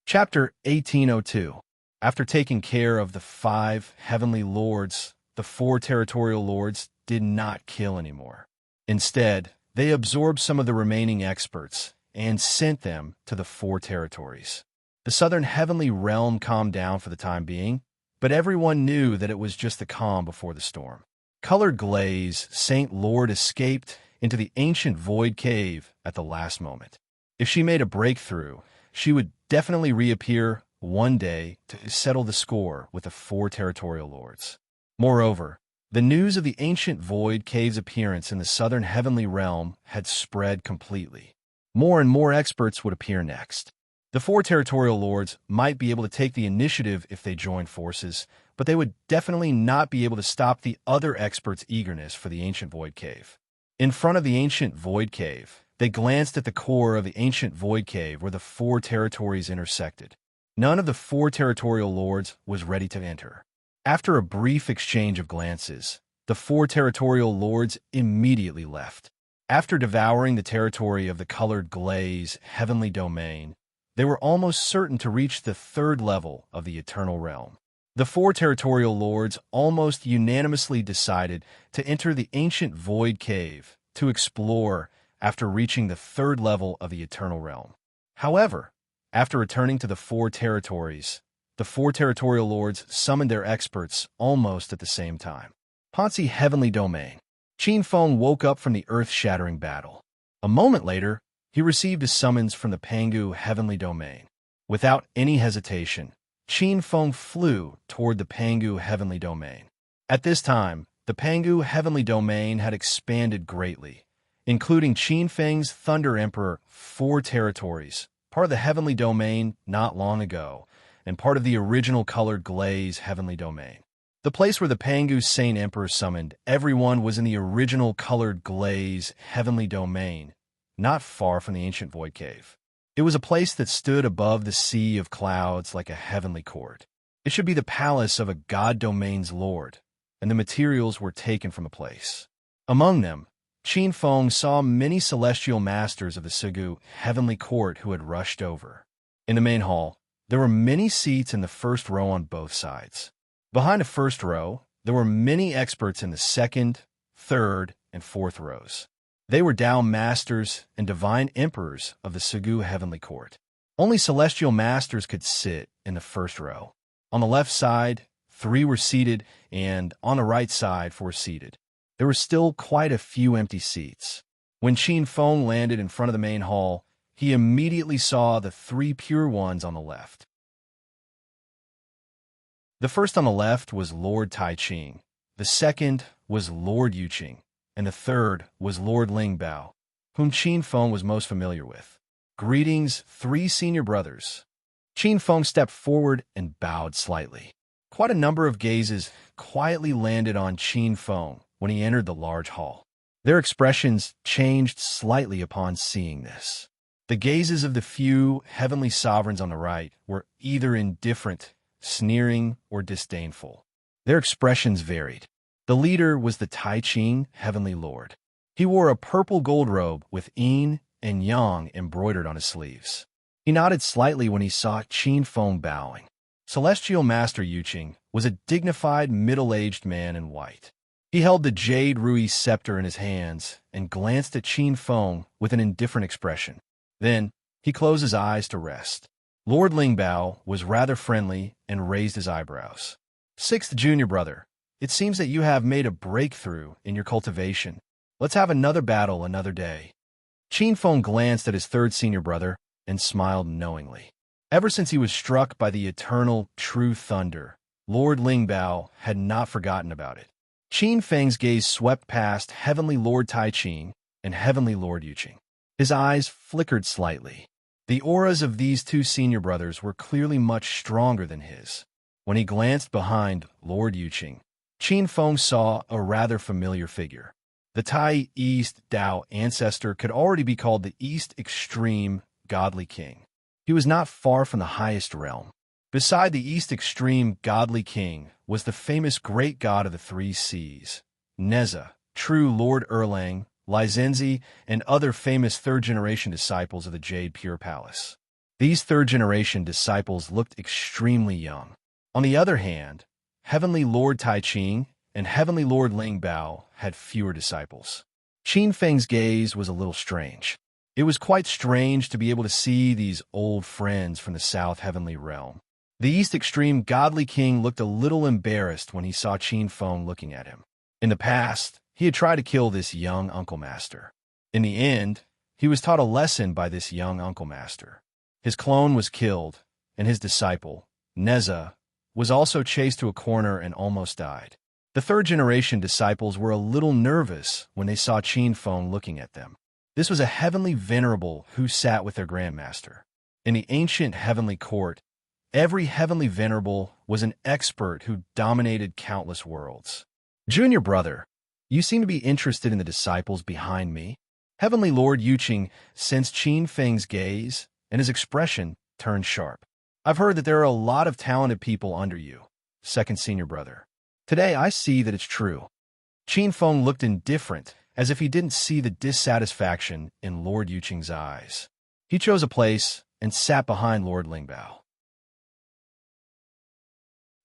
Chapter 1802. After taking care of the 5 heavenly lords, the 4 territorial lords did not kill anymore. Instead, they absorbed some of the remaining experts and sent them to the 4 territories. The southern heavenly realm calmed down for the time being, but everyone knew that it was just the calm before the storm. Colored Glaze, Saint Lord escaped into the ancient void cave at the last moment. If she made a breakthrough, she would definitely reappear one day to settle the score with the 4 territorial lords. Moreover, the news of the ancient void cave's appearance in the southern heavenly realm had spread completely. More and more experts would appear next. The 4 territorial lords might be able to take the initiative if they joined forces, but they would definitely not be able to stop the other experts' eagerness for the ancient void cave. In front of the ancient void cave, they glanced at the core of the ancient void cave where the 4 territories intersected. None of the 4 territorial lords was ready to enter. After a brief exchange of glances, the 4 territorial lords immediately left. After devouring the territory of the Colored Glaze heavenly domain, they were almost certain to reach the 3rd level of the eternal realm. The 4 territorial lords almost unanimously decided to enter the ancient void cave to explore after reaching the 3rd level of the eternal realm. However, after returning to the 4 territories, the 4 territorial lords summoned their experts almost at the same time. Ponzi Heavenly Domain. Qin Feng woke up from the earth-shattering battle. A moment later, he received a summons from the Pangu Heavenly Domain. Without any hesitation, Qin Feng flew toward the Pangu Heavenly Domain. At this time, the Pangu Heavenly Domain had expanded greatly, including Qin Feng's Thunder Emperor 4 territories, part of the Heavenly Domain not long ago, and part of the original Colored Glaze Heavenly Domain. The place where the Pangu Saint Emperor summoned everyone was in the original Colored Glaze Heavenly Domain, not far from the ancient Void Cave. It was a place that stood above the sea of clouds like a heavenly court. It should be the palace of a god domain's lord, and the materials were taken from the place. Among them, Qin Feng saw many celestial masters of the Sigu heavenly court who had rushed over. In the main hall, there were many seats in the first row on both sides. Behind the first row, there were many experts in the 2nd, 3rd, and 4th rows. They were Dao masters and divine emperors of the Sigu heavenly court. Only celestial masters could sit in the first row. On the left side, 3 were seated, and on the right side, 4 seated. There were still quite a few empty seats. When Qin Feng landed in front of the main hall, he immediately saw the 3 pure ones on the left. The first on the left was Lord Tai Ching, the second was Lord Yuqing, and the third was Lord Ling Bao, whom Qin Feng was most familiar with. Greetings, 3 senior brothers. Qin Feng stepped forward and bowed slightly. Quite a number of gazes quietly landed on Qin Feng when he entered the large hall. Their expressions changed slightly upon seeing this. The gazes of the few heavenly sovereigns on the right were either indifferent, sneering, or disdainful. Their expressions varied. The leader was the Tai Ching Heavenly Lord. He wore a purple gold robe with yin and yang embroidered on his sleeves. He nodded slightly when he saw Qin Feng bowing. Celestial Master Yuqing was a dignified, middle-aged man in white. He held the jade Rui scepter in his hands and glanced at Qin Feng with an indifferent expression. Then, he closed his eyes to rest. Lord Lingbao was rather friendly and raised his eyebrows. 6th junior brother, it seems that you have made a breakthrough in your cultivation. Let's have another battle another day. Qin Feng glanced at his 3rd senior brother and smiled knowingly. Ever since he was struck by the eternal, true thunder, Lord Lingbao had not forgotten about it. Qin Feng's gaze swept past Heavenly Lord Tai Ching and Heavenly Lord Yuqing. His eyes flickered slightly. The auras of these two senior brothers were clearly much stronger than his. When he glanced behind Lord Yuqing, Qin Feng saw a rather familiar figure. The Tai East Dao ancestor could already be called the East Extreme Godly King. He was not far from the highest realm. Beside the East Extreme Godly King was the famous great god of the three seas, Neza, true Lord Erlang, Lizenzi, and other famous third-generation disciples of the Jade Pure Palace. These third-generation disciples looked extremely young. On the other hand, Heavenly Lord Tai Ching and Heavenly Lord Ling Bao had fewer disciples. Qin Feng's gaze was a little strange. It was quite strange to be able to see these old friends from the South Heavenly Realm. The East Extreme Godly King looked a little embarrassed when he saw Qin Feng looking at him. In the past, he had tried to kill this young Uncle Master. In the end, he was taught a lesson by this young Uncle Master. His clone was killed, and his disciple, Neza, was also chased to a corner and almost died. The third-generation disciples were a little nervous when they saw Qin Feng looking at them. This was a heavenly venerable who sat with their grandmaster. In the ancient heavenly court, every heavenly venerable was an expert who dominated countless worlds. Junior brother, you seem to be interested in the disciples behind me. Heavenly Lord Yuqing sensed Qin Feng's gaze, and his expression turned sharp. I've heard that there are a lot of talented people under you, second senior brother. Today I see that it's true. Qin Feng looked indifferent, as if he didn't see the dissatisfaction in Lord Yuqing's eyes. He chose a place and sat behind Lord Lingbao.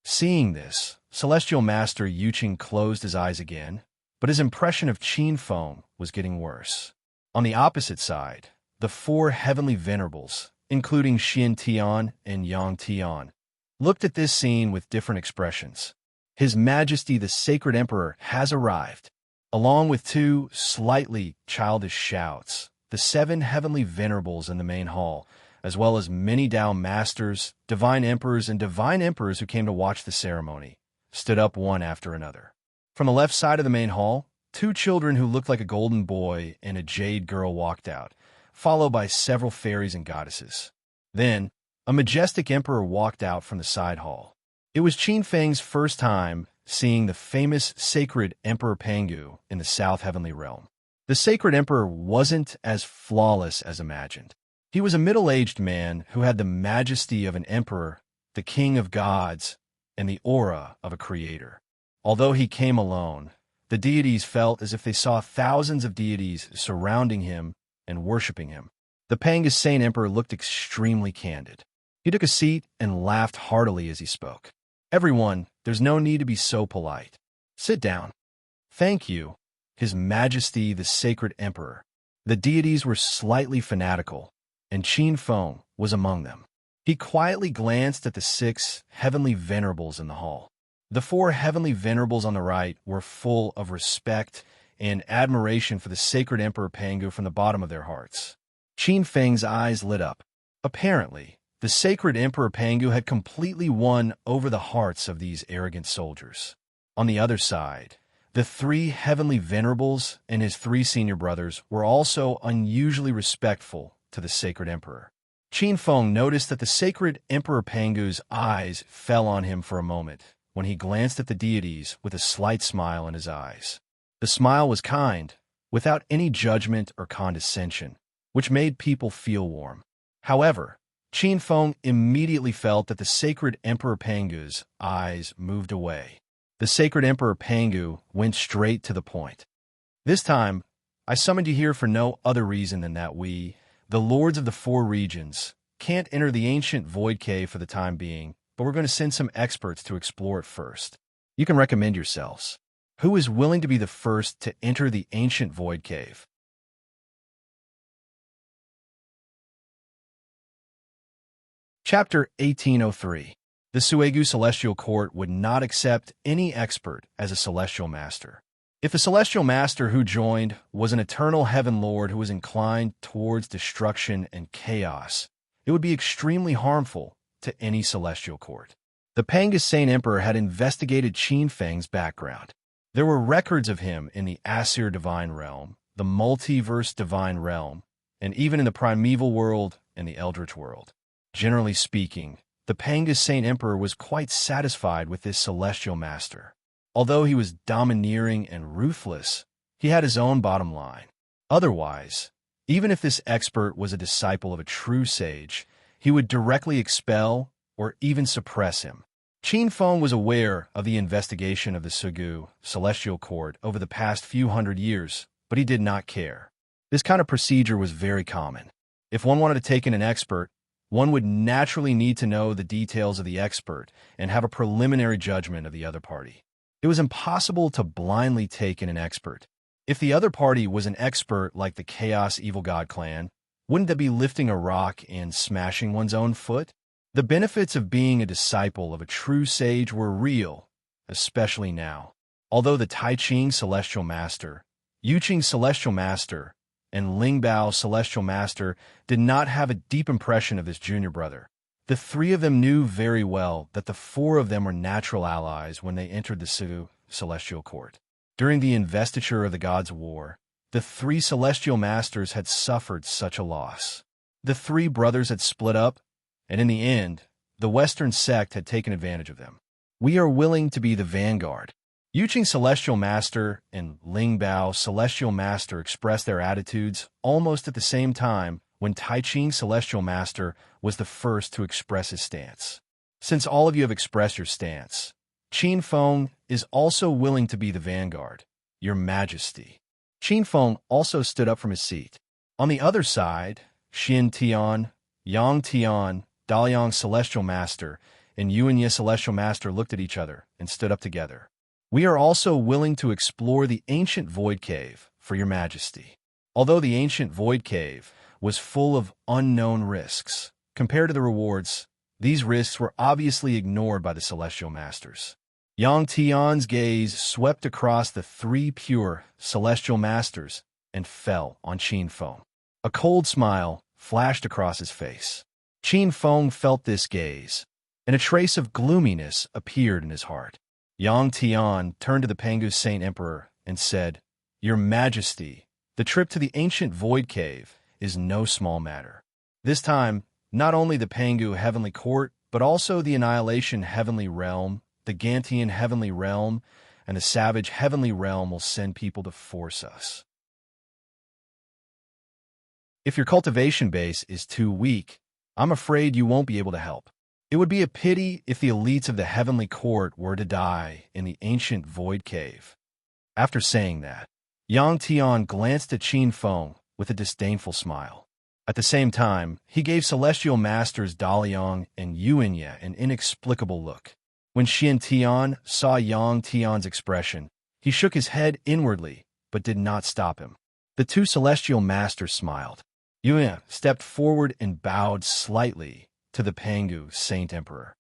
Seeing this, Celestial Master Yuqing closed his eyes again, but his impression of Qin Feng was getting worse. On the opposite side, the four heavenly venerables, including Xin Tian and Yang Tian, looked at this scene with different expressions. His Majesty the Sacred Emperor has arrived. Along with two slightly childish shouts, the seven heavenly venerables in the main hall, as well as many Dao masters, divine emperors, and divine emperors who came to watch the ceremony, stood up one after another. From the left side of the main hall, two children who looked like a golden boy and a jade girl walked out, followed by several fairies and goddesses. Then, a majestic emperor walked out from the side hall. It was Qin Feng's first time seeing the famous sacred Emperor Pangu in the South Heavenly Realm. The sacred emperor wasn't as flawless as imagined. He was a middle-aged man who had the majesty of an emperor, the king of gods, and the aura of a creator. Although he came alone, the deities felt as if they saw thousands of deities surrounding him and worshipping him. The Pangus Saint Emperor looked extremely candid. He took a seat and laughed heartily as he spoke. Everyone, there's no need to be so polite. Sit down. Thank you, His Majesty the Sacred Emperor. The deities were slightly fanatical, and Qin Feng was among them. He quietly glanced at the six heavenly venerables in the hall. The four heavenly venerables on the right were full of respect and admiration for the sacred Emperor Pangu from the bottom of their hearts. Qin Feng's eyes lit up. Apparently, the sacred Emperor Pangu had completely won over the hearts of these arrogant soldiers. On the other side, the three heavenly venerables and his three senior brothers were also unusually respectful to the sacred emperor. Qin Feng noticed that the sacred Emperor Pangu's eyes fell on him for a moment when he glanced at the deities with a slight smile in his eyes. The smile was kind, without any judgment or condescension, which made people feel warm. However, Qin Feng immediately felt that the sacred Emperor Pangu's eyes moved away. The sacred Emperor Pangu went straight to the point. This time, I summoned you here for no other reason than that we, the lords of the four regions, can't enter the ancient void cave for the time being, but we're going to send some experts to explore it first. You can recommend yourselves. Who is willing to be the first to enter the ancient void cave? Chapter 1803. The Suegu Celestial Court would not accept any expert as a Celestial Master. If the Celestial Master who joined was an eternal Heaven Lord who was inclined towards destruction and chaos, it would be extremely harmful to any Celestial Court. The Pangus Saint Emperor had investigated Qin Feng's background. There were records of him in the Aesir Divine Realm, the Multiverse Divine Realm, and even in the primeval world, in the Eldritch world. Generally speaking, the Panga's Saint Emperor was quite satisfied with this celestial master. Although he was domineering and ruthless, he had his own bottom line. Otherwise, even if this expert was a disciple of a true sage, he would directly expel or even suppress him. Qin Feng was aware of the investigation of the Sugu celestial court over the past few hundred years, but he did not care. This kind of procedure was very common. If one wanted to take in an expert, one would naturally need to know the details of the expert and have a preliminary judgment of the other party. It was impossible to blindly take in an expert. If the other party was an expert like the Chaos Evil God clan, wouldn't that be lifting a rock and smashing one's own foot? The benefits of being a disciple of a true sage were real, especially now. Although the Tai Ching Celestial Master, Yu Qing Celestial Master, and Ling Bao Celestial Master did not have a deep impression of this junior brother, the three of them knew very well that the four of them were natural allies when they entered the Sugu Celestial Court. During the investiture of the Gods' War, the three Celestial Masters had suffered such a loss. The three brothers had split up, and in the end, the Western sect had taken advantage of them. We are willing to be the vanguard. Yu Qing Celestial Master and Ling Bao Celestial Master expressed their attitudes almost at the same time when Tai Ching Celestial Master was the first to express his stance. Since all of you have expressed your stance, Qin Feng is also willing to be the vanguard, Your Majesty. Qin Feng also stood up from his seat. On the other side, Xin Tian, Yang Tian, Daliang Celestial Master, and Yuanya Celestial Master looked at each other and stood up together. We are also willing to explore the ancient Void Cave, for Your Majesty. Although the ancient Void Cave was full of unknown risks, compared to the rewards, these risks were obviously ignored by the Celestial Masters. Yang Tian's gaze swept across the three pure Celestial Masters and fell on Qin Feng. A cold smile flashed across his face. Qin Feng felt this gaze, and a trace of gloominess appeared in his heart. Yang Tian turned to the Panga's Saint Emperor and said, Your Majesty, the trip to the ancient Void Cave is no small matter. This time, not only the Pangu Heavenly Court, but also the Annihilation Heavenly Realm, the Gantian Heavenly Realm, and the Savage Heavenly Realm will send people to force us. If your cultivation base is too weak, I'm afraid you won't be able to help. It would be a pity if the elites of the Heavenly Court were to die in the ancient Void Cave. After saying that, Yang Tian glanced at Qin Feng with a disdainful smile. At the same time, he gave Celestial Masters Daliang and Yuanya an inexplicable look. When Xin Tian saw Yang Tian's expression, he shook his head inwardly, but did not stop him. The two Celestial Masters smiled. Yuanya stepped forward and bowed slightly to the Pangu Saint Emperor.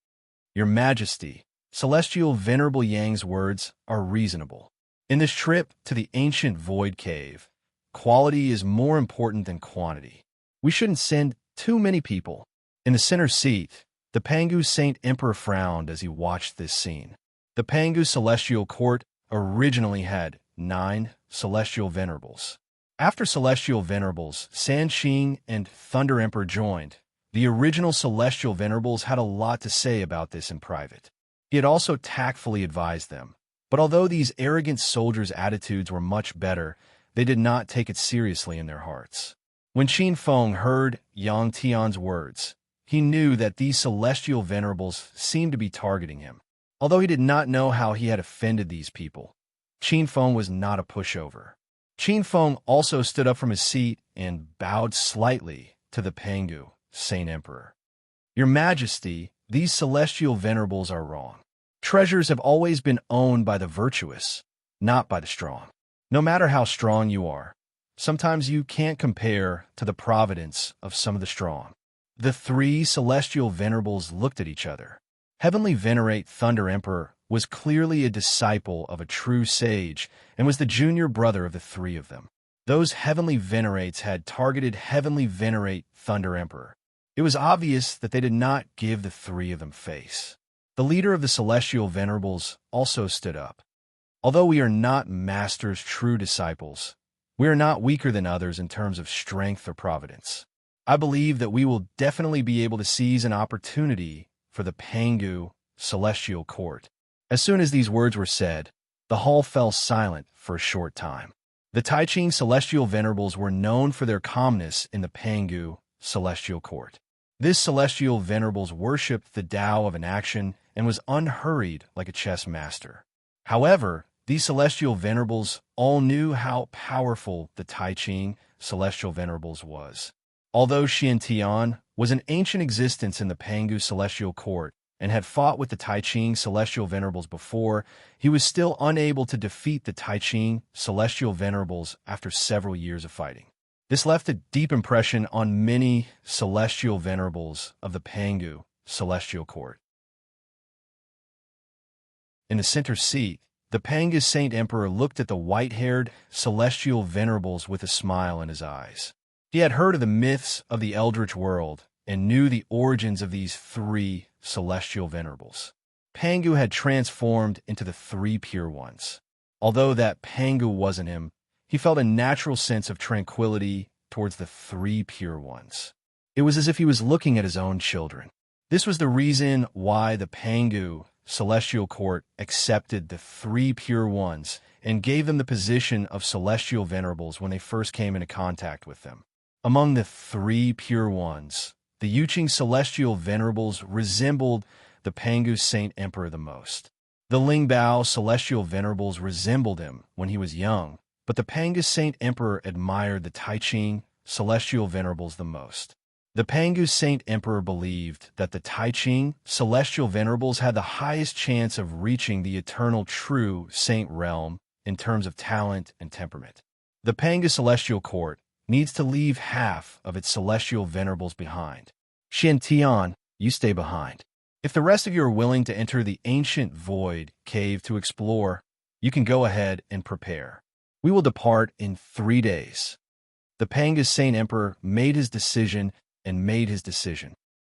Your Majesty, Celestial Venerable Yang's words are reasonable. In this trip to the ancient Void Cave, quality is more important than quantity. We shouldn't send too many people. In the center seat, the Pangu Saint Emperor frowned as he watched this scene. The Pangu Celestial Court originally had 9 Celestial Venerables. After Celestial Venerables, Sanqing and Thunder Emperor joined, the original Celestial Venerables had a lot to say about this in private. He had also tactfully advised them. But although these arrogant soldiers' attitudes were much better, they did not take it seriously in their hearts. When Qin Feng heard Yang Tian's words, he knew that these Celestial Venerables seemed to be targeting him. Although he did not know how he had offended these people, Qin Feng was not a pushover. Qin Feng also stood up from his seat and bowed slightly to the Pangu Saint Emperor. Your Majesty, these Celestial Venerables are wrong. Treasures have always been owned by the virtuous, not by the strong. No matter how strong you are, sometimes you can't compare to the providence of some of the strong. The 3 Celestial Venerables looked at each other. Heavenly Venerate Thunder Emperor was clearly a disciple of a true sage and was the junior brother of the 3 of them. Those Heavenly Venerates had targeted Heavenly Venerate Thunder Emperor. It was obvious that they did not give the 3 of them face. The leader of the Celestial Venerables also stood up. Although we are not Master's true disciples, we are not weaker than others in terms of strength or providence. I believe that we will definitely be able to seize an opportunity for the Pangu celestial court." As soon as these words were said, the hall fell silent for a short time. The Taiching celestial venerables were known for their calmness in the Pangu celestial court. This celestial venerables worshipped the Tao of an action and was unhurried like a chess master. However, these celestial venerables all knew how powerful the Taiching celestial venerables was. Although Xian Tian was an ancient existence in the Pangu celestial court and had fought with the Taiching celestial venerables before, he was still unable to defeat the Taiching celestial venerables after several years of fighting. This left a deep impression on many celestial venerables of the Pangu celestial court. In the center seat, the Pangu Saint Emperor looked at the white-haired celestial venerables with a smile in his eyes. He had heard of the myths of the Eldritch world and knew the origins of these three celestial venerables. Pangu had transformed into the three pure ones. Although that Pangu wasn't him, he felt a natural sense of tranquility towards the three pure ones. It was as if he was looking at his own children. This was the reason why the Pangu celestial court accepted the three pure ones and gave them the position of celestial venerables when they first came into contact with them. Among the three pure ones, the Yuqing celestial venerables resembled the Pangu Saint Emperor the most. The Lingbao celestial venerables resembled him when he was young, but the Pangu Saint Emperor admired the Taiching celestial venerables the most. The Pangu Saint Emperor believed that the Taiching celestial venerables had the highest chance of reaching the eternal true saint realm in terms of talent and temperament. The Pangu celestial court needs to leave half of its celestial venerables behind. Xian Tian, you stay behind. If the rest of you are willing to enter the ancient void cave to explore, you can go ahead and prepare. We will depart in 3 days. The Pangu Saint Emperor made his decision.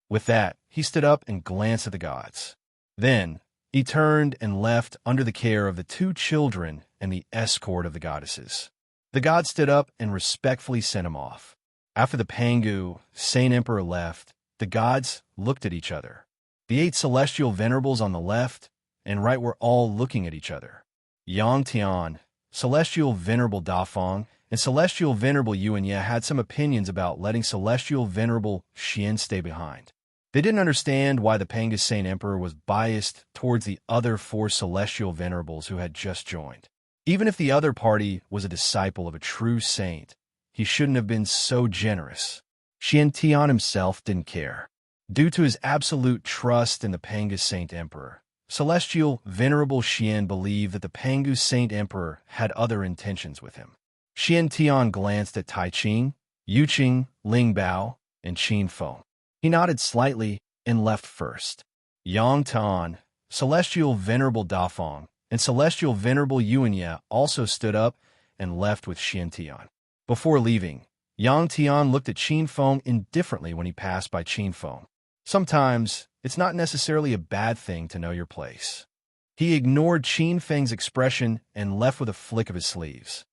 With that, he stood up and glanced at the gods. Then, he turned and left under the care of the 2 children and the escort of the goddesses. The gods stood up and respectfully sent him off. After the Pangu Saint Emperor left, the gods looked at each other. The 8 celestial venerables on the left and right were all looking at each other. Yang Tian, celestial venerable Dafeng, and celestial venerable Yuanya had some opinions about letting celestial venerable Xian stay behind. They didn't understand why the Pangu Saint Emperor was biased towards the other 4 celestial venerables who had just joined. Even if the other party was a disciple of a true saint, he shouldn't have been so generous. Xian Tian himself didn't care. Due to his absolute trust in the Pangu Saint Emperor, celestial venerable Xian believed that the Pangu Saint Emperor had other intentions with him. Xian Tian glanced at Taiching, Yuqing, Lingbao, and Qin Feng. He nodded slightly and left first. Yang Tan, celestial venerable Dafeng, and celestial venerable Yuanya also stood up and left with Xian Tian. Before leaving, Yang Tian looked at Qin Feng indifferently when he passed by Qin Feng. Sometimes, it's not necessarily a bad thing to know your place. He ignored Qin Feng's expression and left with a flick of his sleeves.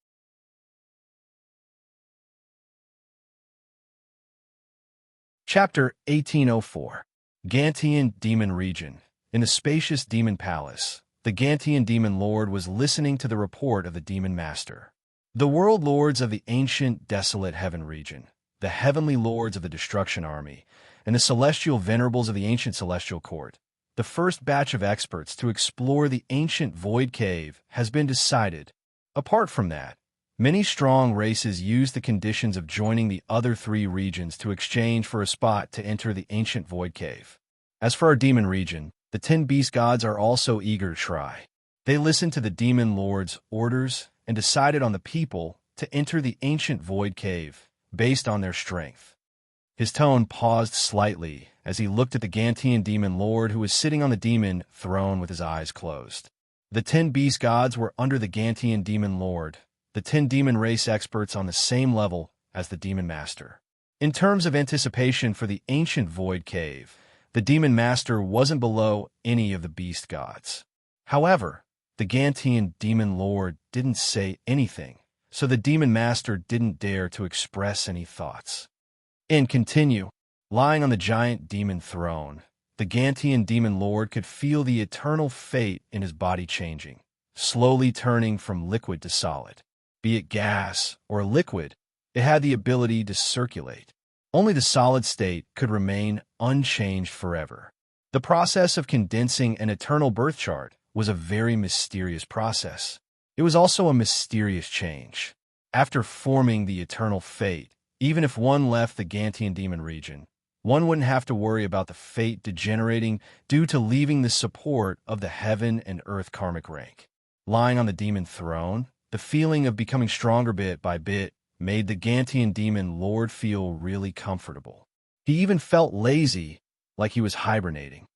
Chapter 1804. Gantian Demon Region. In the spacious demon palace, the Gantian demon lord was listening to the report of the demon master. The world lords of the ancient desolate heaven region, the heavenly lords of the destruction army, and the celestial venerables of the ancient celestial court, the first batch of experts to explore the ancient void cave, has been decided. Apart from that, many strong races use the conditions of joining the other 3 regions to exchange for a spot to enter the ancient void cave. As for our demon region, the 10 beast gods are also eager to try. They listened to the demon lord's orders and decided on the people to enter the ancient void cave based on their strength. His tone paused slightly as he looked at the Gantian demon lord who was sitting on the demon throne with his eyes closed. The 10 beast gods were under the Gantian demon lord, the 10 demon race experts on the same level as the demon master. In terms of anticipation for the ancient void cave, the demon master wasn't below any of the beast gods. However, the Gantian demon lord didn't say anything, so the demon master didn't dare to express any thoughts. And continue. Lying on the giant demon throne, the Gantian demon lord could feel the eternal fate in his body changing, slowly turning from liquid to solid. Be it gas or liquid, it had the ability to circulate. Only the solid state could remain unchanged forever. The process of condensing an eternal birth chart was a very mysterious process. It was also a mysterious change. After forming the eternal fate, even if one left the Gantian demon region, one wouldn't have to worry about the fate degenerating due to leaving the support of the heaven and earth karmic rank. Lying on the demon throne, the feeling of becoming stronger bit by bit made the Gantian demon lord feel really comfortable. He even felt lazy, like he was hibernating.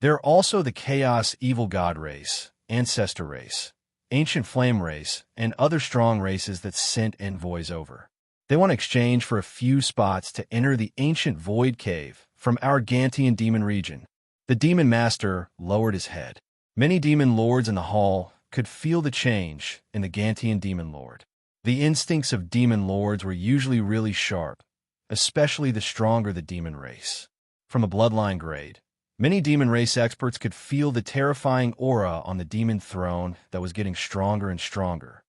There are also the Chaos Evil God race, Ancestor race, Ancient Flame race, and other strong races that sent envoys over. They want to exchange for a few spots to enter the ancient Void Cave from our Gantian demon region. The demon master lowered his head. Many demon lords in the hall could feel the change in the Gantian demon lord. The instincts of demon lords were usually really sharp, especially the stronger the demon race. From a bloodline grade, many demon race experts could feel the terrifying aura on the demon throne that was getting stronger and stronger.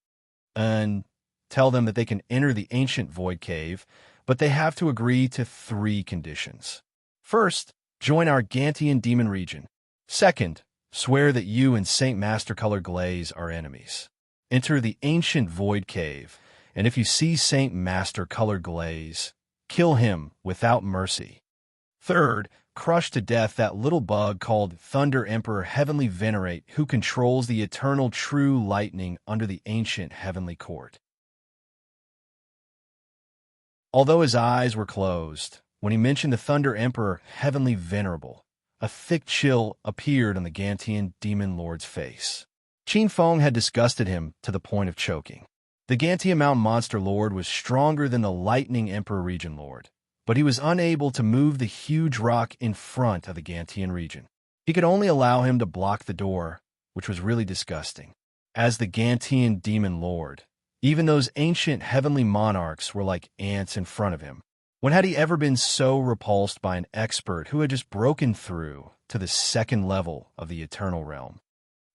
And tell them that they can enter the ancient Void Cave, but they have to agree to 3 conditions. First, join our Gantian demon region. Second, swear that you and Saint Master Color Glaze are enemies. Enter the ancient Void Cave, and if you see Saint Master Color Glaze, kill him without mercy. Third, crush to death that little bug called Thunder Emperor Heavenly Venerate who controls the eternal true lightning under the ancient heavenly court. Although his eyes were closed, when he mentioned the Thunder Emperor Heavenly Venerable, a thick chill appeared on the Gantian demon lord's face. Qin Feng had disgusted him to the point of choking. The Gantian Mountain Monster Lord was stronger than the Lightning Emperor Region Lord, but he was unable to move the huge rock in front of the Gantian region. He could only allow him to block the door, which was really disgusting. As the Gantian demon lord, even those ancient heavenly monarchs were like ants in front of him. When had he ever been so repulsed by an expert who had just broken through to the 2nd level of the eternal realm?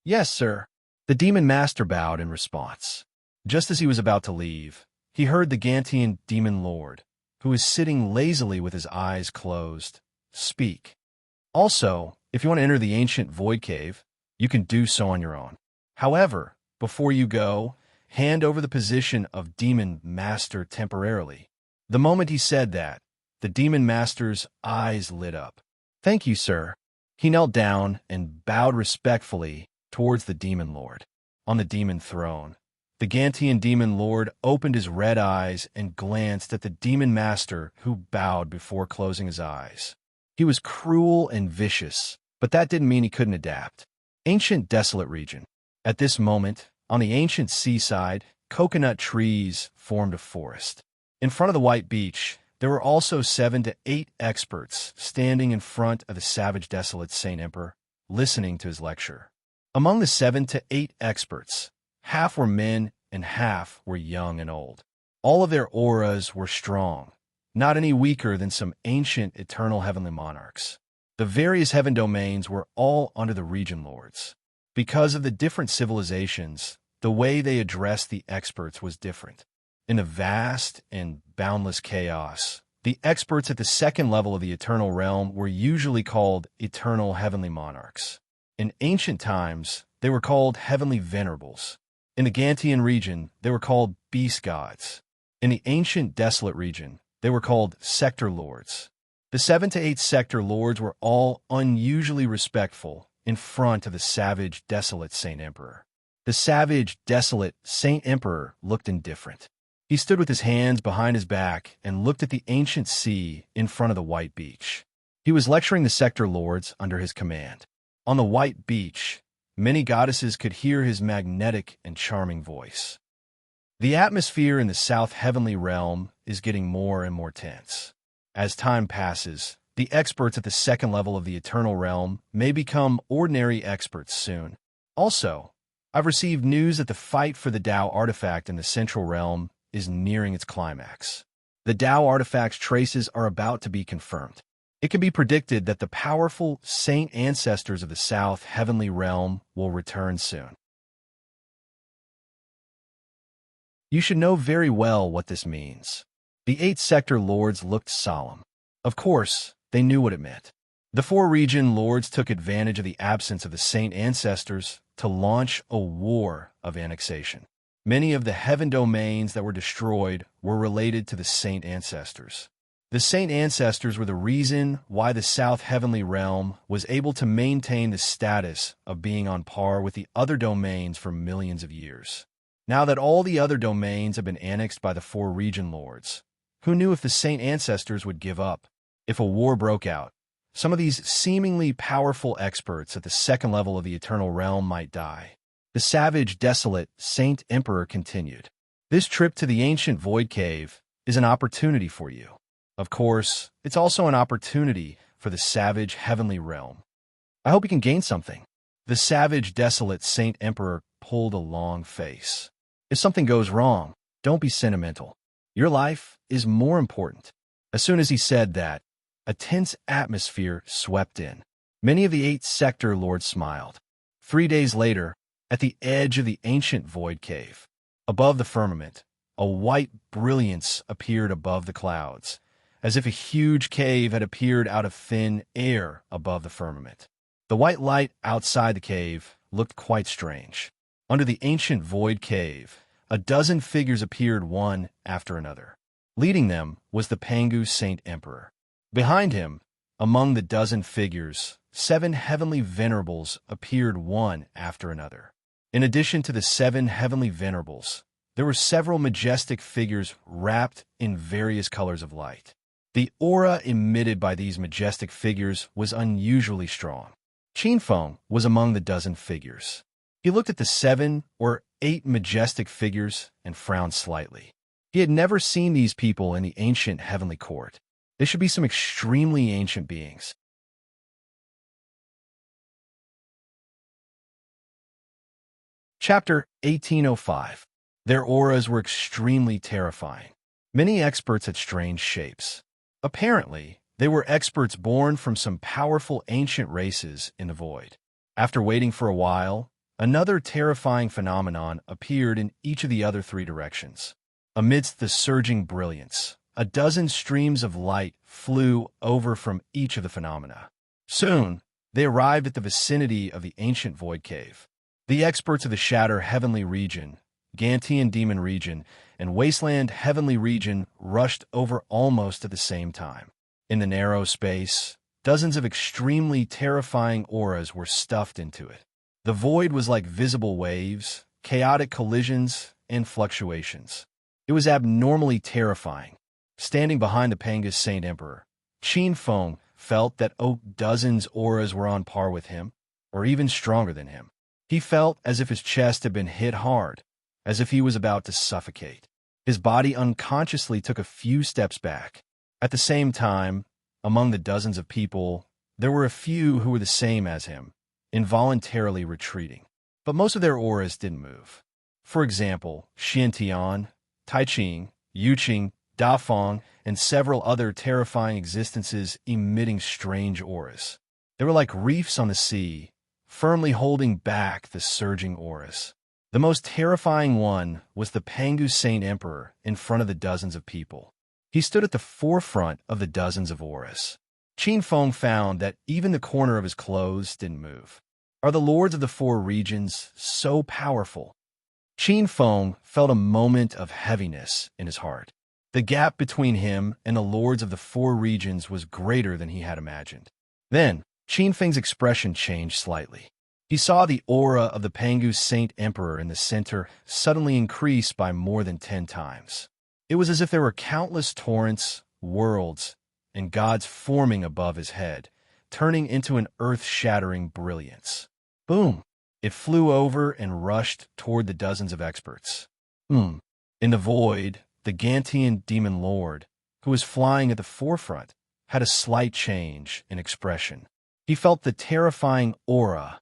Yes, sir. The demon master bowed in response. Just as he was about to leave, he heard the Gantian demon lord, who was sitting lazily with his eyes closed, speak. Also, if you want to enter the ancient Void Cave, you can do so on your own. However, before you go, hand over the position of Demon Master temporarily. The moment he said that, the Demon Master's eyes lit up. Thank you, sir. He knelt down and bowed respectfully towards the Demon Lord. On the Demon Throne, the Gantian Demon Lord opened his red eyes and glanced at the Demon Master, who bowed before closing his eyes. He was cruel and vicious, but that didn't mean he couldn't adapt. Ancient Desolate Region. At this moment, on the ancient seaside, coconut trees formed a forest. In front of the white beach, there were also 7 to 8 experts standing in front of the savage desolate Saint Emperor, listening to his lecture. Among the 7 to 8 experts, half were men and half were young and old. All of their auras were strong, not any weaker than some ancient eternal heavenly monarchs. The various heaven domains were all under the region lords. Because of the different civilizations, the way they addressed the experts was different. In the vast and boundless chaos, the experts at the 2nd level of the eternal realm were usually called eternal heavenly monarchs. In ancient times, they were called heavenly venerables. In the Gantian region, they were called beast gods. In the ancient desolate region, they were called sector lords. The 7 to 8 sector lords were all unusually respectful in front of the savage, desolate Saint Emperor. The savage, desolate Saint Emperor looked indifferent. He stood with his hands behind his back and looked at the ancient sea in front of the white beach. He was lecturing the sector lords under his command. On the white beach, many goddesses could hear his magnetic and charming voice. The atmosphere in the South Heavenly Realm is getting more and more tense. As time passes, the experts at the 2nd level of the Eternal Realm may become ordinary experts soon. Also, I've received news that the fight for the Tao artifact in the Central Realm is nearing its climax. The Tao artifact's traces are about to be confirmed. It can be predicted that the powerful saint ancestors of the South heavenly realm will return soon. You should know very well what this means. The 8 sector lords looked solemn. Of course, they knew what it meant. The 4 region lords took advantage of the absence of the saint ancestors to launch a war of annexation. Many of the heaven domains that were destroyed were related to the saint ancestors. The saint ancestors were the reason why the South Heavenly Realm was able to maintain the status of being on par with the other domains for millions of years. Now that all the other domains have been annexed by the 4 region lords, who knew if the saint ancestors would give up? If a war broke out, some of these seemingly powerful experts at the second level of the Eternal Realm might die. The savage, desolate Saint Emperor continued. This trip to the ancient Void Cave is an opportunity for you. Of course, it's also an opportunity for the savage heavenly realm. I hope you can gain something. The savage, desolate Saint Emperor pulled a long face. If something goes wrong, don't be sentimental. Your life is more important. As soon as he said that, a tense atmosphere swept in. Many of the 8 sector lords smiled. 3 days later, at the edge of the ancient Void Cave, above the firmament, a white brilliance appeared above the clouds, as if a huge cave had appeared out of thin air above the firmament. The white light outside the cave looked quite strange. Under the ancient Void Cave, a dozen figures appeared one after another. Leading them was the Pangu Saint Emperor. Behind him, among the dozen figures, 7 heavenly venerables appeared one after another. In addition to the 7 heavenly venerables, there were several majestic figures wrapped in various colors of light. The aura emitted by these majestic figures was unusually strong. Qinfeng was among the dozen figures. He looked at the 7 or 8 majestic figures and frowned slightly. He had never seen these people in the ancient heavenly court. They should be some extremely ancient beings. Chapter 1805. Their auras were extremely terrifying. Many experts had strange shapes. Apparently, they were experts born from some powerful ancient races in the void. After waiting for a while, another terrifying phenomenon appeared in each of the other 3 directions. Amidst the surging brilliance, a dozen streams of light flew over from each of the phenomena. Soon, they arrived at the vicinity of the ancient Void Cave. The experts of the Shatter Heavenly Region, Gantian Demon Region, and Wasteland Heavenly Region rushed over almost at the same time. In the narrow space, dozens of extremely terrifying auras were stuffed into it. The void was like visible waves, chaotic collisions, and fluctuations. It was abnormally terrifying. Standing behind the Pangus Saint Emperor, Qinfeng felt that dozens auras were on par with him, or even stronger than him. He felt as if his chest had been hit hard, as if he was about to suffocate. His body unconsciously took a few steps back. At the same time, among the dozens of people, there were a few who were the same as him, involuntarily retreating. But most of their auras didn't move. For example, Xiantian, Taiqing, Yuqing, Dafeng, and several other terrifying existences emitting strange auras. They were like reefs on the sea, firmly holding back the surging auras. The most terrifying one was the Pangu Saint Emperor in front of the dozens of people. He stood at the forefront of the dozens of auras. Qinfeng found that even the corner of his clothes didn't move. Are the lords of the 4 regions so powerful? Qinfeng felt a moment of heaviness in his heart. The gap between him and the lords of the 4 regions was greater than he had imagined. Then, Qinfeng's expression changed slightly. He saw the aura of the Pangu Saint Emperor in the center suddenly increase by more than 10 times. It was as if there were countless torrents, worlds, and gods forming above his head, turning into an earth-shattering brilliance. Boom! It flew over and rushed toward the dozens of experts. In the void, the Gantian Demon Lord, who was flying at the forefront, had a slight change in expression. He felt the terrifying aura,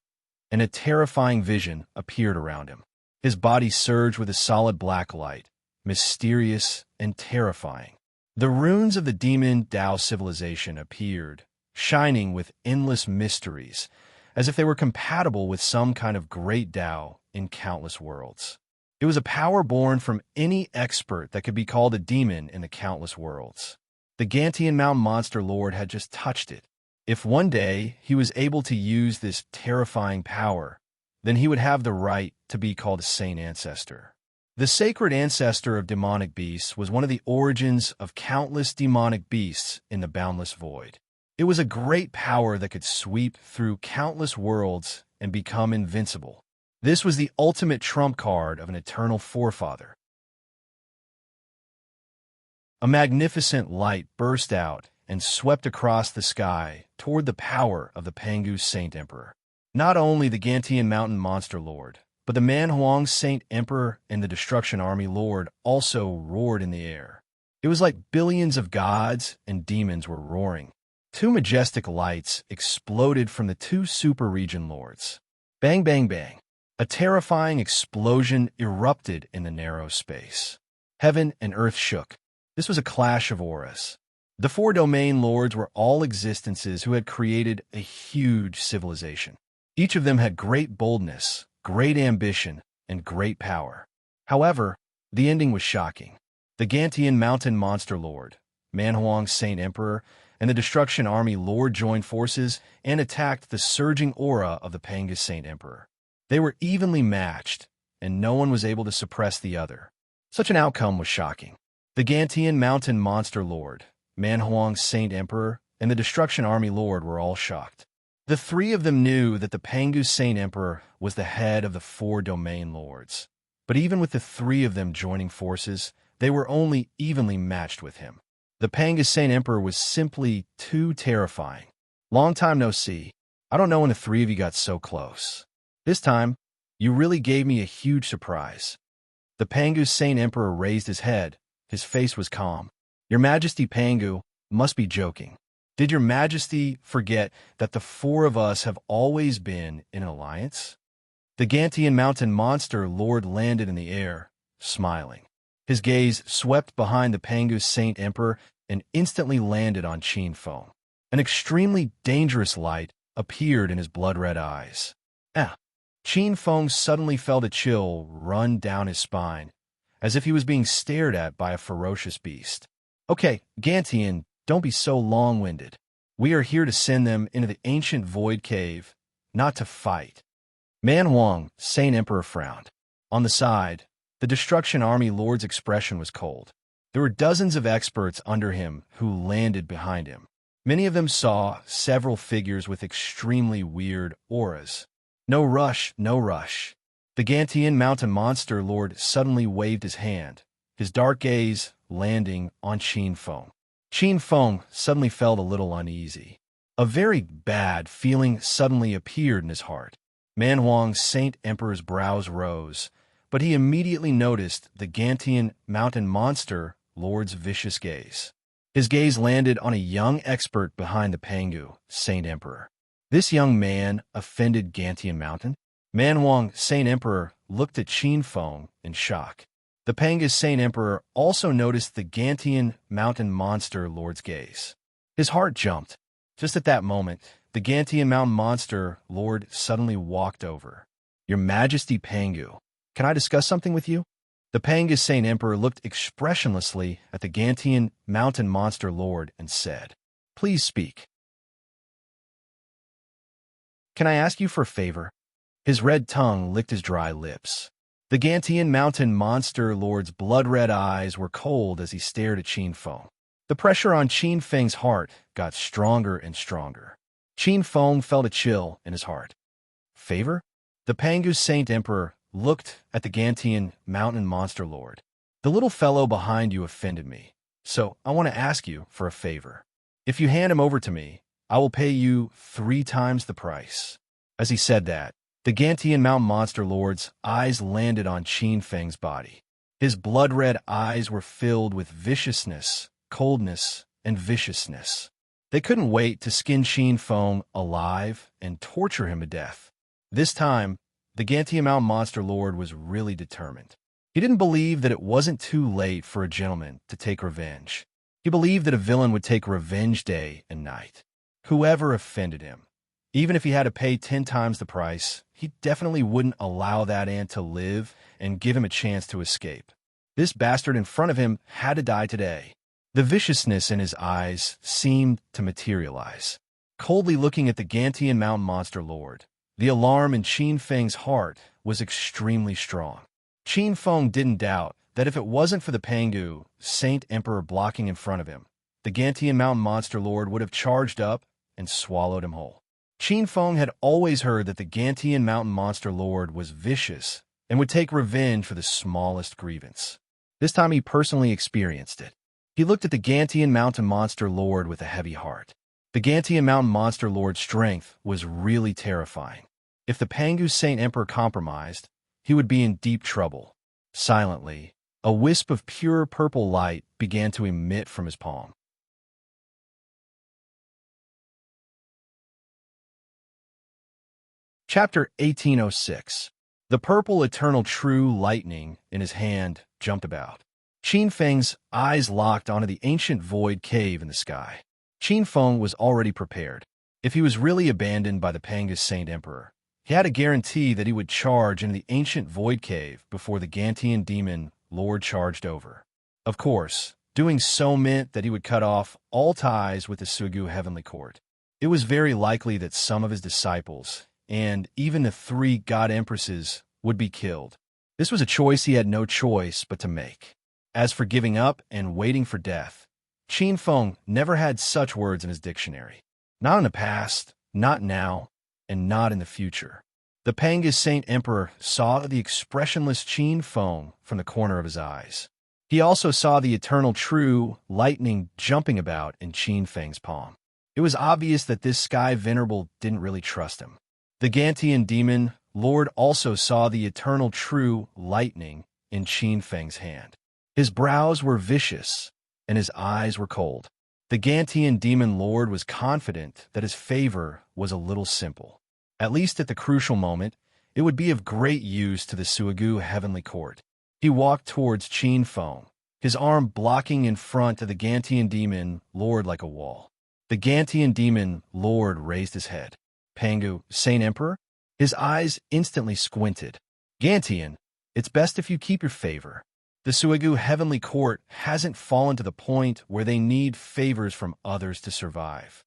and a terrifying vision appeared around him. His body surged with a solid black light, mysterious and terrifying. The ruins of the demon Tao civilization appeared, shining with endless mysteries, as if they were compatible with some kind of great Tao in countless worlds. It was a power born from any expert that could be called a demon in the countless worlds. The Gantian Mountain Monster Lord had just touched it. If one day he was able to use this terrifying power, then he would have the right to be called a saint ancestor. The sacred ancestor of demonic beasts was one of the origins of countless demonic beasts in the boundless void. It was a great power that could sweep through countless worlds and become invincible. This was the ultimate trump card of an eternal forefather. A magnificent light burst out and swept across the sky toward the power of the Pangu Saint Emperor. Not only the Gantian Mountain Monster Lord, but the Manhuang Saint Emperor and the Destruction Army Lord also roared in the air. It was like billions of gods and demons were roaring. Two majestic lights exploded from the two super-region lords. Bang, bang, bang. A terrifying explosion erupted in the narrow space. Heaven and earth shook. This was a clash of auras. The four domain lords were all existences who had created a huge civilization. Each of them had great boldness, great ambition, and great power. However, the ending was shocking. The Gantian Mountain Monster Lord, Manhuang Saint Emperor, and the Destruction Army Lord joined forces and attacked the surging aura of the Pangu Saint Emperor. They were evenly matched, and no one was able to suppress the other. Such an outcome was shocking. The Gantian Mountain Monster Lord, Manhuang Saint Emperor, and the Destruction Army Lord were all shocked. The three of them knew that the Pangu Saint Emperor was the head of the four domain lords. But even with the three of them joining forces, they were only evenly matched with him. The Pangu Saint Emperor was simply too terrifying. Long time no see. I don't know when the three of you got so close. This time, you really gave me a huge surprise. The Pangu Saint Emperor raised his head. His face was calm. Your Majesty Pangu must be joking. Did your Majesty forget that the four of us have always been in an alliance? The Gantian Mountain Monster Lord landed in the air, smiling. His gaze swept behind the Pangu Saint Emperor and instantly landed on Qin Feng. An extremely dangerous light appeared in his blood-red eyes. Qin Feng suddenly felt a chill run down his spine, as if he was being stared at by a ferocious beast. Okay, Gantian, don't be so long-winded. We are here to send them into the ancient void cave, not to fight. Manhuang, Saint Emperor, frowned. On the side, the Destruction Army Lord's expression was cold. There were dozens of experts under him who landed behind him. Many of them saw several figures with extremely weird auras. No rush, no rush. The Gantian Mountain Monster Lord suddenly waved his hand, his dark gaze landing on Qin Feng. Qin Feng suddenly felt a little uneasy. A very bad feeling suddenly appeared in his heart. Manhuang's Saint Emperor's brows rose, but he immediately noticed the Gantian Mountain Monster Lord's vicious gaze. His gaze landed on a young expert behind the Pangu Saint Emperor. This young man offended Gantian Mountain? Manhuang Saint Emperor looked at Qin Feng in shock. The Pangu Saint Emperor also noticed the Gantian Mountain Monster Lord's gaze. His heart jumped. Just at that moment, the Gantian Mountain Monster Lord suddenly walked over. Your Majesty Pangu, can I discuss something with you? The Pangu Saint Emperor looked expressionlessly at the Gantian Mountain Monster Lord and said, Please speak. Can I ask you for a favor? His red tongue licked his dry lips. The Gantian Mountain Monster Lord's blood-red eyes were cold as he stared at Qin Feng. The pressure on Qin Feng's heart got stronger and stronger. Qin Feng felt a chill in his heart. Favor? The Pangu Saint Emperor looked at the Gantian Mountain Monster Lord. The little fellow behind you offended me, so I want to ask you for a favor. If you hand him over to me, I will pay you 3 times the price. As he said that, the Gantian Mountain Monster Lord's eyes landed on Qin Feng's body. His blood-red eyes were filled with viciousness, coldness, and viciousness. They couldn't wait to skin Qin Feng alive and torture him to death. This time, the Gantian Mountain Monster Lord was really determined. He didn't believe that it wasn't too late for a gentleman to take revenge. He believed that a villain would take revenge day and night. Whoever offended him, even if he had to pay 10 times the price, he definitely wouldn't allow that ant to live and give him a chance to escape. This bastard in front of him had to die today. The viciousness in his eyes seemed to materialize. Coldly looking at the Gantian Mountain Monster Lord, the alarm in Qin Feng's heart was extremely strong. Qin Feng didn't doubt that if it wasn't for the Pangu Saint Emperor blocking in front of him, the Gantian Mountain Monster Lord would have charged up and swallowed him whole. Qin Feng had always heard that the Gantian Mountain Monster Lord was vicious and would take revenge for the smallest grievance. This time he personally experienced it. He looked at the Gantian Mountain Monster Lord with a heavy heart. The Gantian Mountain Monster Lord's strength was really terrifying. If the Pangu Saint Emperor compromised, he would be in deep trouble. Silently, a wisp of pure purple light began to emit from his palm. Chapter 1806. The purple eternal true lightning in his hand jumped about. Qin Feng's eyes locked onto the ancient void cave in the sky. Qin Feng was already prepared. If he was really abandoned by the Pangus Saint Emperor, he had a guarantee that he would charge into the ancient void cave before the Gantian demon Lord charged over. Of course, doing so meant that he would cut off all ties with the Sugu heavenly court. It was very likely that some of his disciples, and even the 3 god empresses, would be killed. This was a choice he had no choice but to make. As for giving up and waiting for death, Qin Feng never had such words in his dictionary. Not in the past, not now, and not in the future. The Pangus Saint Emperor saw the expressionless Qin Feng from the corner of his eyes. He also saw the eternal true lightning jumping about in Qin Feng's palm. It was obvious that this sky venerable didn't really trust him. The Gantian demon Lord also saw the eternal true lightning in Qin Feng's hand. His brows were vicious, and his eyes were cold. The Gantian demon Lord was confident that his favor was a little simple. At least at the crucial moment, it would be of great use to the Suigu heavenly court. He walked towards Qin Feng, his arm blocking in front of the Gantian demon Lord like a wall. The Gantian demon Lord raised his head. Pangu, Saint Emperor? His eyes instantly squinted. Gantian, it's best if you keep your favor. The Suigu heavenly court hasn't fallen to the point where they need favors from others to survive.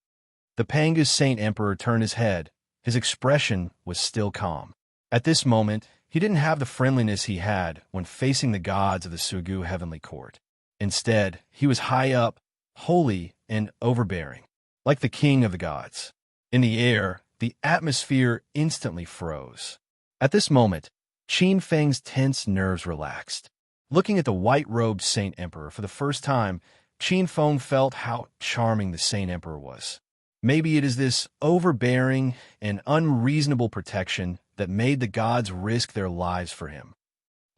The Pangus Saint Emperor turned his head. His expression was still calm. At this moment, he didn't have the friendliness he had when facing the gods of the Suigu heavenly court. Instead, he was high up, holy, and overbearing, like the king of the gods. In the air, the atmosphere instantly froze. At this moment, Qin Feng's tense nerves relaxed. Looking at the white-robed Saint Emperor for the first time, Qin Feng felt how charming the Saint Emperor was. Maybe it is this overbearing and unreasonable protection that made the gods risk their lives for him.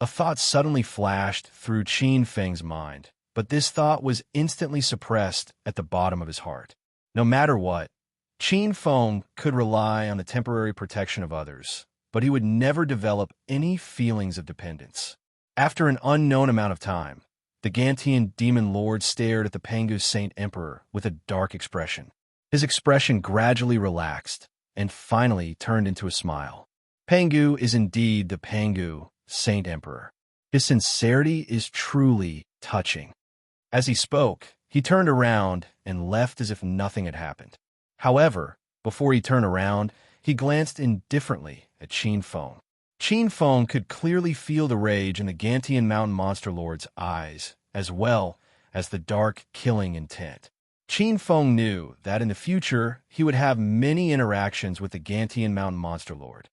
A thought suddenly flashed through Qin Feng's mind, but this thought was instantly suppressed at the bottom of his heart. No matter what, Qin Feng could rely on the temporary protection of others, but he would never develop any feelings of dependence. After an unknown amount of time, the Gantian demon lord stared at the Pangus Saint Emperor with a dark expression. His expression gradually relaxed and finally turned into a smile. Pangu is indeed the Pangu Saint Emperor. His sincerity is truly touching. As he spoke, he turned around and left as if nothing had happened. However, before he turned around, he glanced indifferently at Qin Feng. Qin Feng could clearly feel the rage in the Gantian Mountain Monster Lord's eyes, as well as the dark, killing intent. Qin Feng knew that in the future, he would have many interactions with the Gantian Mountain Monster Lord.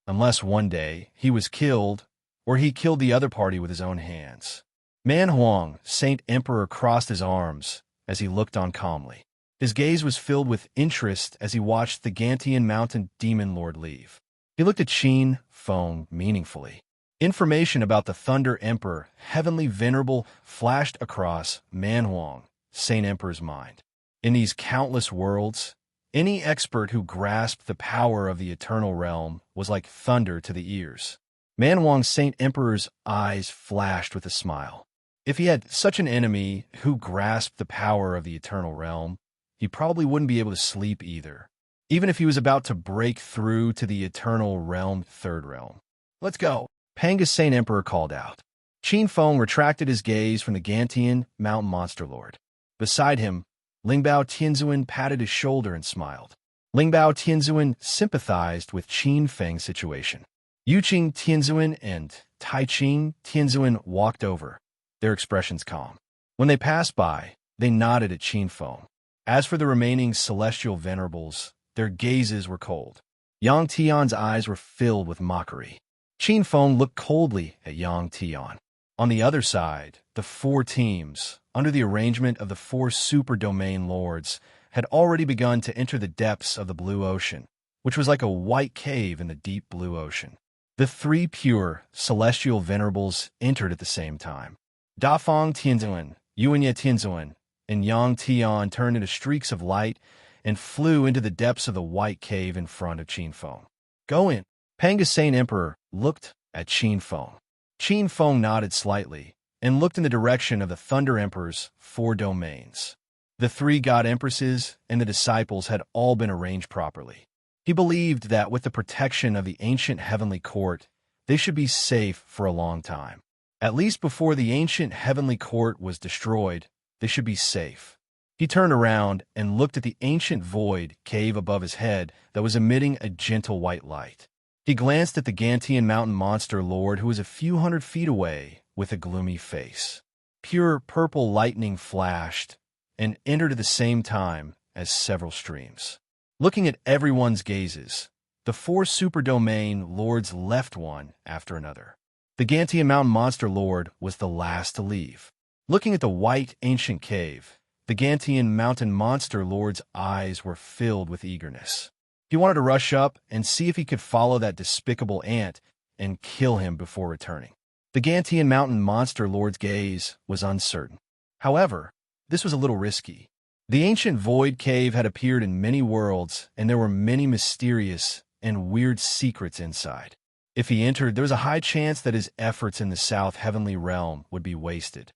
Unless one day he was killed, or he killed the other party with his own hands. Man Huang, Saint Emperor, crossed his arms as he looked on calmly. His gaze was filled with interest as he watched the Gantian Mountain Demon Lord leave. He looked at Qin Feng meaningfully. Information about the Thunder Emperor, Heavenly Venerable, flashed across Man Huang, Saint Emperor's mind. In these countless worlds, any expert who grasped the power of the eternal realm was like thunder to the ears. Man Huang, Saint Emperor's eyes flashed with a smile. If he had such an enemy who grasped the power of the eternal realm, he probably wouldn't be able to sleep either, even if he was about to break through to the eternal realm, third realm. Let's go. Panga's Saint Emperor called out. Qin Feng retracted his gaze from the Gantian mountain monster lord. Beside him, Lingbao Tianzuan patted his shoulder and smiled. Lingbao Tianzuan sympathized with Qin Feng's situation. Yuqing Tianzuan and Taiqing Tianzuan walked over, their expressions calm. When they passed by, they nodded at Qin Feng. As for the remaining celestial venerables, their gazes were cold. Yang Tian's eyes were filled with mockery. Qin Feng looked coldly at Yang Tian. On the other side, the four teams, under the arrangement of the four super domain lords, had already begun to enter the depths of the blue ocean, which was like a white cave in the deep blue ocean. The three pure, celestial venerables entered at the same time. Dafeng Tianzuan, Yuanye Tianzuan, and Yang Tian turned into streaks of light and flew into the depths of the white cave in front of Qin Feng. Go in. Panga's Saint Emperor looked at Qin Feng. Qin Feng nodded slightly and looked in the direction of the Thunder Emperor's four domains. The three god empresses and the disciples had all been arranged properly. He believed that with the protection of the ancient heavenly court, they should be safe for a long time. At least before the ancient heavenly court was destroyed, they should be safe. He turned around and looked at the ancient void cave above his head that was emitting a gentle white light. He glanced at the Gantian mountain monster lord who was a few hundred feet away with a gloomy face. Pure purple lightning flashed and entered at the same time as several streams. Looking at everyone's gazes, the four superdomain lords left one after another. The Gantian mountain monster lord was the last to leave. Looking at the white ancient cave, the Gantian mountain monster lord's eyes were filled with eagerness. He wanted to rush up and see if he could follow that despicable ant and kill him before returning. The Gantian mountain monster lord's gaze was uncertain. However, this was a little risky. The ancient void cave had appeared in many worlds, and there were many mysterious and weird secrets inside. If he entered, there was a high chance that his efforts in the South Heavenly Realm would be wasted.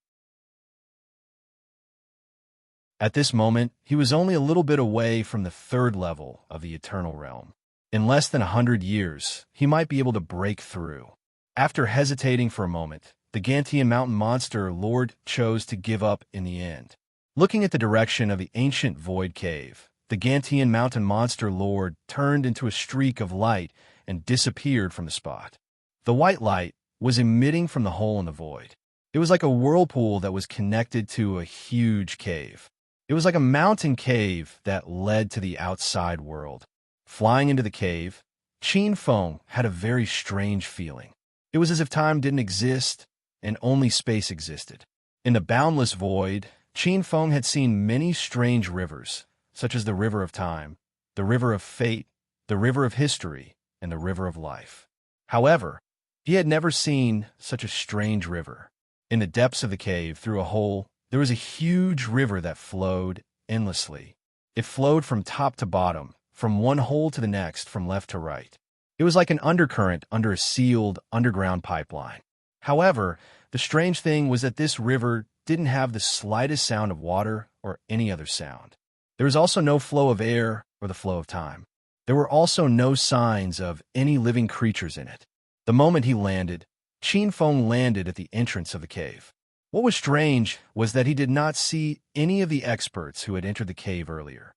At this moment, he was only a little bit away from the third level of the Eternal Realm. In less than 100 years, he might be able to break through. After hesitating for a moment, the Gantian mountain monster lord chose to give up in the end. Looking at the direction of the ancient void cave, the Gantian mountain monster lord turned into a streak of light and disappeared from the spot. The white light was emitting from the hole in the void. It was like a whirlpool that was connected to a huge cave. It was like a mountain cave that led to the outside world. Flying into the cave, Qin Feng had a very strange feeling. It was as if time didn't exist and only space existed. In the boundless void, Qin Feng had seen many strange rivers, such as the river of time, the river of fate, the river of history, and the river of life. However, he had never seen such a strange river. In the depths of the cave, through a hole, there was a huge river that flowed endlessly. It flowed from top to bottom, from one hole to the next, from left to right. It was like an undercurrent under a sealed underground pipeline. However, the strange thing was that this river didn't have the slightest sound of water or any other sound. There was also no flow of air or the flow of time. There were also no signs of any living creatures in it. The moment he landed, Qin Feng landed at the entrance of the cave. What was strange was that he did not see any of the experts who had entered the cave earlier.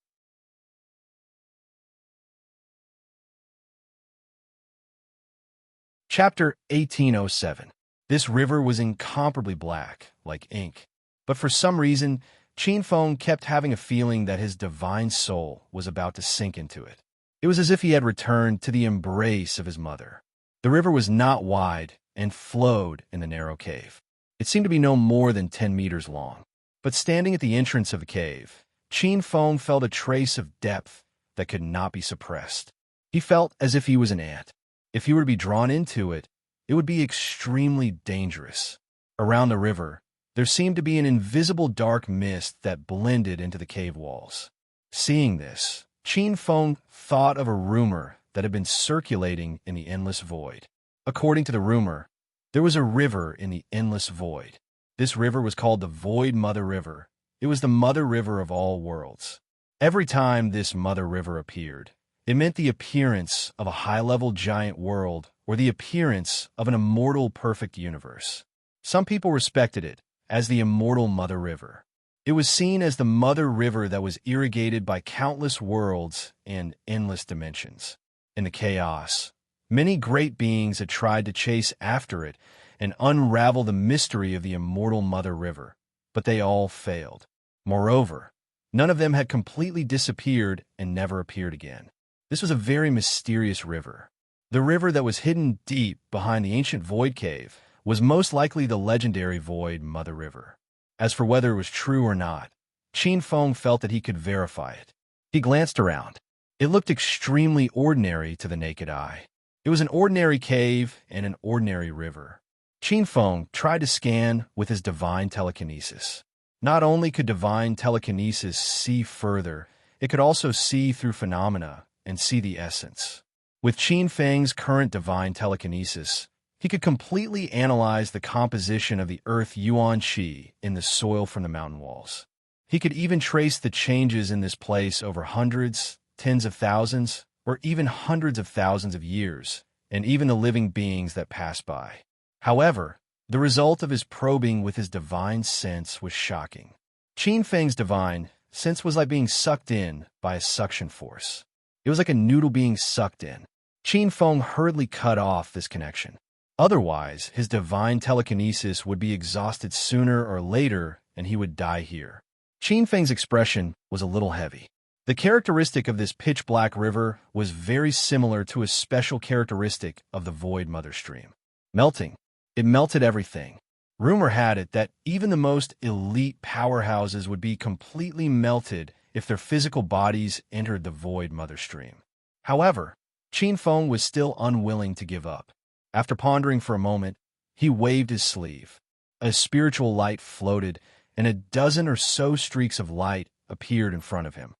Chapter 1807. This river was incomparably black, like ink. But for some reason, Qin Feng kept having a feeling that his divine soul was about to sink into it. It was as if he had returned to the embrace of his mother. The river was not wide and flowed in the narrow cave. It seemed to be no more than 10 meters long. But standing at the entrance of the cave, Qin Feng felt a trace of depth that could not be suppressed. He felt as if he was an ant. If he were to be drawn into it, it would be extremely dangerous. Around the river, there seemed to be an invisible dark mist that blended into the cave walls. Seeing this, Qin Feng thought of a rumor that had been circulating in the endless void. According to the rumor, there was a river in the endless void. This river was called the Void Mother River. It was the mother river of all worlds. Every time this mother river appeared, it meant the appearance of a high-level giant world or the appearance of an immortal perfect universe. Some people respected it as the immortal mother river. It was seen as the mother river that was irrigated by countless worlds and endless dimensions. In the chaos, many great beings had tried to chase after it and unravel the mystery of the immortal mother river, but they all failed. Moreover, none of them had completely disappeared and never appeared again. This was a very mysterious river. The river that was hidden deep behind the ancient Void Cave was most likely the legendary Void Mother River. As for whether it was true or not, Qin Feng felt that he could verify it. He glanced around. It looked extremely ordinary to the naked eye. It was an ordinary cave and an ordinary river. Qin Feng tried to scan with his divine telekinesis. Not only could divine telekinesis see further, it could also see through phenomena and see the essence. With Qin Feng's current divine telekinesis, he could completely analyze the composition of the earth yuan qi in the soil from the mountain walls. He could even trace the changes in this place over hundreds, tens of thousands, or even hundreds of thousands of years, and even the living beings that pass by. However, the result of his probing with his divine sense was shocking. Qin Feng's divine sense was like being sucked in by a suction force. It was like a noodle being sucked in. Qin Feng hurriedly cut off this connection. Otherwise, his divine telekinesis would be exhausted sooner or later, and he would die here. Qin Feng's expression was a little heavy. The characteristic of this pitch-black river was very similar to a special characteristic of the Void Mother Stream. Melting. It melted everything. Rumor had it that even the most elite powerhouses would be completely melted if their physical bodies entered the Void Mother Stream. However, Qin Feng was still unwilling to give up. After pondering for a moment, he waved his sleeve. A spiritual light floated, and a dozen or so streaks of light appeared in front of him.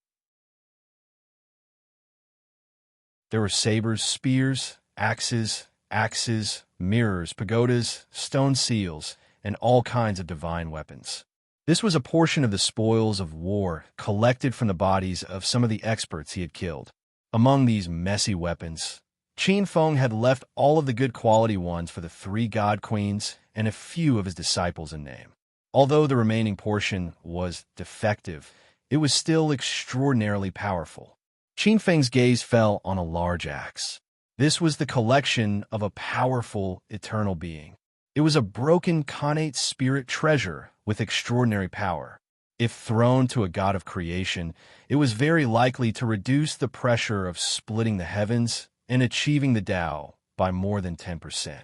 There were sabers, spears, axes, mirrors, pagodas, stone seals, and all kinds of divine weapons. This was a portion of the spoils of war collected from the bodies of some of the experts he had killed. Among these messy weapons, Qin Feng had left all of the good quality ones for the 3 god queens and a few of his disciples in name. Although the remaining portion was defective, it was still extraordinarily powerful. Qin Feng's gaze fell on a large axe. This was the collection of a powerful, eternal being. It was a broken connate spirit treasure with extraordinary power. If thrown to a god of creation, it was very likely to reduce the pressure of splitting the heavens and achieving the Tao by more than 10%.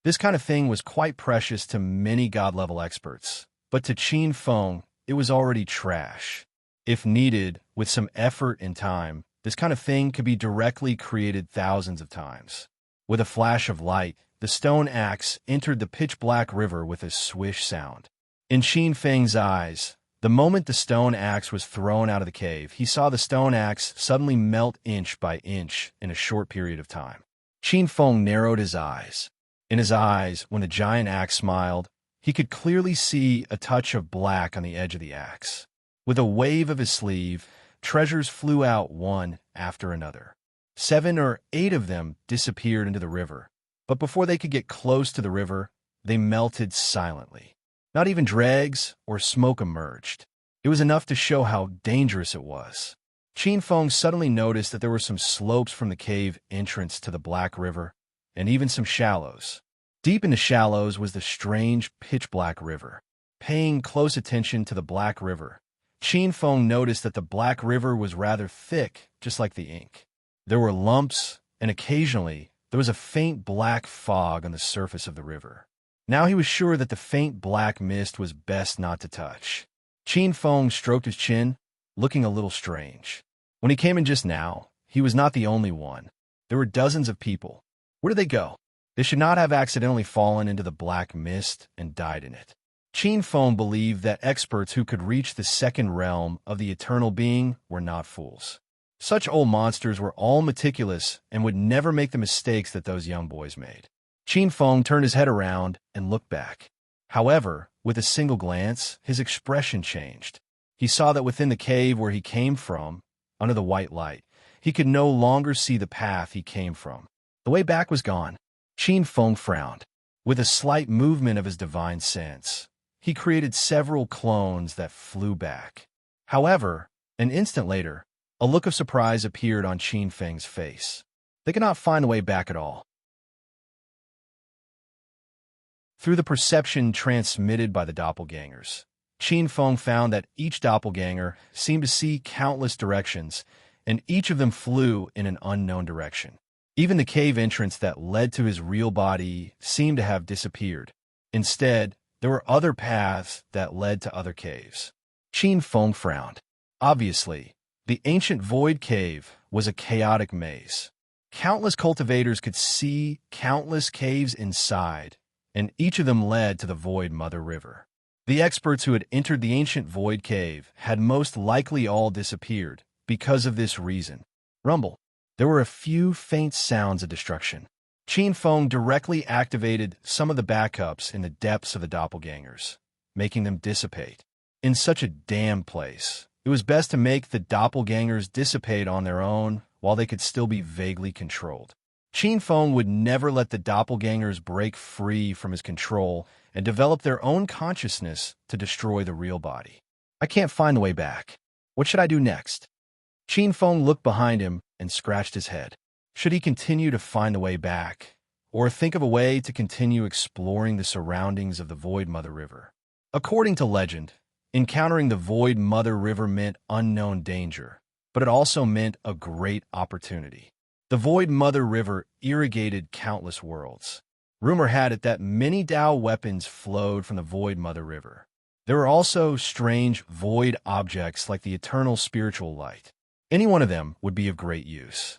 This kind of thing was quite precious to many god-level experts, but to Qin Feng, it was already trash. If needed, with some effort and time, this kind of thing could be directly created thousands of times. With a flash of light, the stone axe entered the pitch-black river with a swish sound. In Qin Feng's eyes, the moment the stone axe was thrown out of the cave, he saw the stone axe suddenly melt inch by inch in a short period of time. Qin Feng narrowed his eyes. In his eyes, when the giant axe smiled, he could clearly see a touch of black on the edge of the axe. With a wave of his sleeve, treasures flew out one after another. 7 or 8 of them disappeared into the river, but before they could get close to the river, they melted silently. Not even dregs or smoke emerged. It was enough to show how dangerous it was. Qin Feng suddenly noticed that there were some slopes from the cave entrance to the Black River, and even some shallows. Deep in the shallows was the strange pitch-black river. Paying close attention to the Black River, Qin Feng noticed that the Black River was rather thick, just like the ink. There were lumps, and occasionally there was a faint black fog on the surface of the river. Now he was sure that the faint black mist was best not to touch. Qin Feng stroked his chin, looking a little strange. When he came in just now, he was not the only one. There were dozens of people. Where did they go? They should not have accidentally fallen into the black mist and died in it. Qin Feng believed that experts who could reach the second realm of the eternal being were not fools. Such old monsters were all meticulous and would never make the mistakes that those young boys made. Qin Feng turned his head around and looked back. However, with a single glance, his expression changed. He saw that within the cave where he came from, under the white light, he could no longer see the path he came from. The way back was gone. Qin Feng frowned. With a slight movement of his divine sense, he created several clones that flew back. However, an instant later, a look of surprise appeared on Qin Feng's face. They could not find the way back at all. Through the perception transmitted by the doppelgangers, Qin Feng found that each doppelganger seemed to see countless directions, and each of them flew in an unknown direction. Even the cave entrance that led to his real body seemed to have disappeared. Instead, there were other paths that led to other caves. Qin Feng frowned. Obviously, the ancient void cave was a chaotic maze. Countless cultivators could see countless caves inside, and each of them led to the Void Mother River. The experts who had entered the ancient void cave had most likely all disappeared because of this reason. Rumble. There were a few faint sounds of destruction. Qin Feng directly activated some of the backups in the depths of the doppelgangers, making them dissipate. In such a damned place, it was best to make the doppelgangers dissipate on their own while they could still be vaguely controlled. Qin Feng would never let the doppelgangers break free from his control and develop their own consciousness to destroy the real body. I can't find the way back. What should I do next? Qin Feng looked behind him and scratched his head. Should he continue to find the way back, or think of a way to continue exploring the surroundings of the Void Mother River? According to legend, encountering the Void Mother River meant unknown danger, but it also meant a great opportunity. The Void Mother River irrigated countless worlds. Rumor had it that many Dao weapons flowed from the Void Mother River. There were also strange void objects like the eternal spiritual light. Any one of them would be of great use.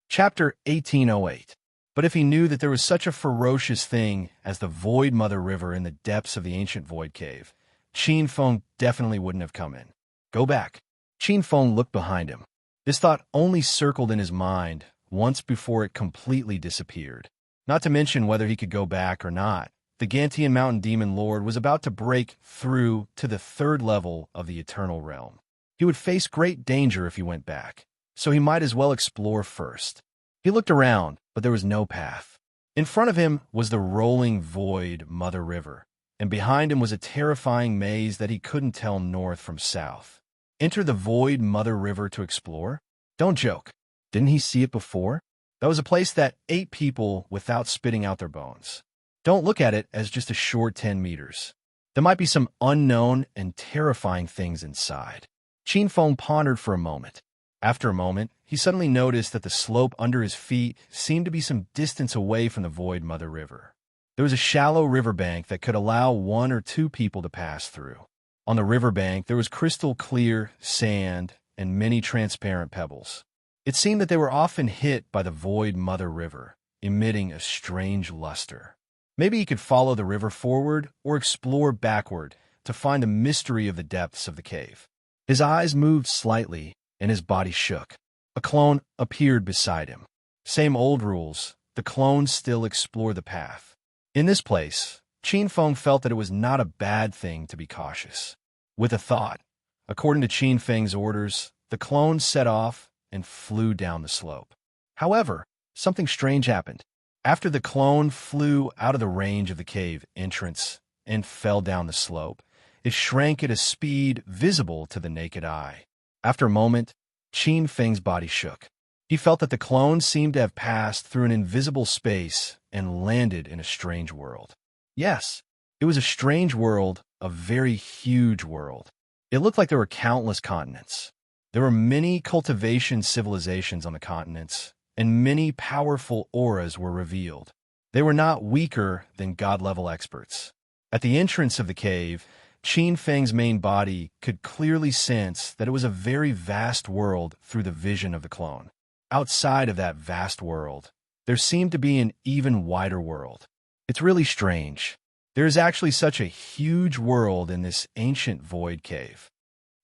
Chapter 1808. But if he knew that there was such a ferocious thing as the Void Mother River in the depths of the ancient void cave, Qin Feng definitely wouldn't have come in. Go back. Qin Feng looked behind him. This thought only circled in his mind once before it completely disappeared. Not to mention whether he could go back or not. The Gantian Mountain Demon Lord was about to break through to the third level of the Eternal Realm. He would face great danger if he went back, so he might as well explore first. He looked around, but there was no path. In front of him was the rolling Void Mother River, and behind him was a terrifying maze that he couldn't tell north from south. Enter the Void Mother River to explore? Don't joke. Didn't he see it before? That was a place that ate people without spitting out their bones. Don't look at it as just a short 10 meters. There might be some unknown and terrifying things inside. Qin Feng pondered for a moment. After a moment, he suddenly noticed that the slope under his feet seemed to be some distance away from the Void Mother River. There was a shallow riverbank that could allow one or two people to pass through. On the riverbank, there was crystal clear sand and many transparent pebbles. It seemed that they were often hit by the Void Mother River, emitting a strange luster. Maybe he could follow the river forward or explore backward to find the mystery of the depths of the cave. His eyes moved slightly, and his body shook. A clone appeared beside him. Same old rules, the clones still explore the path. In this place, Qin Feng felt that it was not a bad thing to be cautious. With a thought, according to Qin Feng's orders, the clones set off and flew down the slope. However, something strange happened. After the clone flew out of the range of the cave entrance and fell down the slope, it shrank at a speed visible to the naked eye. After a moment, Qin Feng's body shook. He felt that the clone seemed to have passed through an invisible space and landed in a strange world. Yes, it was a strange world, a very huge world. It looked like there were countless continents. There were many cultivation civilizations on the continents, and many powerful auras were revealed. They were not weaker than god-level experts. At the entrance of the cave, Qin Feng's main body could clearly sense that it was a very vast world through the vision of the clone. Outside of that vast world, there seemed to be an even wider world. It's really strange. There is actually such a huge world in this ancient void cave.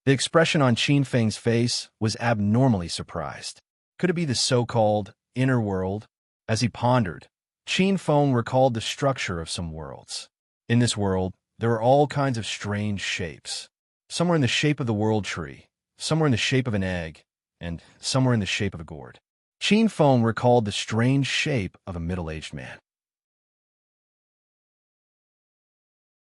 The expression on Qin Feng's face was abnormally surprised. Could it be the so-called inner world? As he pondered, Qin Feng recalled the structure of some worlds. In this world, there were all kinds of strange shapes. Some were in the shape of the world tree, some were in the shape of an egg, and some were in the shape of a gourd. Qin Feng recalled the strange shape of a middle-aged man.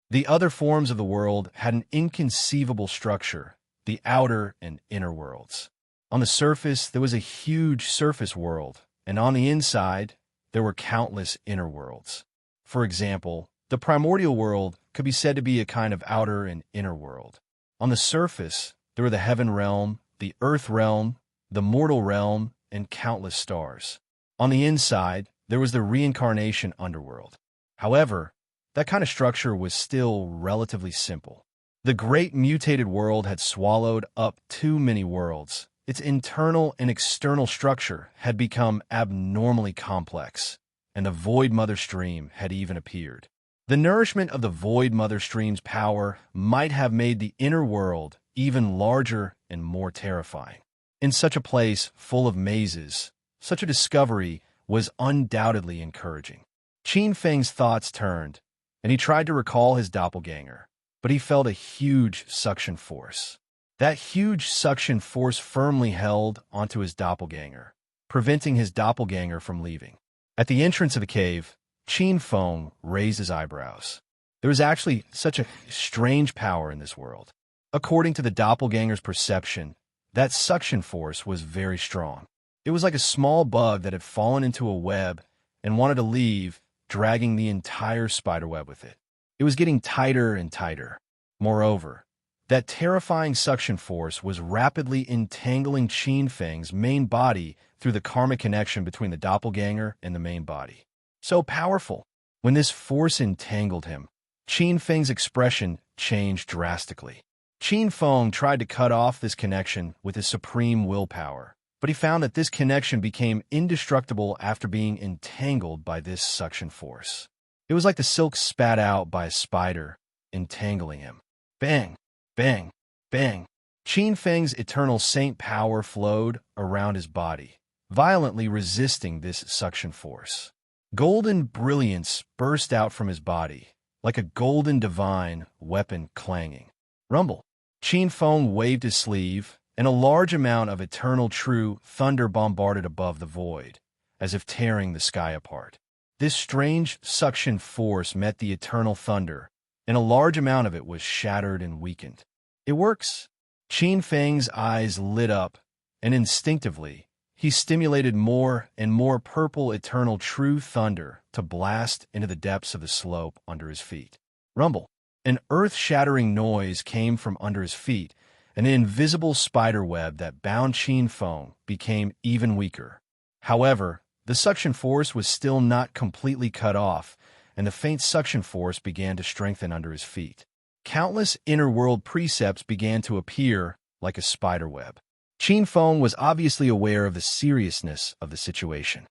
The other forms of the world had an inconceivable structure, the outer and inner worlds. On the surface, there was a huge surface world, and on the inside, there were countless inner worlds. For example, the primordial world could be said to be a kind of outer and inner world. On the surface, there were the heaven realm, the earth realm, the mortal realm, and countless stars. On the inside, there was the reincarnation underworld. However, that kind of structure was still relatively simple. The great mutated world had swallowed up too many worlds. Its internal and external structure had become abnormally complex, and the Void Mother Stream had even appeared. The nourishment of the Void Mother Stream's power might have made the inner world even larger and more terrifying. In such a place full of mazes, such a discovery was undoubtedly encouraging. Qin Feng's thoughts turned, and he tried to recall his doppelganger, but he felt a huge suction force. That huge suction force firmly held onto his doppelganger, preventing his doppelganger from leaving. At the entrance of the cave, Qin Feng raised his eyebrows. There was actually such a strange power in this world. According to the doppelganger's perception, that suction force was very strong. It was like a small bug that had fallen into a web and wanted to leave, dragging the entire spiderweb with it. It was getting tighter and tighter. Moreover, that terrifying suction force was rapidly entangling Qin Feng's main body through the karmic connection between the doppelganger and the main body. So powerful. When this force entangled him, Qin Feng's expression changed drastically. Qin Feng tried to cut off this connection with his supreme willpower, but he found that this connection became indestructible after being entangled by this suction force. It was like the silk spat out by a spider, entangling him. Bang! Bang! Bang! Qin Feng's eternal saint power flowed around his body, violently resisting this suction force. Golden brilliance burst out from his body, like a golden divine weapon clanging. Rumble! Qin Feng waved his sleeve, and a large amount of eternal true thunder bombarded above the void, as if tearing the sky apart. This strange suction force met the eternal thunder, and a large amount of it was shattered and weakened. It works. Qin Feng's eyes lit up, and instinctively, he stimulated more and more purple eternal true thunder to blast into the depths of the slope under his feet. Rumble! An earth-shattering noise came from under his feet, and the invisible spiderweb that bound Qin Feng became even weaker. However, the suction force was still not completely cut off, and the faint suction force began to strengthen under his feet. Countless inner-world precepts began to appear like a spiderweb. Qin Feng was obviously aware of the seriousness of the situation.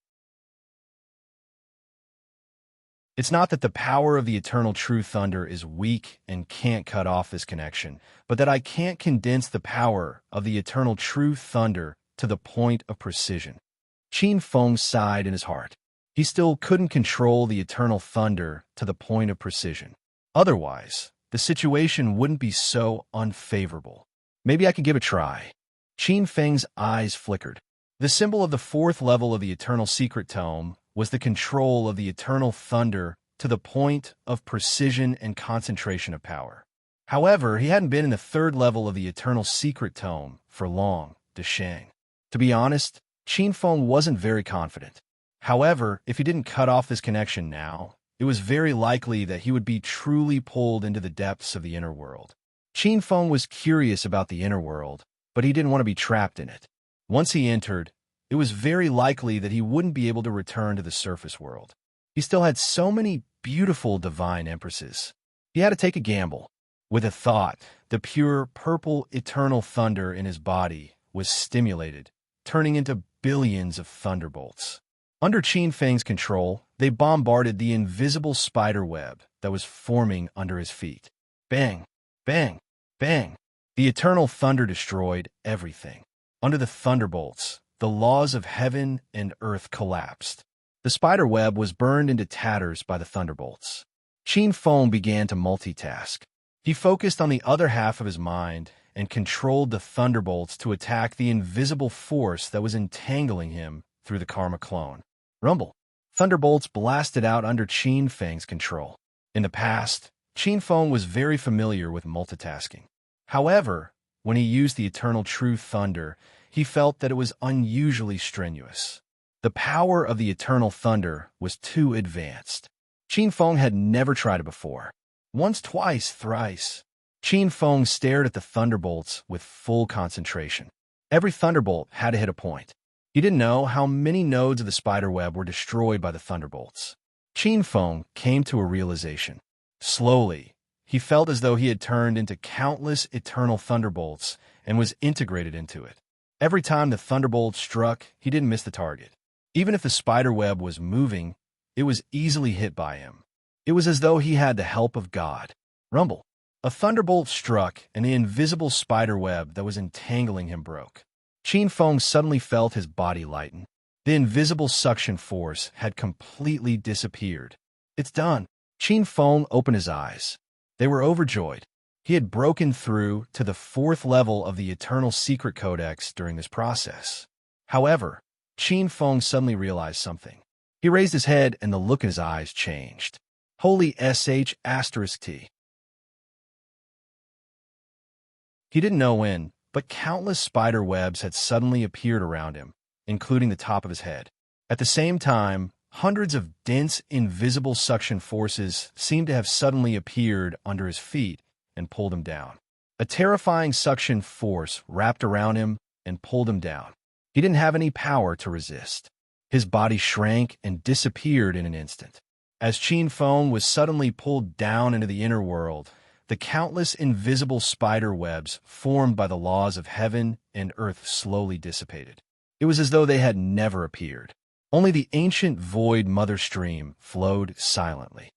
It's not that the power of the eternal true thunder is weak and can't cut off this connection, but that I can't condense the power of the eternal true thunder to the point of precision. Qin Feng sighed in his heart. He still couldn't control the eternal thunder to the point of precision. Otherwise, the situation wouldn't be so unfavorable. Maybe I could give it a try. Qin Feng's eyes flickered. The symbol of the fourth level of the Eternal Secret Tome was the control of the eternal thunder to the point of precision and concentration of power. However, he hadn't been in the third level of the Eternal Secret Tome for long, Deshang. To be honest, Qin Feng wasn't very confident. However, if he didn't cut off this connection now, it was very likely that he would be truly pulled into the depths of the inner world. Qin Feng was curious about the inner world, but he didn't want to be trapped in it. Once he entered, it was very likely that he wouldn't be able to return to the surface world. He still had so many beautiful divine empresses. He had to take a gamble. With a thought, the pure purple eternal thunder in his body was stimulated, turning into billions of thunderbolts. Under Qin Feng's control, they bombarded the invisible spider web that was forming under his feet. Bang! Bang! Bang! The eternal thunder destroyed everything. Under the thunderbolts, the laws of heaven and earth collapsed. The spider web was burned into tatters by the thunderbolts. Qin Feng began to multitask. He focused on the other half of his mind and controlled the thunderbolts to attack the invisible force that was entangling him through the karma clone. Rumble. Thunderbolts blasted out under Qin Feng's control. In the past, Qin Feng was very familiar with multitasking. However, when he used the eternal true thunder, he felt that it was unusually strenuous. The power of the eternal thunder was too advanced. Qin Feng had never tried it before. Once, twice, thrice. Qin Feng stared at the thunderbolts with full concentration. Every thunderbolt had to hit a point. He didn't know how many nodes of the spiderweb were destroyed by the thunderbolts. Qin Feng came to a realization. Slowly, he felt as though he had turned into countless eternal thunderbolts and was integrated into it. Every time the thunderbolt struck, he didn't miss the target. Even if the spiderweb was moving, it was easily hit by him. It was as though he had the help of God. Rumble. A thunderbolt struck, and the invisible spiderweb that was entangling him broke. Qin Feng suddenly felt his body lighten. The invisible suction force had completely disappeared. It's done. Qin Feng opened his eyes. They were overjoyed. He had broken through to the 4th level of the Eternal Secret Codex during this process. However, Qin Feng suddenly realized something. He raised his head and the look in his eyes changed. Holy **T. He didn't know when, but countless spider webs had suddenly appeared around him, including the top of his head. At the same time, hundreds of dense, invisible suction forces seemed to have suddenly appeared under his feet and pulled him down. A terrifying suction force wrapped around him and pulled him down. He didn't have any power to resist. His body shrank and disappeared in an instant. As Qin Feng was suddenly pulled down into the inner world, the countless invisible spider webs formed by the laws of heaven and earth slowly dissipated. It was as though they had never appeared. Only the ancient void mother stream flowed silently.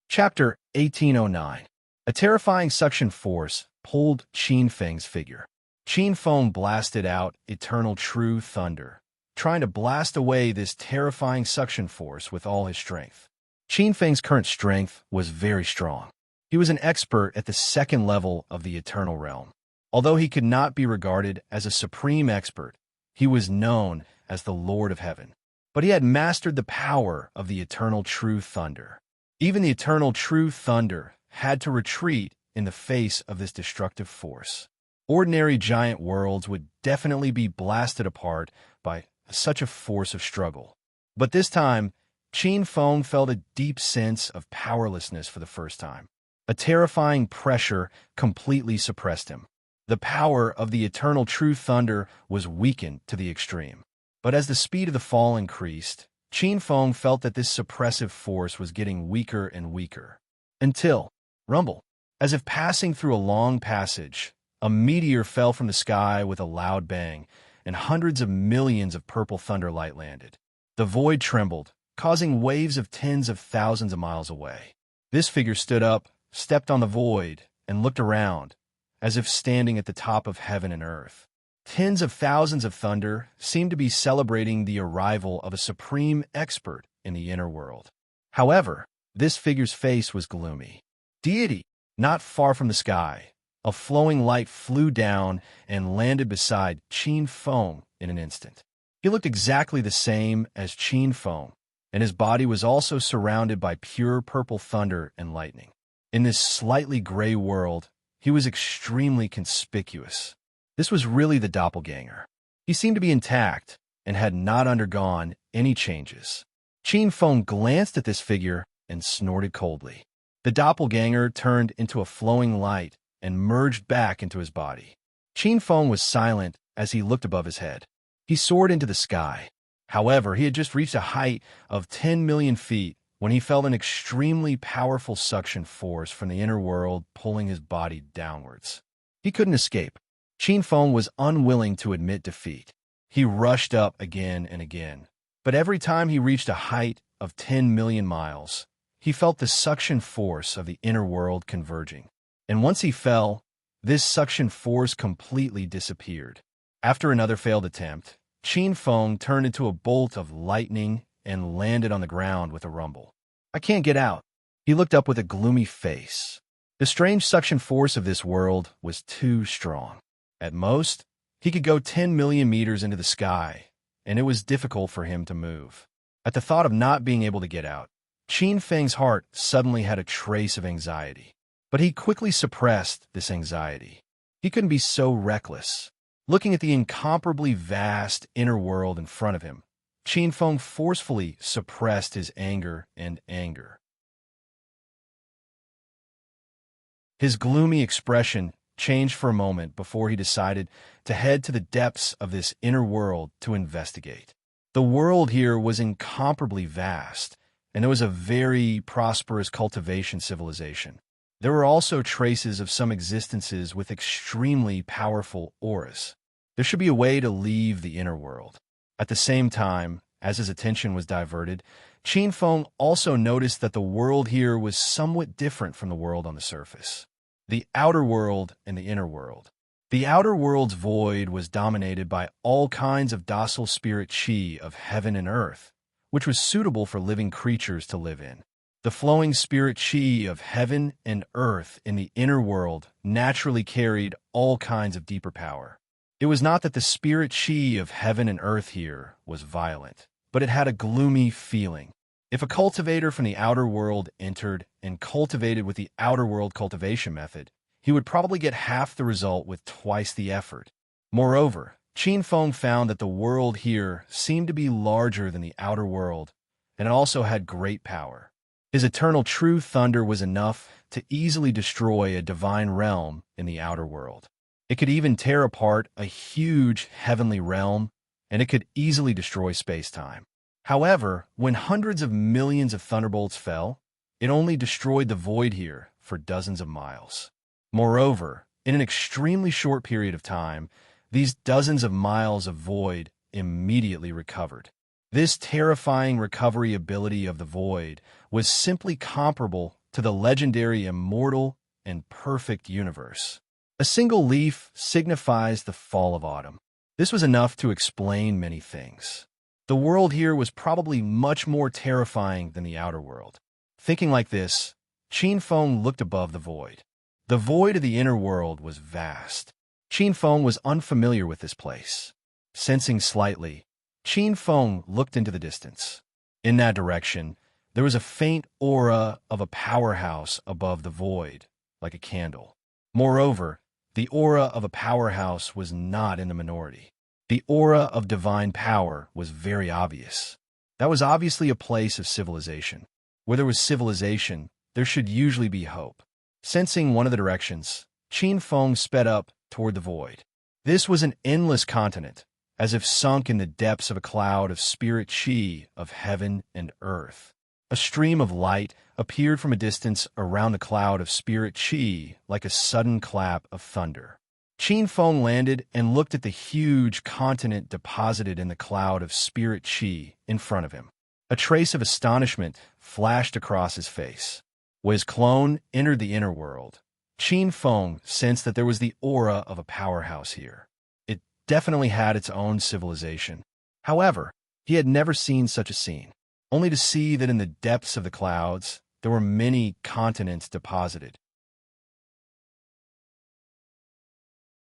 Chapter 1809. A terrifying suction force pulled Qin Feng's figure. Qin Feng blasted out eternal true thunder, trying to blast away this terrifying suction force with all his strength. Qin Feng's current strength was very strong. He was an expert at the 2nd level of the eternal realm. Although he could not be regarded as a supreme expert, he was known as the Lord of Heaven. But he had mastered the power of the eternal true thunder. Even the eternal true thunder had to retreat in the face of this destructive force. Ordinary giant worlds would definitely be blasted apart by such a force of struggle. But this time, Qin Feng felt a deep sense of powerlessness for the first time. A terrifying pressure completely suppressed him. The power of the eternal true thunder was weakened to the extreme. But as the speed of the fall increased, Qin Feng felt that this suppressive force was getting weaker and weaker. Until, rumble, as if passing through a long passage, a meteor fell from the sky with a loud bang, and hundreds of millions of purple thunderlight landed. The void trembled, causing waves of tens of thousands of miles away. This figure stood up, stepped on the void, and looked around, as if standing at the top of heaven and earth. Tens of thousands of thunder seemed to be celebrating the arrival of a supreme expert in the inner world. However, this figure's face was gloomy. Deity, not far from the sky, a flowing light flew down and landed beside Qin Feng in an instant. He looked exactly the same as Qin Feng, and his body was also surrounded by pure purple thunder and lightning. In this slightly gray world, he was extremely conspicuous. This was really the doppelganger. He seemed to be intact and had not undergone any changes. Qin Feng glanced at this figure and snorted coldly. The doppelganger turned into a flowing light and merged back into his body. Qin Feng was silent as he looked above his head. He soared into the sky. However, he had just reached a height of 10 million feet when he felt an extremely powerful suction force from the inner world pulling his body downwards. He couldn't escape. Qin Feng was unwilling to admit defeat. He rushed up again and again, but every time he reached a height of 10 million miles, he felt the suction force of the inner world converging. And once he fell, this suction force completely disappeared. After another failed attempt, Qin Feng turned into a bolt of lightning and landed on the ground with a rumble. "I can't get out." He looked up with a gloomy face. The strange suction force of this world was too strong. At most, he could go 10 million meters into the sky, and it was difficult for him to move. At the thought of not being able to get out, Qin Feng's heart suddenly had a trace of anxiety. But he quickly suppressed this anxiety. He couldn't be so reckless. Looking at the incomparably vast inner world in front of him, Qin Feng forcefully suppressed his anger and anger. His gloomy expression changed for a moment before he decided to head to the depths of this inner world to investigate. The world here was incomparably vast, and it was a very prosperous cultivation civilization. There were also traces of some existences with extremely powerful auras. There should be a way to leave the inner world. At the same time, as his attention was diverted, Qin Feng also noticed that the world here was somewhat different from the world on the surface. The outer world and the inner world. The outer world's void was dominated by all kinds of docile spirit chi of heaven and earth, which was suitable for living creatures to live in. The flowing spirit chi of heaven and earth in the inner world naturally carried all kinds of deeper power. It was not that the spirit chi of heaven and earth here was violent, but it had a gloomy feeling. If a cultivator from the outer world entered and cultivated with the outer world cultivation method, he would probably get half the result with twice the effort. Moreover, Qin Feng found that the world here seemed to be larger than the outer world, and it also had great power. His eternal true thunder was enough to easily destroy a divine realm in the outer world. It could even tear apart a huge heavenly realm, and it could easily destroy space-time. However, when hundreds of millions of thunderbolts fell, it only destroyed the void here for dozens of miles. Moreover, in an extremely short period of time, these dozens of miles of void immediately recovered. This terrifying recovery ability of the void was simply comparable to the legendary immortal and perfect universe. A single leaf signifies the fall of autumn. This was enough to explain many things. The world here was probably much more terrifying than the outer world. Thinking like this, Qin Feng looked above the void. The void of the inner world was vast. Qin Feng was unfamiliar with this place. Sensing slightly, Qin Feng looked into the distance. In that direction, there was a faint aura of a powerhouse above the void, like a candle. Moreover, the aura of a powerhouse was not in the minority. The aura of divine power was very obvious. That was obviously a place of civilization. Where there was civilization, there should usually be hope. Sensing one of the directions, Qin Feng sped up toward the void. This was an endless continent, as if sunk in the depths of a cloud of spirit chi of heaven and earth. A stream of light appeared from a distance around the cloud of spirit chi like a sudden clap of thunder. Qin Feng landed and looked at the huge continent deposited in the cloud of spirit chi in front of him. A trace of astonishment flashed across his face. When his clone entered the inner world, Qin Feng sensed that there was the aura of a powerhouse here. It definitely had its own civilization. However, he had never seen such a scene, only to see that in the depths of the clouds, there were many continents deposited.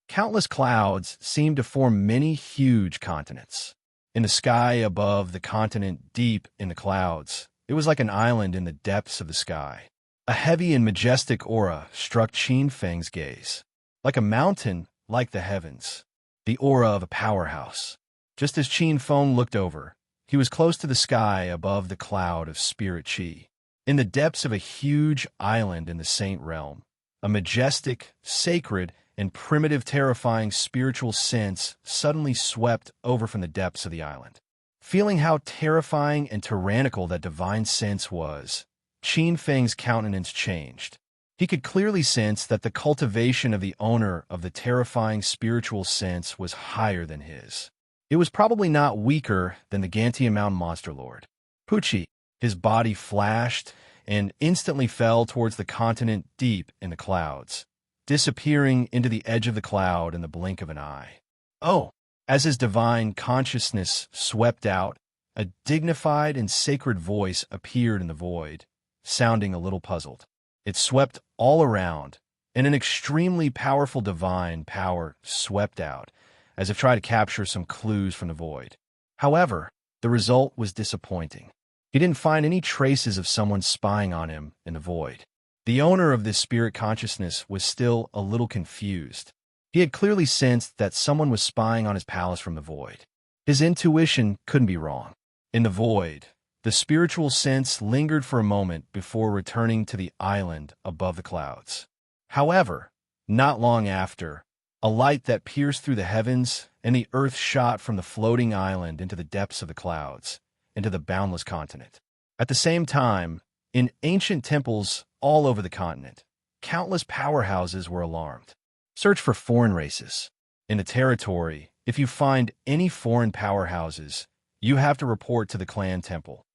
Countless clouds seemed to form many huge continents. In the sky above the continent deep in the clouds, it was like an island in the depths of the sky. A heavy and majestic aura struck Qin Feng's gaze. Like a mountain, like the heavens. The aura of a powerhouse. Just as Qin Feng looked over, he was close to the sky above the cloud of spirit chi. In the depths of a huge island in the Saint Realm, a majestic, sacred, and primitive terrifying spiritual sense suddenly swept over from the depths of the island. Feeling how terrifying and tyrannical that divine sense was, Qin Feng's countenance changed. He could clearly sense that the cultivation of the owner of the terrifying spiritual sense was higher than his. It was probably not weaker than the Gantian Mountain Monster Lord. Pucci, his body flashed and instantly fell towards the continent deep in the clouds, disappearing into the edge of the cloud in the blink of an eye. Oh! As his divine consciousness swept out, a dignified and sacred voice appeared in the void, sounding a little puzzled. It swept all around, and an extremely powerful divine power swept out, as if trying to capture some clues from the void. However, the result was disappointing. He didn't find any traces of someone spying on him in the void. The owner of this spirit consciousness was still a little confused. He had clearly sensed that someone was spying on his palace from the void. His intuition couldn't be wrong. In the void, the spiritual sense lingered for a moment before returning to the island above the clouds. However, not long after, a light that pierced through the heavens and the earth shot from the floating island into the depths of the clouds, into the boundless continent. At the same time, in ancient temples all over the continent, countless powerhouses were alarmed. Search for foreign races. In the territory, if you find any foreign powerhouses, you have to report to the clan temple.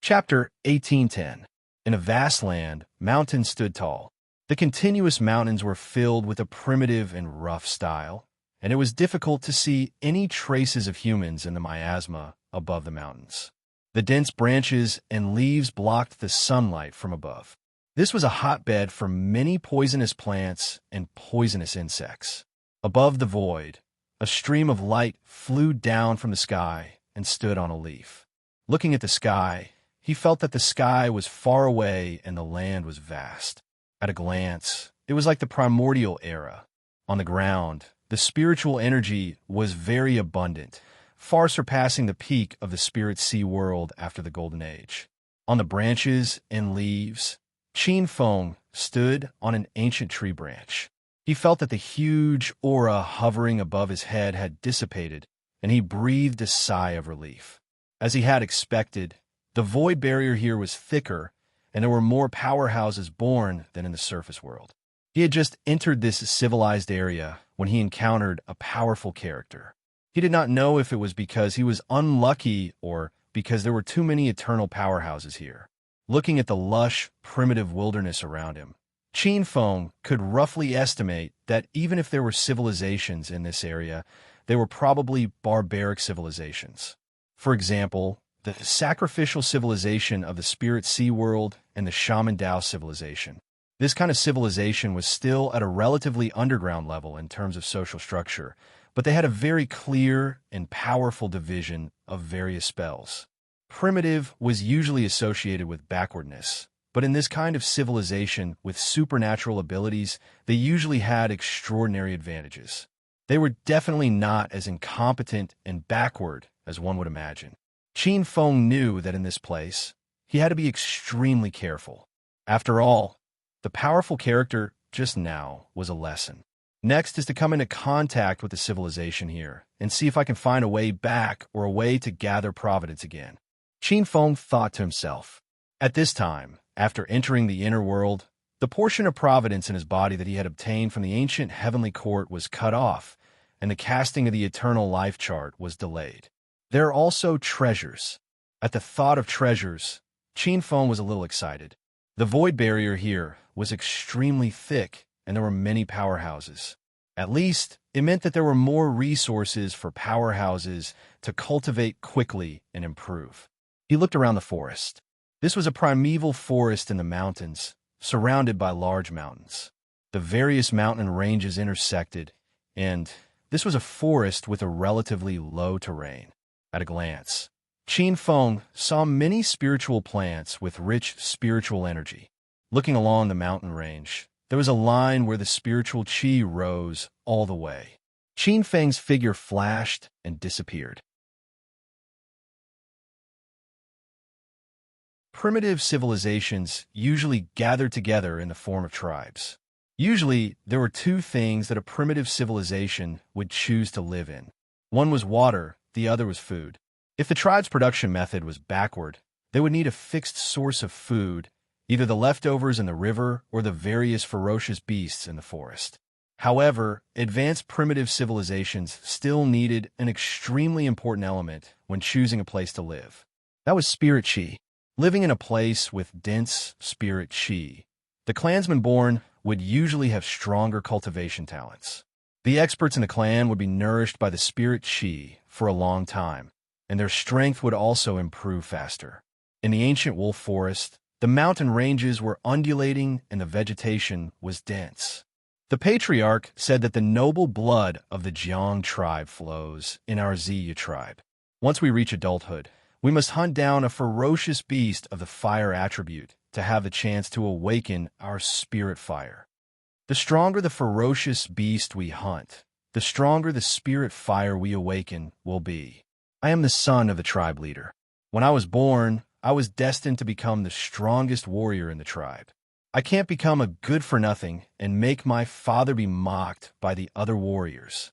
Chapter 1810. In a vast land, mountains stood tall. The continuous mountains were filled with a primitive and rough style, and it was difficult to see any traces of humans in the miasma above the mountains. The dense branches and leaves blocked the sunlight from above. This was a hotbed for many poisonous plants and poisonous insects. Above the void, a stream of light flew down from the sky and stood on a leaf. Looking at the sky, he felt that the sky was far away and the land was vast. At a glance, it was like the primordial era. On the ground, the spiritual energy was very abundant, far surpassing the peak of the spirit sea world after the Golden Age. On the branches and leaves, Qin Feng stood on an ancient tree branch. He felt that the huge aura hovering above his head had dissipated, and he breathed a sigh of relief. As he had expected, the void barrier here was thicker, and there were more powerhouses born than in the surface world. He had just entered this civilized area when he encountered a powerful character. He did not know if it was because he was unlucky or because there were too many eternal powerhouses here. Looking at the lush, primitive wilderness around him, Qin Feng could roughly estimate that even if there were civilizations in this area, they were probably barbaric civilizations. For example, the sacrificial civilization of the spirit sea world and the shaman Dao civilization. This kind of civilization was still at a relatively underground level in terms of social structure, but they had a very clear and powerful division of various spells. Primitive was usually associated with backwardness, but in this kind of civilization with supernatural abilities, they usually had extraordinary advantages. They were definitely not as incompetent and backward as one would imagine. Qin Feng knew that in this place, he had to be extremely careful. After all, the powerful character just now was a lesson. Next is to come into contact with the civilization here and see if I can find a way back or a way to gather providence again. Qin Feng thought to himself. At this time, after entering the inner world, the portion of providence in his body that he had obtained from the ancient heavenly court was cut off, and the casting of the eternal life chart was delayed. There are also treasures. At the thought of treasures, Qin Feng was a little excited. The void barrier here was extremely thick, and there were many powerhouses. At least, it meant that there were more resources for powerhouses to cultivate quickly and improve. He looked around the forest. This was a primeval forest in the mountains, surrounded by large mountains. The various mountain ranges intersected, and this was a forest with a relatively low terrain. At a glance, Qin Feng saw many spiritual plants with rich spiritual energy. Looking along the mountain range, there was a line where the spiritual qi rose all the way. Qin Feng's figure flashed and disappeared. Primitive civilizations usually gathered together in the form of tribes. Usually, there were two things that a primitive civilization would choose to live in. One was water, the other was food. If the tribe's production method was backward, they would need a fixed source of food, either the leftovers in the river or the various ferocious beasts in the forest. However, advanced primitive civilizations still needed an extremely important element when choosing a place to live. That was spirit qi. living in a place with dense spirit chi. The clansmen born would usually have stronger cultivation talents. The experts in the clan would be nourished by the spirit chi for a long time, and their strength would also improve faster. In the ancient wolf forest, the mountain ranges were undulating and the vegetation was dense. The Patriarch said that the noble blood of the Jiang tribe flows in our Ziya tribe. Once we reach adulthood, we must hunt down a ferocious beast of the fire attribute to have the chance to awaken our spirit fire. The stronger the ferocious beast we hunt, the stronger the spirit fire we awaken will be. I am the son of the tribe leader. When I was born, I was destined to become the strongest warrior in the tribe. I can't become a good-for-nothing and make my father be mocked by the other warriors.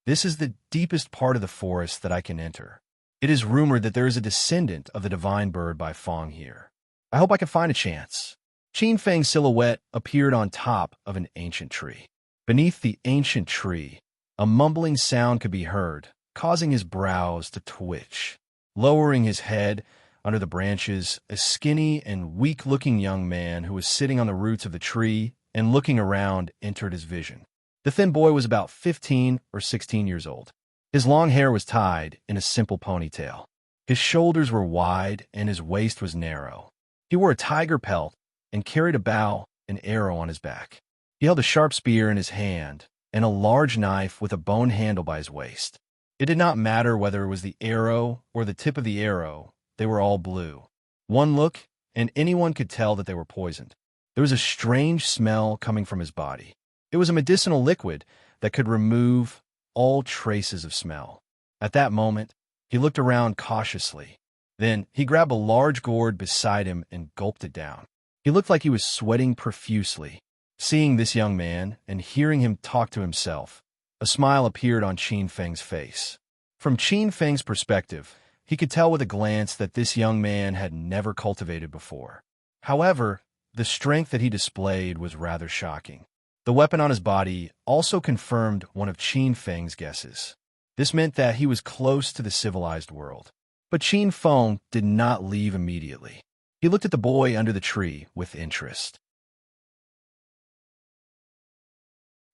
This is the deepest part of the forest that I can enter. It is rumored that there is a descendant of the divine bird by Fong here. I hope I can find a chance. Qin Feng's silhouette appeared on top of an ancient tree. Beneath the ancient tree, a mumbling sound could be heard, causing his brows to twitch. Lowering his head under the branches, a skinny and weak-looking young man who was sitting on the roots of the tree and looking around entered his vision. The thin boy was about 15 or 16 years old. His long hair was tied in a simple ponytail. His shoulders were wide and his waist was narrow. He wore a tiger pelt and carried a bow and arrow on his back. He held a sharp spear in his hand and a large knife with a bone handle by his waist. It did not matter whether it was the arrow or the tip of the arrow, they were all blue. One look, and anyone could tell that they were poisoned. There was a strange smell coming from his body. It was a medicinal liquid that could remove all traces of smell. At that moment, he looked around cautiously. Then he grabbed a large gourd beside him and gulped it down. He looked like he was sweating profusely. Seeing this young man and hearing him talk to himself, a smile appeared on Qin Feng's face. From Qin Feng's perspective, he could tell with a glance that this young man had never cultivated before. However, the strength that he displayed was rather shocking. The weapon on his body also confirmed one of Qin Feng's guesses. This meant that he was close to the civilized world. But Qin Feng did not leave immediately. He looked at the boy under the tree with interest.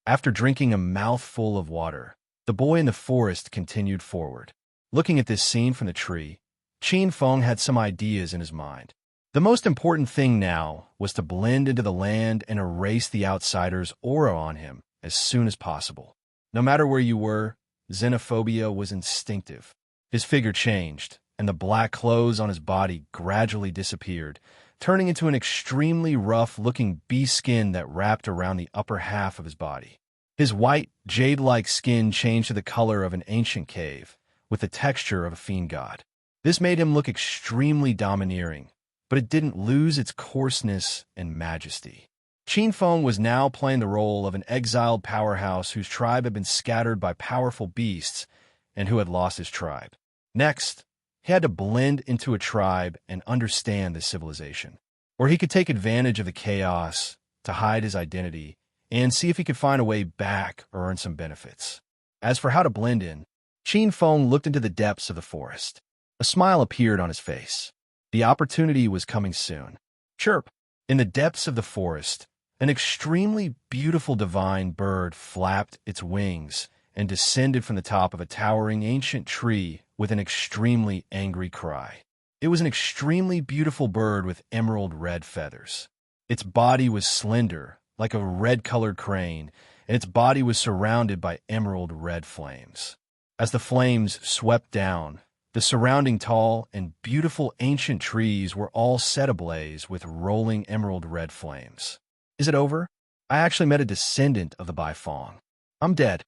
After drinking a mouthful of water, the boy in the forest continued forward. Looking at this scene from the tree, Qin Feng had some ideas in his mind. The most important thing now was to blend into the land and erase the outsider's aura on him as soon as possible. No matter where you were, xenophobia was instinctive. His figure changed, and the black clothes on his body gradually disappeared, turning into an extremely rough-looking bee skin that wrapped around the upper half of his body. His white, jade-like skin changed to the color of an ancient cave, with the texture of a fiend god. This made him look extremely domineering, but it didn't lose its coarseness and majesty. Qin Feng was now playing the role of an exiled powerhouse whose tribe had been scattered by powerful beasts and who had lost his tribe. Next, he had to blend into a tribe and understand this civilization, where he could take advantage of the chaos to hide his identity and see if he could find a way back or earn some benefits. As for how to blend in, Qin Feng looked into the depths of the forest. A smile appeared on his face. The opportunity was coming soon. Chirp! In the depths of the forest, an extremely beautiful divine bird flapped its wings and descended from the top of a towering ancient tree with an extremely angry cry. It was an extremely beautiful bird with emerald red feathers. Its body was slender, like a red-colored crane, and its body was surrounded by emerald red flames. As the flames swept down, the surrounding tall and beautiful ancient trees were all set ablaze with rolling emerald red flames. Is it over? I actually met a descendant of the Bai Fong. I'm dead.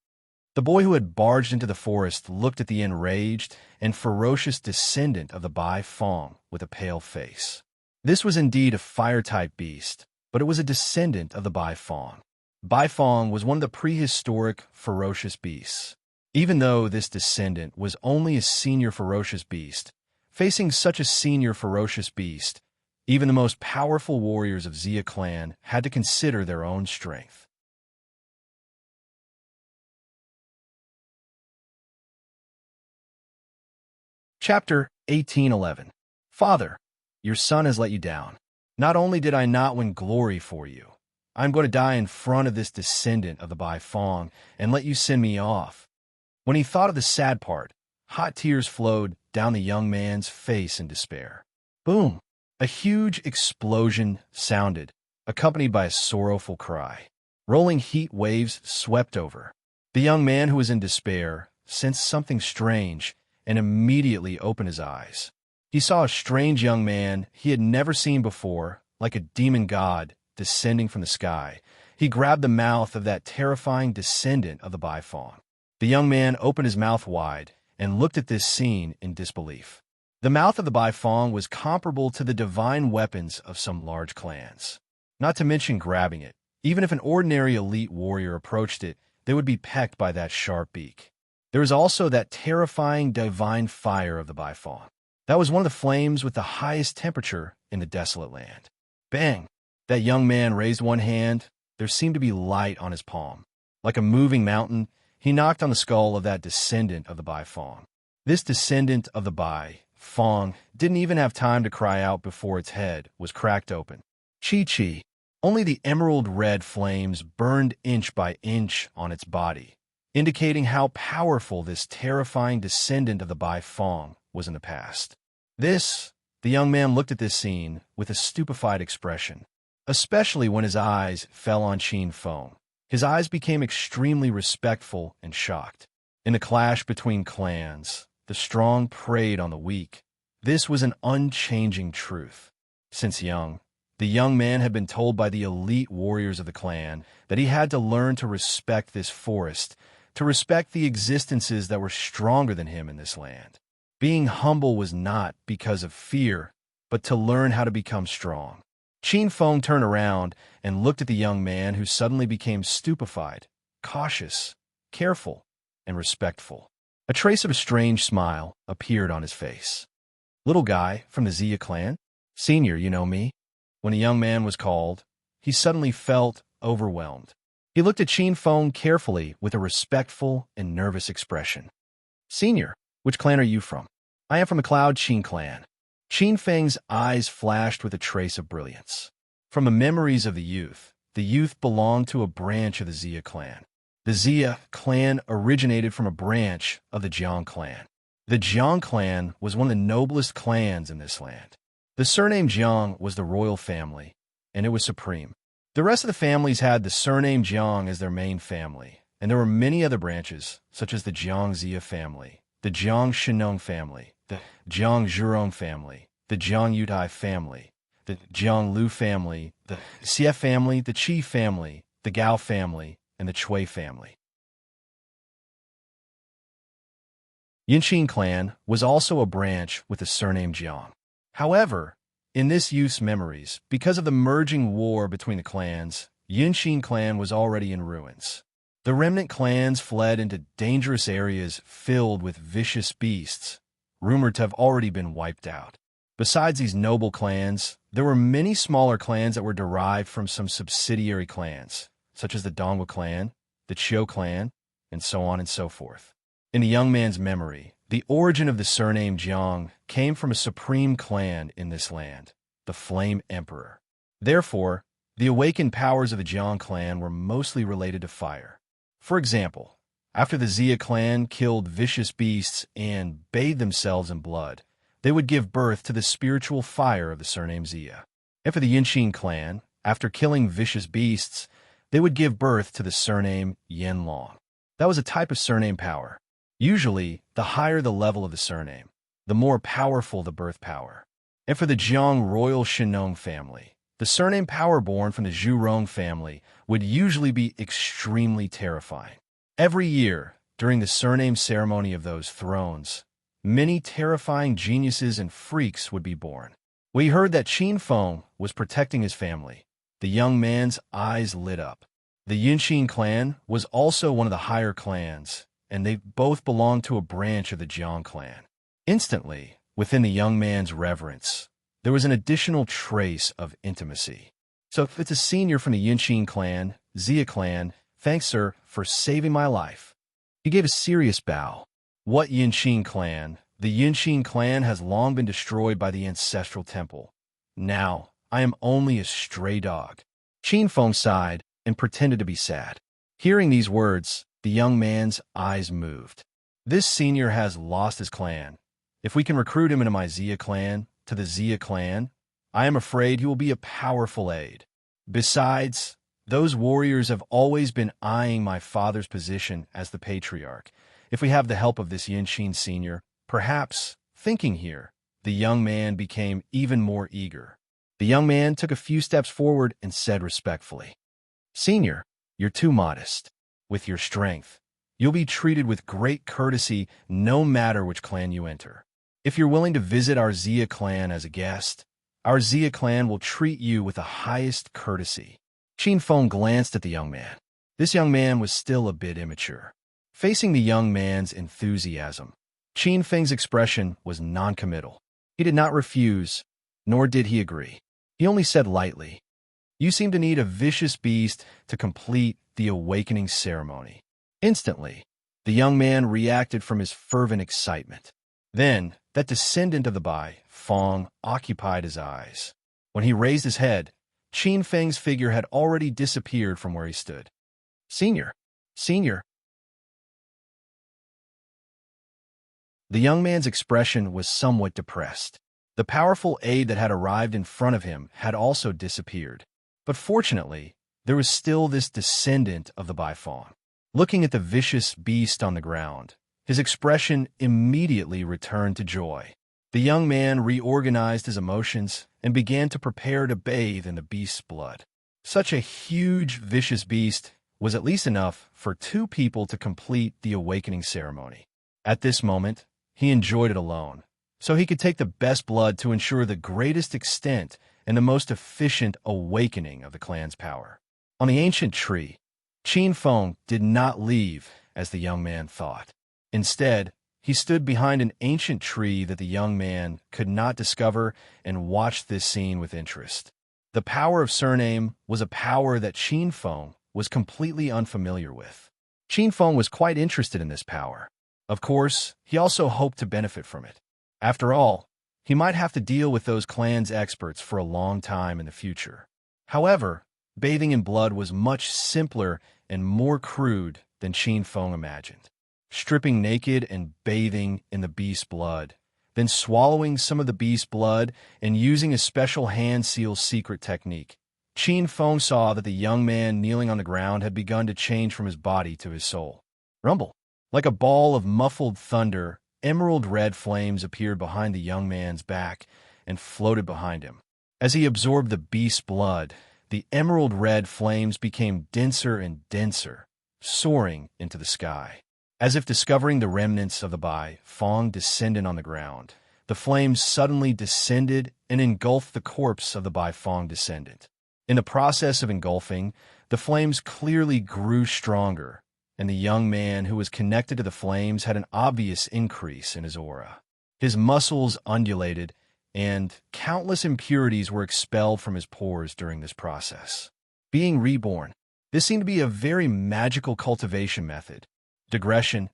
The boy who had barged into the forest looked at the enraged and ferocious descendant of the Bai Fong with a pale face. This was indeed a fire-type beast, but it was a descendant of the Bai Fong. Bai Fong was one of the prehistoric ferocious beasts. Even though this descendant was only a senior ferocious beast, facing such a senior ferocious beast, even the most powerful warriors of Xia clan had to consider their own strength. Chapter 1811. Father. Your son has let you down. Not only did I not win glory for you, I'm going to die in front of this descendant of the Bai Fong and let you send me off." When he thought of the sad part, hot tears flowed down the young man's face in despair. Boom! A huge explosion sounded, accompanied by a sorrowful cry. Rolling heat waves swept over. The young man, who was in despair, sensed something strange and immediately opened his eyes. He saw a strange young man he had never seen before, like a demon god descending from the sky. He grabbed the mouth of that terrifying descendant of the Bai Fong. The young man opened his mouth wide and looked at this scene in disbelief. The mouth of the Bai Fong was comparable to the divine weapons of some large clans. Not to mention grabbing it. Even if an ordinary elite warrior approached it, they would be pecked by that sharp beak. There was also that terrifying divine fire of the Bai Fong. That was one of the flames with the highest temperature in the desolate land. Bang! That young man raised one hand. There seemed to be light on his palm. Like a moving mountain, he knocked on the skull of that descendant of the Bai Fong. This descendant of the Bai Fong didn't even have time to cry out before its head was cracked open. Chi-chi! Only the emerald red flames burned inch by inch on its body, indicating how powerful this terrifying descendant of the Bai Fong was in the past. The young man looked at this scene with a stupefied expression, especially when his eyes fell on Qin Feng. His eyes became extremely respectful and shocked. In the clash between clans, the strong preyed on the weak. This was an unchanging truth. Since young, the young man had been told by the elite warriors of the clan that he had to learn to respect this forest, to respect the existences that were stronger than him in this land. Being humble was not because of fear, but to learn how to become strong. Qin Feng turned around and looked at the young man, who suddenly became stupefied, cautious, careful, and respectful. A trace of a strange smile appeared on his face. "Little guy from the Xia clan? Senior, you know me?" When the young man was called, he suddenly felt overwhelmed. He looked at Qin Feng carefully with a respectful and nervous expression. "Senior, which clan are you from?" "I am from the Cloud Qin clan." Qin Feng's eyes flashed with a trace of brilliance. From the memories of the youth belonged to a branch of the Xia clan. The Xia clan originated from a branch of the Jiang clan. The Jiang clan was one of the noblest clans in this land. The surname Jiang was the royal family, and it was supreme. The rest of the families had the surname Jiang as their main family, and there were many other branches, such as the Jiang Xia family, the Jiang Shenong family, the Jiang Zhurong family, the Jiang Yutai family, the Jiang Lu family, the Xie family, the Qi family, the Gao family, and the Chui family. Yinqin clan was also a branch with the surname Jiang. However, in this youth's memories, because of the merging war between the clans, Yinqin clan was already in ruins. The remnant clans fled into dangerous areas filled with vicious beasts, rumored to have already been wiped out. Besides these noble clans, there were many smaller clans that were derived from some subsidiary clans, such as the Dongwu clan, the Qiu clan, and so on and so forth. In the young man's memory, the origin of the surname Jiang came from a supreme clan in this land, the Flame Emperor. Therefore, the awakened powers of the Jiang clan were mostly related to fire. For example, after the Xia clan killed vicious beasts and bathed themselves in blood, they would give birth to the spiritual fire of the surname Xia. And for the Yinqin clan, after killing vicious beasts, they would give birth to the surname Yanlong. That was a type of surname power. Usually, the higher the level of the surname, the more powerful the birth power. And for the Jiang royal Shenong family, the surname power born from the Zhurong family would usually be extremely terrifying. Every year, during the surname ceremony of those thrones, many terrifying geniuses and freaks would be born. When he heard that Qin Feng was protecting his family, the young man's eyes lit up. The Yinqin clan was also one of the higher clans, and they both belonged to a branch of the Jiang clan. Instantly, within the young man's reverence, there was an additional trace of intimacy. "So if it's a senior from the Yinqin clan, Xia clan, thanks, sir, for saving my life." He gave a serious bow. "What Yinqin clan?" "The Yinqin clan has long been destroyed by the ancestral temple. Now, I am only a stray dog." Qin Feng sighed and pretended to be sad. Hearing these words, the young man's eyes moved. "This senior has lost his clan. If we can recruit him into my Xia clan, to the Xia clan, I am afraid he will be a powerful aid. Besides, those warriors have always been eyeing my father's position as the Patriarch. If we have the help of this Yinxin senior, perhaps," thinking here, the young man became even more eager. The young man took a few steps forward and said respectfully, "Senior, you're too modest. With your strength, you'll be treated with great courtesy no matter which clan you enter. If you're willing to visit our Xia clan as a guest, our Xia clan will treat you with the highest courtesy." Qin Feng glanced at the young man. This young man was still a bit immature. Facing the young man's enthusiasm, Qin Feng's expression was noncommittal. He did not refuse, nor did he agree. He only said lightly, "You seem to need a vicious beast to complete the awakening ceremony." Instantly, the young man reacted from his fervent excitement. Then, that descendant of the Bai, Fong, occupied his eyes. When he raised his head, Qin Feng's figure had already disappeared from where he stood. "Senior, senior." The young man's expression was somewhat depressed. The powerful aide that had arrived in front of him had also disappeared. But fortunately, there was still this descendant of the Baifong. Looking at the vicious beast on the ground, his expression immediately returned to joy. The young man reorganized his emotions and began to prepare to bathe in the beast's blood. Such a huge, vicious beast was at least enough for two people to complete the awakening ceremony. At this moment, he enjoyed it alone, so he could take the best blood to ensure the greatest extent and the most efficient awakening of the clan's power. On the ancient tree, Qin Feng did not leave as the young man thought. Instead, he stood behind an ancient tree that the young man could not discover and watched this scene with interest. The power of Serene was a power that Qin Feng was completely unfamiliar with. Qin Feng was quite interested in this power. Of course, he also hoped to benefit from it. After all, he might have to deal with those clan's experts for a long time in the future. However, bathing in blood was much simpler and more crude than Qin Feng imagined. Stripping naked and bathing in the beast's blood, then swallowing some of the beast's blood and using a special hand seal secret technique, Qin Feng saw that the young man kneeling on the ground had begun to change from his body to his soul. Rumble! Like a ball of muffled thunder, emerald red flames appeared behind the young man's back and floated behind him. As he absorbed the beast's blood, the emerald red flames became denser and denser, soaring into the sky. As if discovering the remnants of the Bai, Fong descended on the ground. The flames suddenly descended and engulfed the corpse of the Bai Fong descendant. In the process of engulfing, the flames clearly grew stronger, and the young man who was connected to the flames had an obvious increase in his aura. His muscles undulated, and countless impurities were expelled from his pores during this process. Being reborn, this seemed to be a very magical cultivation method. Digression.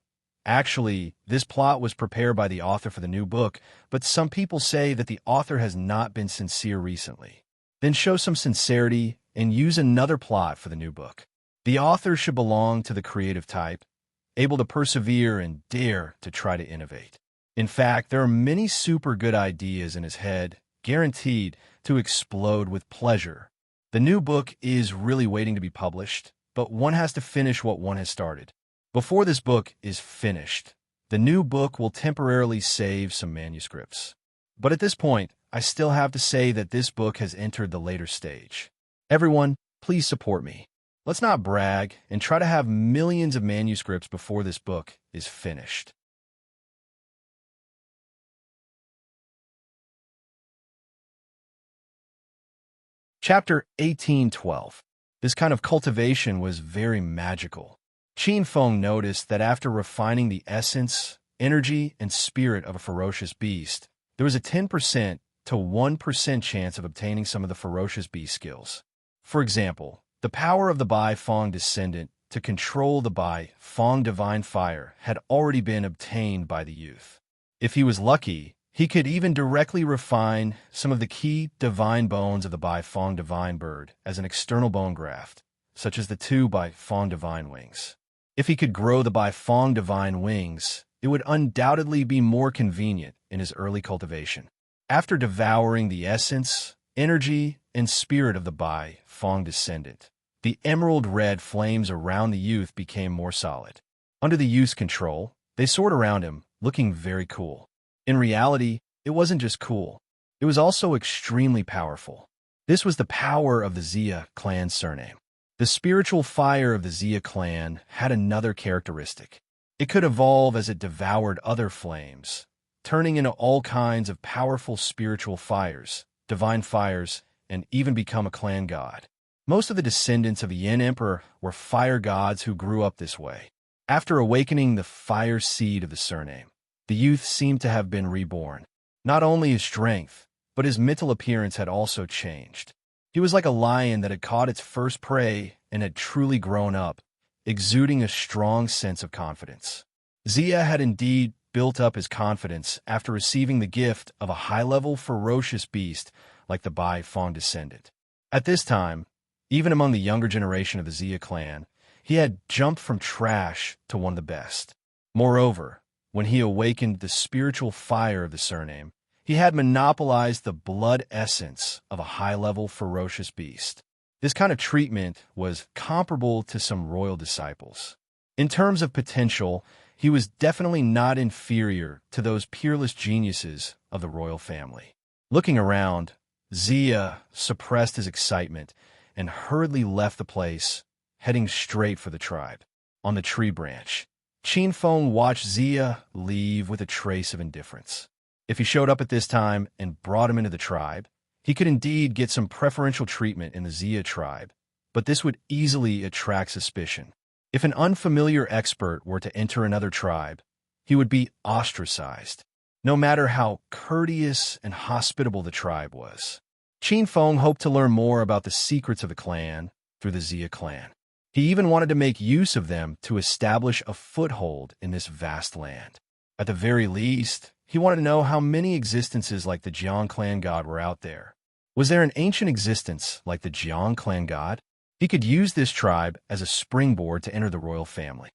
Actually, this plot was prepared by the author for the new book, but some people say that the author has not been sincere recently. Then show some sincerity and use another plot for the new book. The author should belong to the creative type, able to persevere and dare to try to innovate. In fact, there are many super good ideas in his head, guaranteed to explode with pleasure. The new book is really waiting to be published, but one has to finish what one has started. Before this book is finished, the new book will temporarily save some manuscripts. But at this point, I still have to say that this book has entered the later stage. Everyone, please support me. Let's not brag and try to have millions of manuscripts before this book is finished. Chapter 1812. This kind of cultivation was very magical. Qin Feng noticed that after refining the essence, energy, and spirit of a ferocious beast, there was a 10% to 1% chance of obtaining some of the ferocious beast skills. For example, the power of the Bai Fong descendant to control the Bai Fong divine fire had already been obtained by the youth. If he was lucky, He could even directly refine some of the key divine bones of the Bai Fong divine bird as an external bone graft, such as the two Bai Fong divine wings. If he could grow the Bai Fong divine wings, it would undoubtedly be more convenient in his early cultivation. After devouring the essence, energy, and spirit of the Bai Fong descendant, the emerald red flames around the youth became more solid. Under the youth's control, they soared around him, looking very cool. In reality, it wasn't just cool. It was also extremely powerful. This was the power of the Xia clan surname. The spiritual fire of the Xia clan had another characteristic. It could evolve as it devoured other flames, turning into all kinds of powerful spiritual fires, divine fires, and even become a clan god. Most of the descendants of the Yin Emperor were fire gods who grew up this way. After awakening the fire seed of the surname, the youth seemed to have been reborn. Not only his strength, but his mental appearance had also changed. He was like a lion that had caught its first prey and had truly grown up, exuding a strong sense of confidence. Xia had indeed built up his confidence after receiving the gift of a high-level ferocious beast like the Bai Fong descendant. At this time, even among the younger generation of the Xia clan, he had jumped from trash to one of the best. Moreover, when he awakened the spiritual fire of the surname, he had monopolized the blood essence of a high-level ferocious beast. This kind of treatment was comparable to some royal disciples. In terms of potential, he was definitely not inferior to those peerless geniuses of the royal family. Looking around, Xia suppressed his excitement and hurriedly left the place, heading straight for the tribe. On the tree branch, Qin Feng watched Xia leave with a trace of indifference. If he showed up at this time and brought him into the tribe, he could indeed get some preferential treatment in the Xia tribe, but this would easily attract suspicion. If an unfamiliar expert were to enter another tribe, he would be ostracized, no matter how courteous and hospitable the tribe was. Qin Feng hoped to learn more about the secrets of the clan through the Xia clan. He even wanted to make use of them to establish a foothold in this vast land. At the very least, he wanted to know how many existences like the Jiang clan god were out there. Was there an ancient existence like the Jiang clan god? He could use this tribe as a springboard to enter the royal family.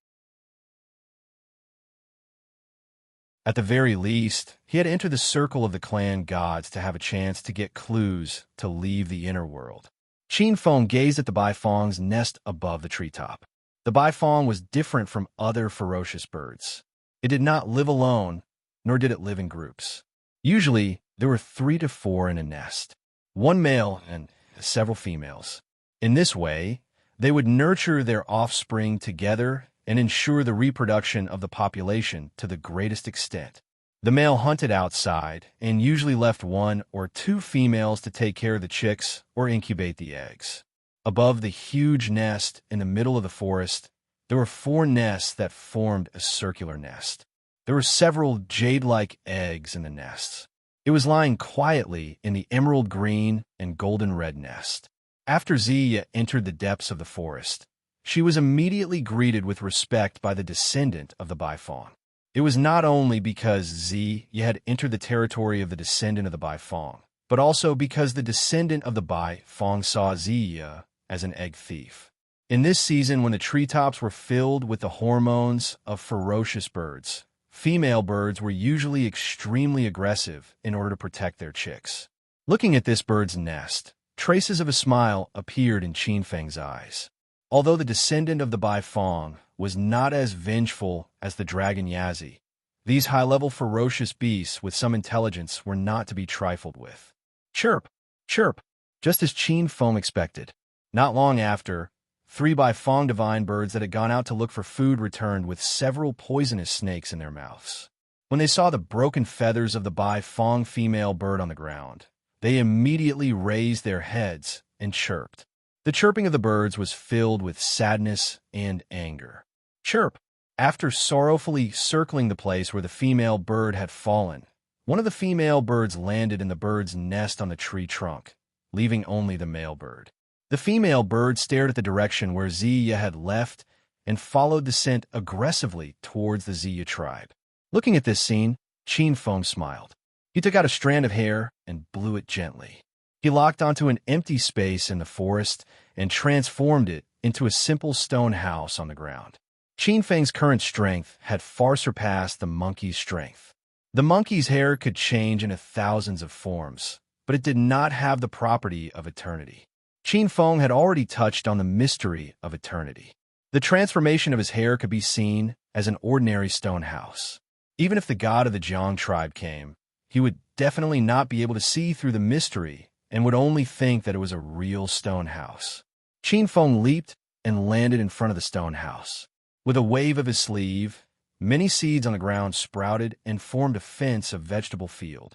At the very least, he had entered the circle of the clan gods to have a chance to get clues to leave the inner world. Qin Feng gazed at the Bai Fong's nest above the treetop. The Bai Fong was different from other ferocious birds. It did not live alone, nor did it live in groups. Usually, there were 3 to 4 in a nest, one male and several females. In this way, they would nurture their offspring together and ensure the reproduction of the population to the greatest extent. The male hunted outside and usually left 1 or 2 females to take care of the chicks or incubate the eggs. Above the huge nest in the middle of the forest, there were 4 nests that formed a circular nest. There were several jade-like eggs in the nests. It was lying quietly in the emerald green and golden red nest. After Xia entered the depths of the forest, she was immediately greeted with respect by the descendant of the Bai Fong. It was not only because Xia had entered the territory of the descendant of the Bai Fong, but also because the descendant of the Bai Fong saw Xia as an egg thief. In this season, when the treetops were filled with the hormones of ferocious birds, female birds were usually extremely aggressive in order to protect their chicks. Looking at this bird's nest, traces of a smile appeared in Qin Feng's eyes. Although the descendant of the Bai Fong was not as vengeful as the dragon Yazi, these high-level ferocious beasts with some intelligence were not to be trifled with. Chirp, chirp, just as Qin Feng expected. Not long after, 3 Bai Fong divine birds that had gone out to look for food returned with several poisonous snakes in their mouths. When they saw the broken feathers of the Bai Fong female bird on the ground, they immediately raised their heads and chirped. The chirping of the birds was filled with sadness and anger. Chirp! After sorrowfully circling the place where the female bird had fallen, one of the female birds landed in the bird's nest on the tree trunk, leaving only the male bird. The female bird stared at the direction where Xia had left and followed the scent aggressively towards the Xia tribe. Looking at this scene, Qin Feng smiled. He took out a strand of hair and blew it gently. He locked onto an empty space in the forest and transformed it into a simple stone house on the ground. Qin Feng's current strength had far surpassed the monkey's strength. The monkey's hair could change into thousands of forms, but it did not have the property of eternity. Qin Feng had already touched on the mystery of eternity. The transformation of his hair could be seen as an ordinary stone house. Even if the god of the Jiang tribe came, he would definitely not be able to see through the mystery and would only think that it was a real stone house. Qin Feng leaped and landed in front of the stone house. With a wave of his sleeve, many seeds on the ground sprouted and formed a fence of vegetable field.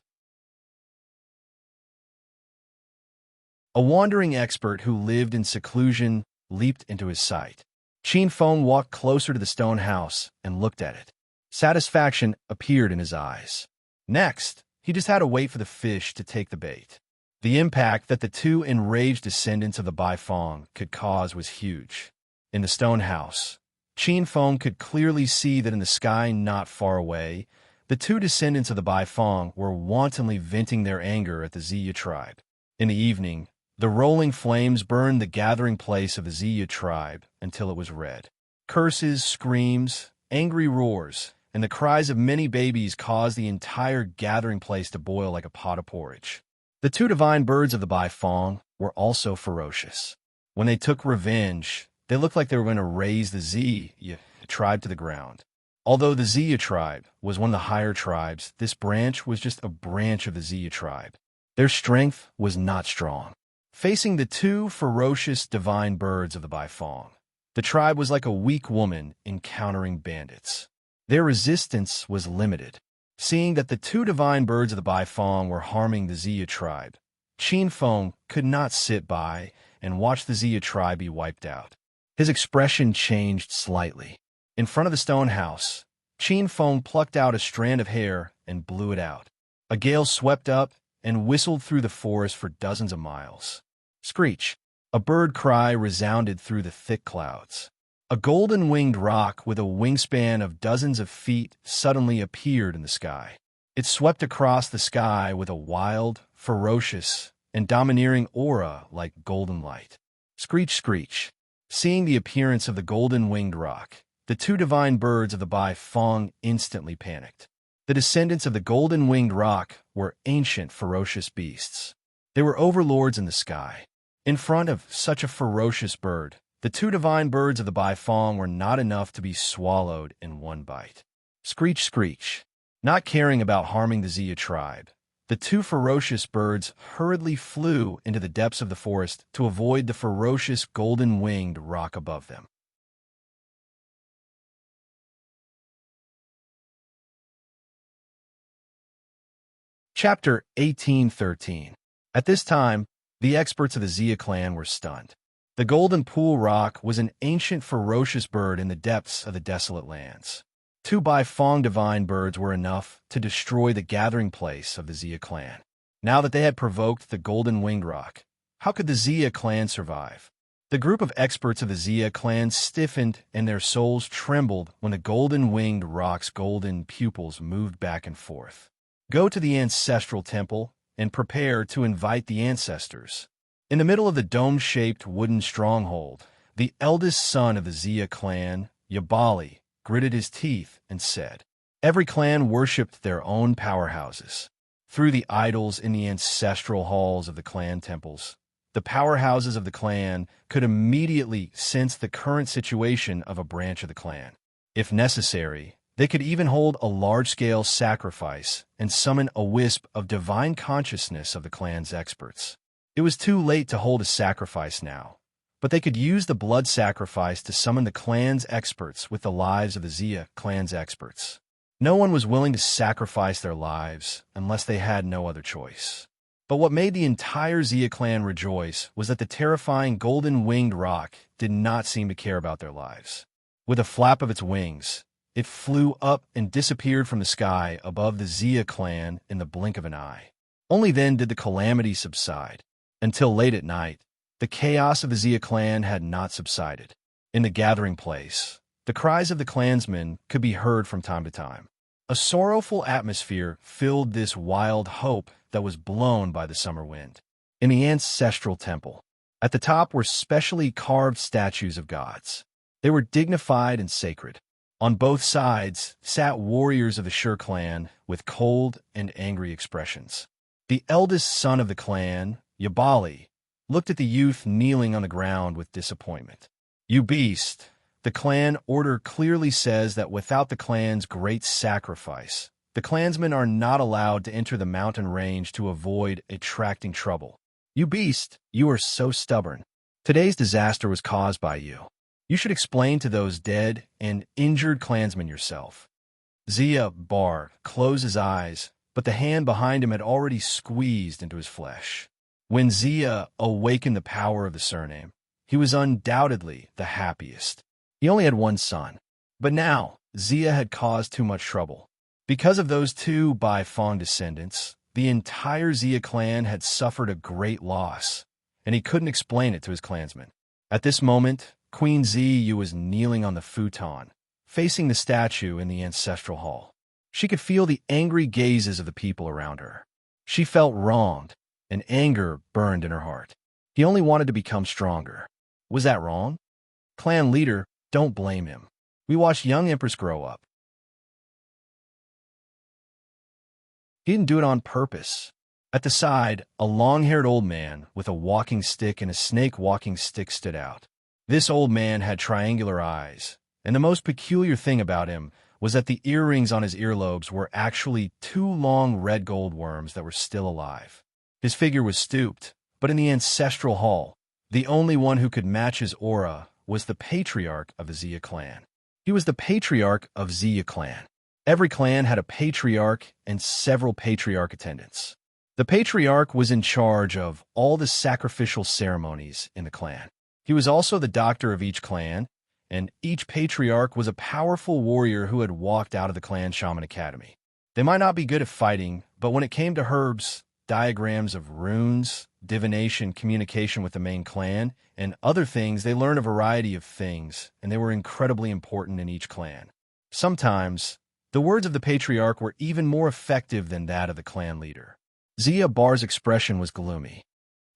A wandering expert who lived in seclusion leaped into his sight. Qin Feng walked closer to the stone house and looked at it. Satisfaction appeared in his eyes. Next, he just had to wait for the fish to take the bait. The impact that the two enraged descendants of the Bai Feng could cause was huge. In the stone house, Qin Feng could clearly see that in the sky not far away, the two descendants of the Bai Feng were wantonly venting their anger at the Ziya tribe. In the evening, the rolling flames burned the gathering place of the Ziya tribe until it was red. Curses, screams, angry roars, and the cries of many babies caused the entire gathering place to boil like a pot of porridge. The two divine birds of the Bai Feng were also ferocious. When they took revenge, they looked like they were going to raze the Ziya tribe to the ground. Although the Ziya tribe was one of the higher tribes, this branch was just a branch of the Ziya tribe. Their strength was not strong. Facing the two ferocious divine birds of the Bai Feng, the tribe was like a weak woman encountering bandits. Their resistance was limited. Seeing that the two divine birds of the Bai Feng were harming the Ziya tribe, Qin Feng could not sit by and watch the Ziya tribe be wiped out. His expression changed slightly. In front of the stone house, Qin Feng plucked out a strand of hair and blew it out. A gale swept up and whistled through the forest for dozens of miles. Screech! A bird cry resounded through the thick clouds. A golden-winged roc with a wingspan of dozens of feet suddenly appeared in the sky. It swept across the sky with a wild, ferocious, and domineering aura like golden light. Screech, screech! Seeing the appearance of the golden-winged roc, the two divine birds of the Bai Feng instantly panicked. The descendants of the golden-winged roc were ancient, ferocious beasts. They were overlords in the sky. In front of such a ferocious bird, the two divine birds of the Bai Feng were not enough to be swallowed in one bite. Screech, screech! Not caring about harming the Ziya tribe, the two ferocious birds hurriedly flew into the depths of the forest to avoid the ferocious golden-winged roc above them. Chapter 1813. At this time, the experts of the Ziya clan were stunned. The Golden Pool Roc was an ancient ferocious bird in the depths of the desolate lands. Two Bai Feng divine birds were enough to destroy the gathering place of the Ziya clan. Now that they had provoked the golden-winged roc, how could the Ziya clan survive? The group of experts of the Ziya clan stiffened and their souls trembled when the golden-winged roc's golden pupils moved back and forth. Go to the ancestral temple and prepare to invite the ancestors. In the middle of the dome-shaped wooden stronghold, the eldest son of the Ziya clan, Yabali, gritted his teeth and said, "Every clan worshipped their own powerhouses. Through the idols in the ancestral halls of the clan temples, the powerhouses of the clan could immediately sense the current situation of a branch of the clan. If necessary, they could even hold a large-scale sacrifice and summon a wisp of divine consciousness of the clan's experts. It was too late to hold a sacrifice now, but they could use the blood sacrifice to summon the clan's experts with the lives of the Ziya clan's experts. No one was willing to sacrifice their lives unless they had no other choice. But what made the entire Ziya clan rejoice was that the terrifying golden-winged roc did not seem to care about their lives. With a flap of its wings, it flew up and disappeared from the sky above the Ziya clan in the blink of an eye. Only then did the calamity subside. Until late at night, the chaos of the Ziya clan had not subsided. In the gathering place, the cries of the clansmen could be heard from time to time. A sorrowful atmosphere filled this wild hope that was blown by the summer wind. In the ancestral temple, at the top were specially carved statues of gods. They were dignified and sacred. On both sides sat warriors of the Shur clan with cold and angry expressions. The eldest son of the clan, Yabali, looked at the youth kneeling on the ground with disappointment. "You beast!" The clan order clearly says that without the clan's great sacrifice, the clansmen are not allowed to enter the mountain range to avoid attracting trouble. "You beast, you are so stubborn. Today's disaster was caused by you. You should explain to those dead and injured clansmen yourself." Zia Bar closed his eyes, but the hand behind him had already squeezed into his flesh. When Zia awakened the power of the surname, he was undoubtedly the happiest. He only had one son, but now Zia had caused too much trouble. Because of those two Bai Fong descendants, the entire Zia clan had suffered a great loss, and he couldn't explain it to his clansmen. At this moment, Queen Ziyu was kneeling on the futon, facing the statue in the ancestral hall. She could feel the angry gazes of the people around her. She felt wronged, and anger burned in her heart. He only wanted to become stronger. Was that wrong? Clan leader, don't blame him. We watched young empress grow up. He didn't do it on purpose. At the side, a long-haired old man with a walking stick and a snake walking stick stood out. This old man had triangular eyes, and the most peculiar thing about him was that the earrings on his earlobes were actually two long red gold worms that were still alive. His figure was stooped, but in the ancestral hall, the only one who could match his aura was the Patriarch of the Zia clan. He was the Patriarch of Zia clan. Every clan had a Patriarch and several Patriarch attendants. The Patriarch was in charge of all the sacrificial ceremonies in the clan. He was also the doctor of each clan, and each Patriarch was a powerful warrior who had walked out of the clan shaman academy. They might not be good at fighting, but when it came to herbs, diagrams of runes, divination, communication with the main clan, and other things, they learned a variety of things, and they were incredibly important in each clan. Sometimes, the words of the Patriarch were even more effective than that of the clan leader. Zia Bar's expression was gloomy.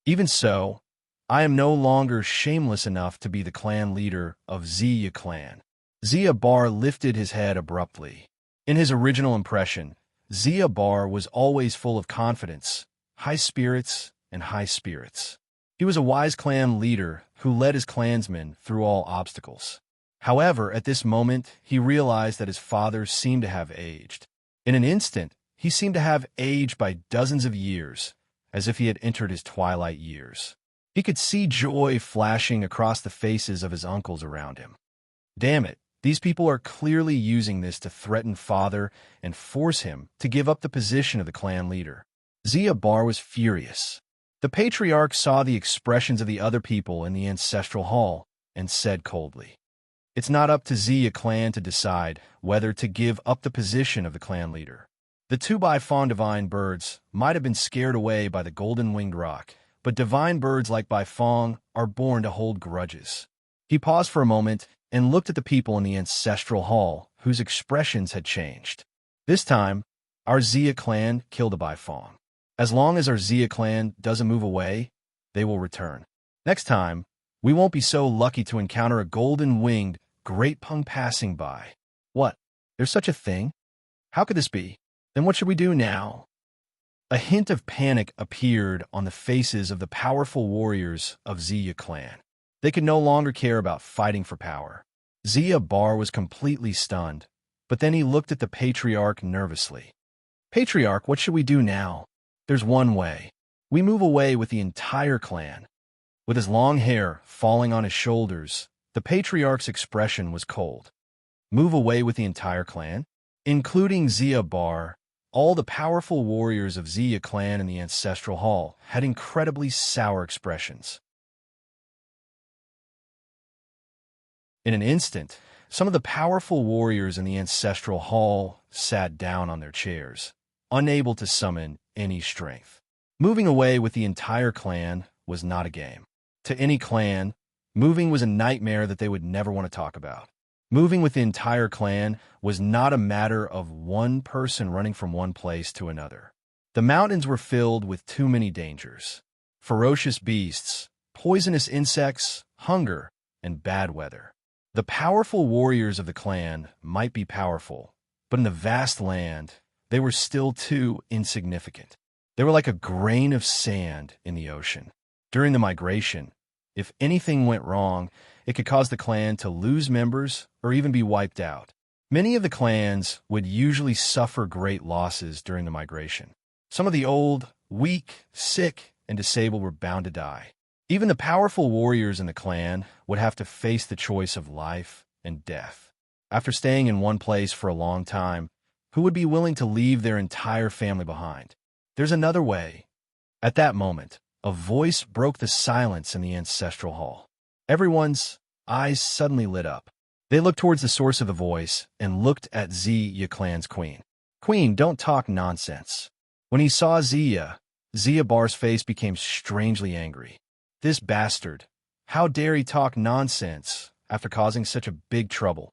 "Even so, I am no longer shameless enough to be the clan leader of Zia clan." Zia Bar lifted his head abruptly. In his original impression, Zia Bar was always full of confidence, high spirits, and high spirits. He was a wise clan leader who led his clansmen through all obstacles. However, at this moment, he realized that his father seemed to have aged. In an instant, he seemed to have aged by dozens of years, as if he had entered his twilight years. He could see joy flashing across the faces of his uncles around him. Damn it, these people are clearly using this to threaten father and force him to give up the position of the clan leader. Zia Bar was furious. The Patriarch saw the expressions of the other people in the ancestral hall and said coldly, "It's not up to Zia clan to decide whether to give up the position of the clan leader. The two Bai Fong divine birds might have been scared away by the golden-winged rock, but divine birds like Bai Fong are born to hold grudges." He paused for a moment and looked at the people in the ancestral hall, whose expressions had changed. This time, our Zia clan killed a Bai Fong. As long as our Zia clan doesn't move away, they will return. Next time, we won't be so lucky to encounter a golden-winged great pung passing by. What? There's such a thing? How could this be? Then what should we do now? A hint of panic appeared on the faces of the powerful warriors of Zia clan. They could no longer care about fighting for power. Zia Bar was completely stunned, but then he looked at the Patriarch nervously. "Patriarch, what should we do now?" "There's one way. We move away with the entire clan." With his long hair falling on his shoulders, the Patriarch's expression was cold. Move away with the entire clan? Including Zia Bar, all the powerful warriors of Zia clan in the ancestral hall had incredibly sour expressions. In an instant, some of the powerful warriors in the ancestral hall sat down on their chairs, unable to summon any strength. Moving away with the entire clan was not a game. To any clan, moving was a nightmare that they would never want to talk about. Moving with the entire clan was not a matter of one person running from one place to another. The mountains were filled with too many dangers. Ferocious beasts, poisonous insects, hunger, and bad weather. The powerful warriors of the clan might be powerful, but in the vast land, they were still too insignificant. They were like a grain of sand in the ocean. During the migration, if anything went wrong, it could cause the clan to lose members or even be wiped out. Many of the clans would usually suffer great losses during the migration. Some of the old, weak, sick, and disabled were bound to die. Even the powerful warriors in the clan would have to face the choice of life and death. After staying in one place for a long time, who would be willing to leave their entire family behind? There's another way. At that moment, a voice broke the silence in the ancestral hall. Everyone's eyes suddenly lit up. They looked towards the source of the voice and looked at Zia clan's queen. Queen, don't talk nonsense. When he saw Zia Bar's face became strangely angry. This bastard. How dare he talk nonsense after causing such a big trouble?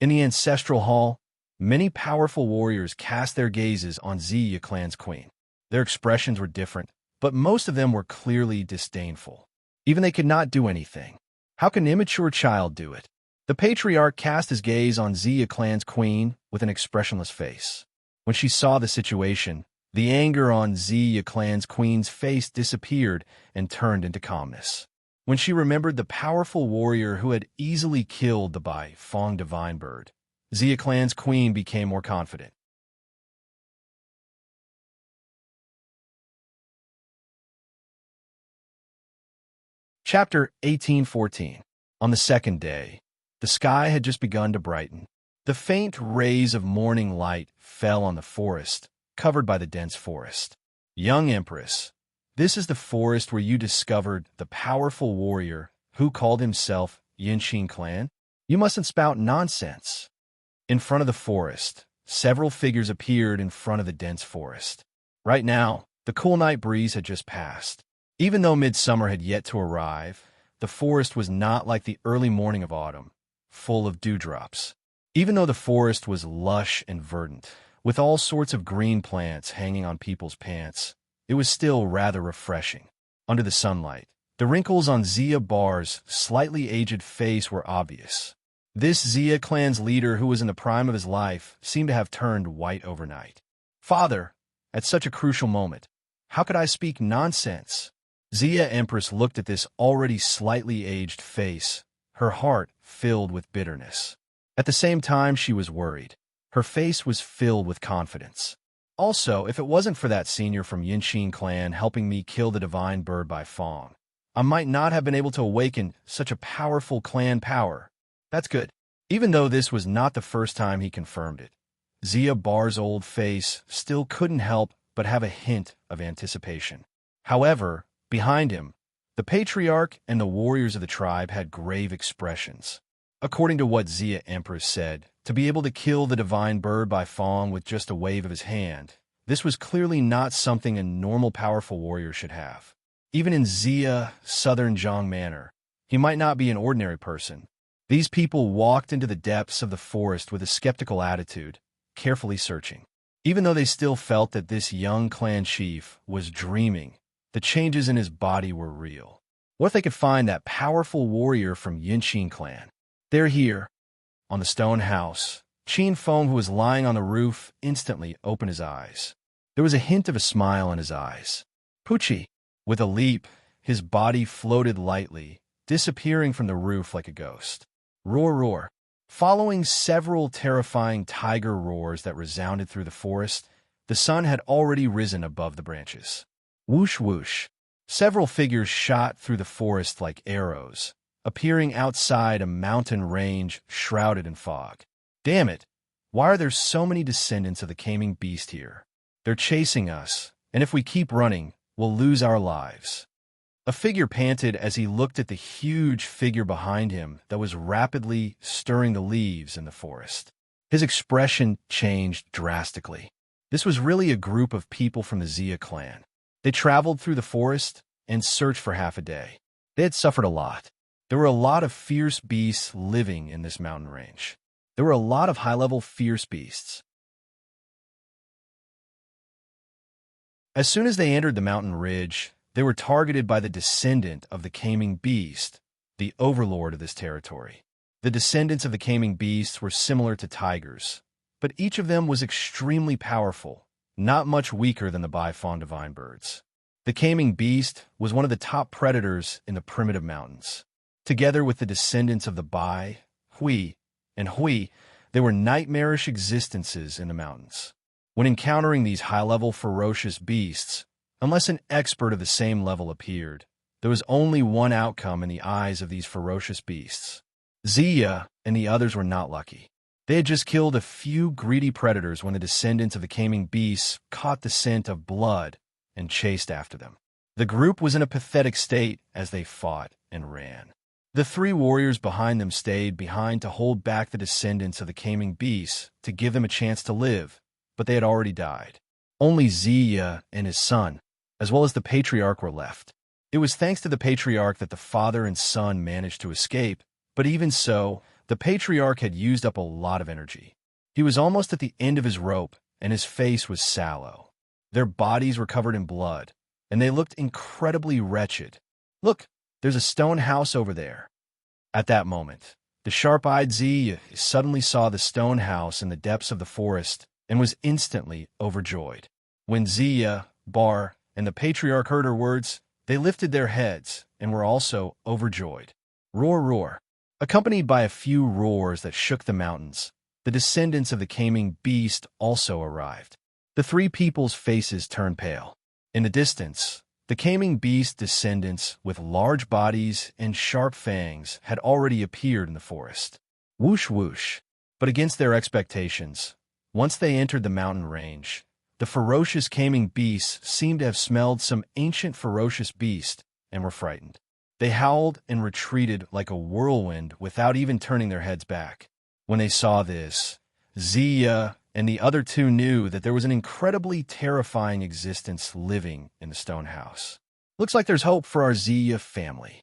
In the ancestral hall, many powerful warriors cast their gazes on Zia clan's queen. Their expressions were different, but most of them were clearly disdainful. Even they could not do anything. How can an immature child do it? The Patriarch cast his gaze on Zia clan's queen with an expressionless face. When she saw the situation, the anger on Zia clan's queen's face disappeared and turned into calmness. When she remembered the powerful warrior who had easily killed the Bai Fong divine bird, Zia clan's queen became more confident. Chapter 1814. On the second day, the sky had just begun to brighten. The faint rays of morning light fell on the forest, covered by the dense forest. Young Empress, this is the forest where you discovered the powerful warrior who called himself Yinshin Clan? You mustn't spout nonsense. In front of the forest, several figures appeared in front of the dense forest. Right now, the cool night breeze had just passed. Even though midsummer had yet to arrive, the forest was not like the early morning of autumn, full of dewdrops. Even though the forest was lush and verdant, with all sorts of green plants hanging on people's pants, it was still rather refreshing. Under the sunlight, the wrinkles on Zia Bar's slightly aged face were obvious. This Zia clan's leader, who was in the prime of his life, seemed to have turned white overnight. Father, at such a crucial moment, how could I speak nonsense? Zia Empress looked at this already slightly aged face, her heart filled with bitterness. At the same time, she was worried. Her face was filled with confidence. Also, if it wasn't for that senior from Yinshin clan helping me kill the divine bird by Fong, I might not have been able to awaken such a powerful clan power. That's good. Even though this was not the first time he confirmed it, Zia Bar's old face still couldn't help but have a hint of anticipation. However, behind him, the Patriarch and the warriors of the tribe had grave expressions. According to what Zia Empress said, to be able to kill the divine bird by Fong with just a wave of his hand, this was clearly not something a normal powerful warrior should have. Even in Zia Southern Zhang manner, he might not be an ordinary person. These people walked into the depths of the forest with a skeptical attitude, carefully searching. Even though they still felt that this young clan chief was dreaming, the changes in his body were real. What if they could find that powerful warrior from Yinshin clan? They're here. On the stone house, Qin Feng, who was lying on the roof, instantly opened his eyes. There was a hint of a smile in his eyes. Pucci. With a leap, his body floated lightly, disappearing from the roof like a ghost. Roar, roar. Following several terrifying tiger roars that resounded through the forest, the sun had already risen above the branches. Whoosh, whoosh. Several figures shot through the forest like arrows, appearing outside a mountain range shrouded in fog. Damn it! Why are there so many descendants of the Caming Beast here? They're chasing us, and if we keep running, we'll lose our lives. A figure panted as he looked at the huge figure behind him that was rapidly stirring the leaves in the forest. His expression changed drastically. This was really a group of people from the Zia clan. They traveled through the forest and searched for half a day. They had suffered a lot. There were a lot of fierce beasts living in this mountain range. There were a lot of high-level fierce beasts. As soon as they entered the mountain ridge, they were targeted by the descendant of the Caming Beast, the overlord of this territory. The descendants of the Caming Beasts were similar to tigers, but each of them was extremely powerful, not much weaker than the Bifond divine birds. The Caming Beast was one of the top predators in the primitive mountains. Together with the descendants of the Bai, Hui, and Hui, they were nightmarish existences in the mountains. When encountering these high-level ferocious beasts, unless an expert of the same level appeared, there was only one outcome in the eyes of these ferocious beasts. Zia and the others were not lucky. They had just killed a few greedy predators when the descendants of the Caming Beasts caught the scent of blood and chased after them. The group was in a pathetic state as they fought and ran. The three warriors behind them stayed behind to hold back the descendants of the Caming Beasts to give them a chance to live, but they had already died. Only Zia and his son, as well as the Patriarch, were left. It was thanks to the Patriarch that the father and son managed to escape, but even so, the Patriarch had used up a lot of energy. He was almost at the end of his rope, and his face was sallow. Their bodies were covered in blood, and they looked incredibly wretched. "Look, there's a stone house over there." At that moment, the sharp-eyed Zia suddenly saw the stone house in the depths of the forest and was instantly overjoyed. When Zia, Bar, and the Patriarch heard her words, they lifted their heads and were also overjoyed. Roar, roar. Accompanied by a few roars that shook the mountains, the descendants of the Caming Beast also arrived. The three people's faces turned pale. In the distance, the Caming Beast descendants with large bodies and sharp fangs had already appeared in the forest. Whoosh, whoosh. But against their expectations, once they entered the mountain range, the ferocious Caming Beasts seemed to have smelled some ancient ferocious beast and were frightened. They howled and retreated like a whirlwind without even turning their heads back. When they saw this, Zia and the other two knew that there was an incredibly terrifying existence living in the stone house. "Looks like there's hope for our Zia family."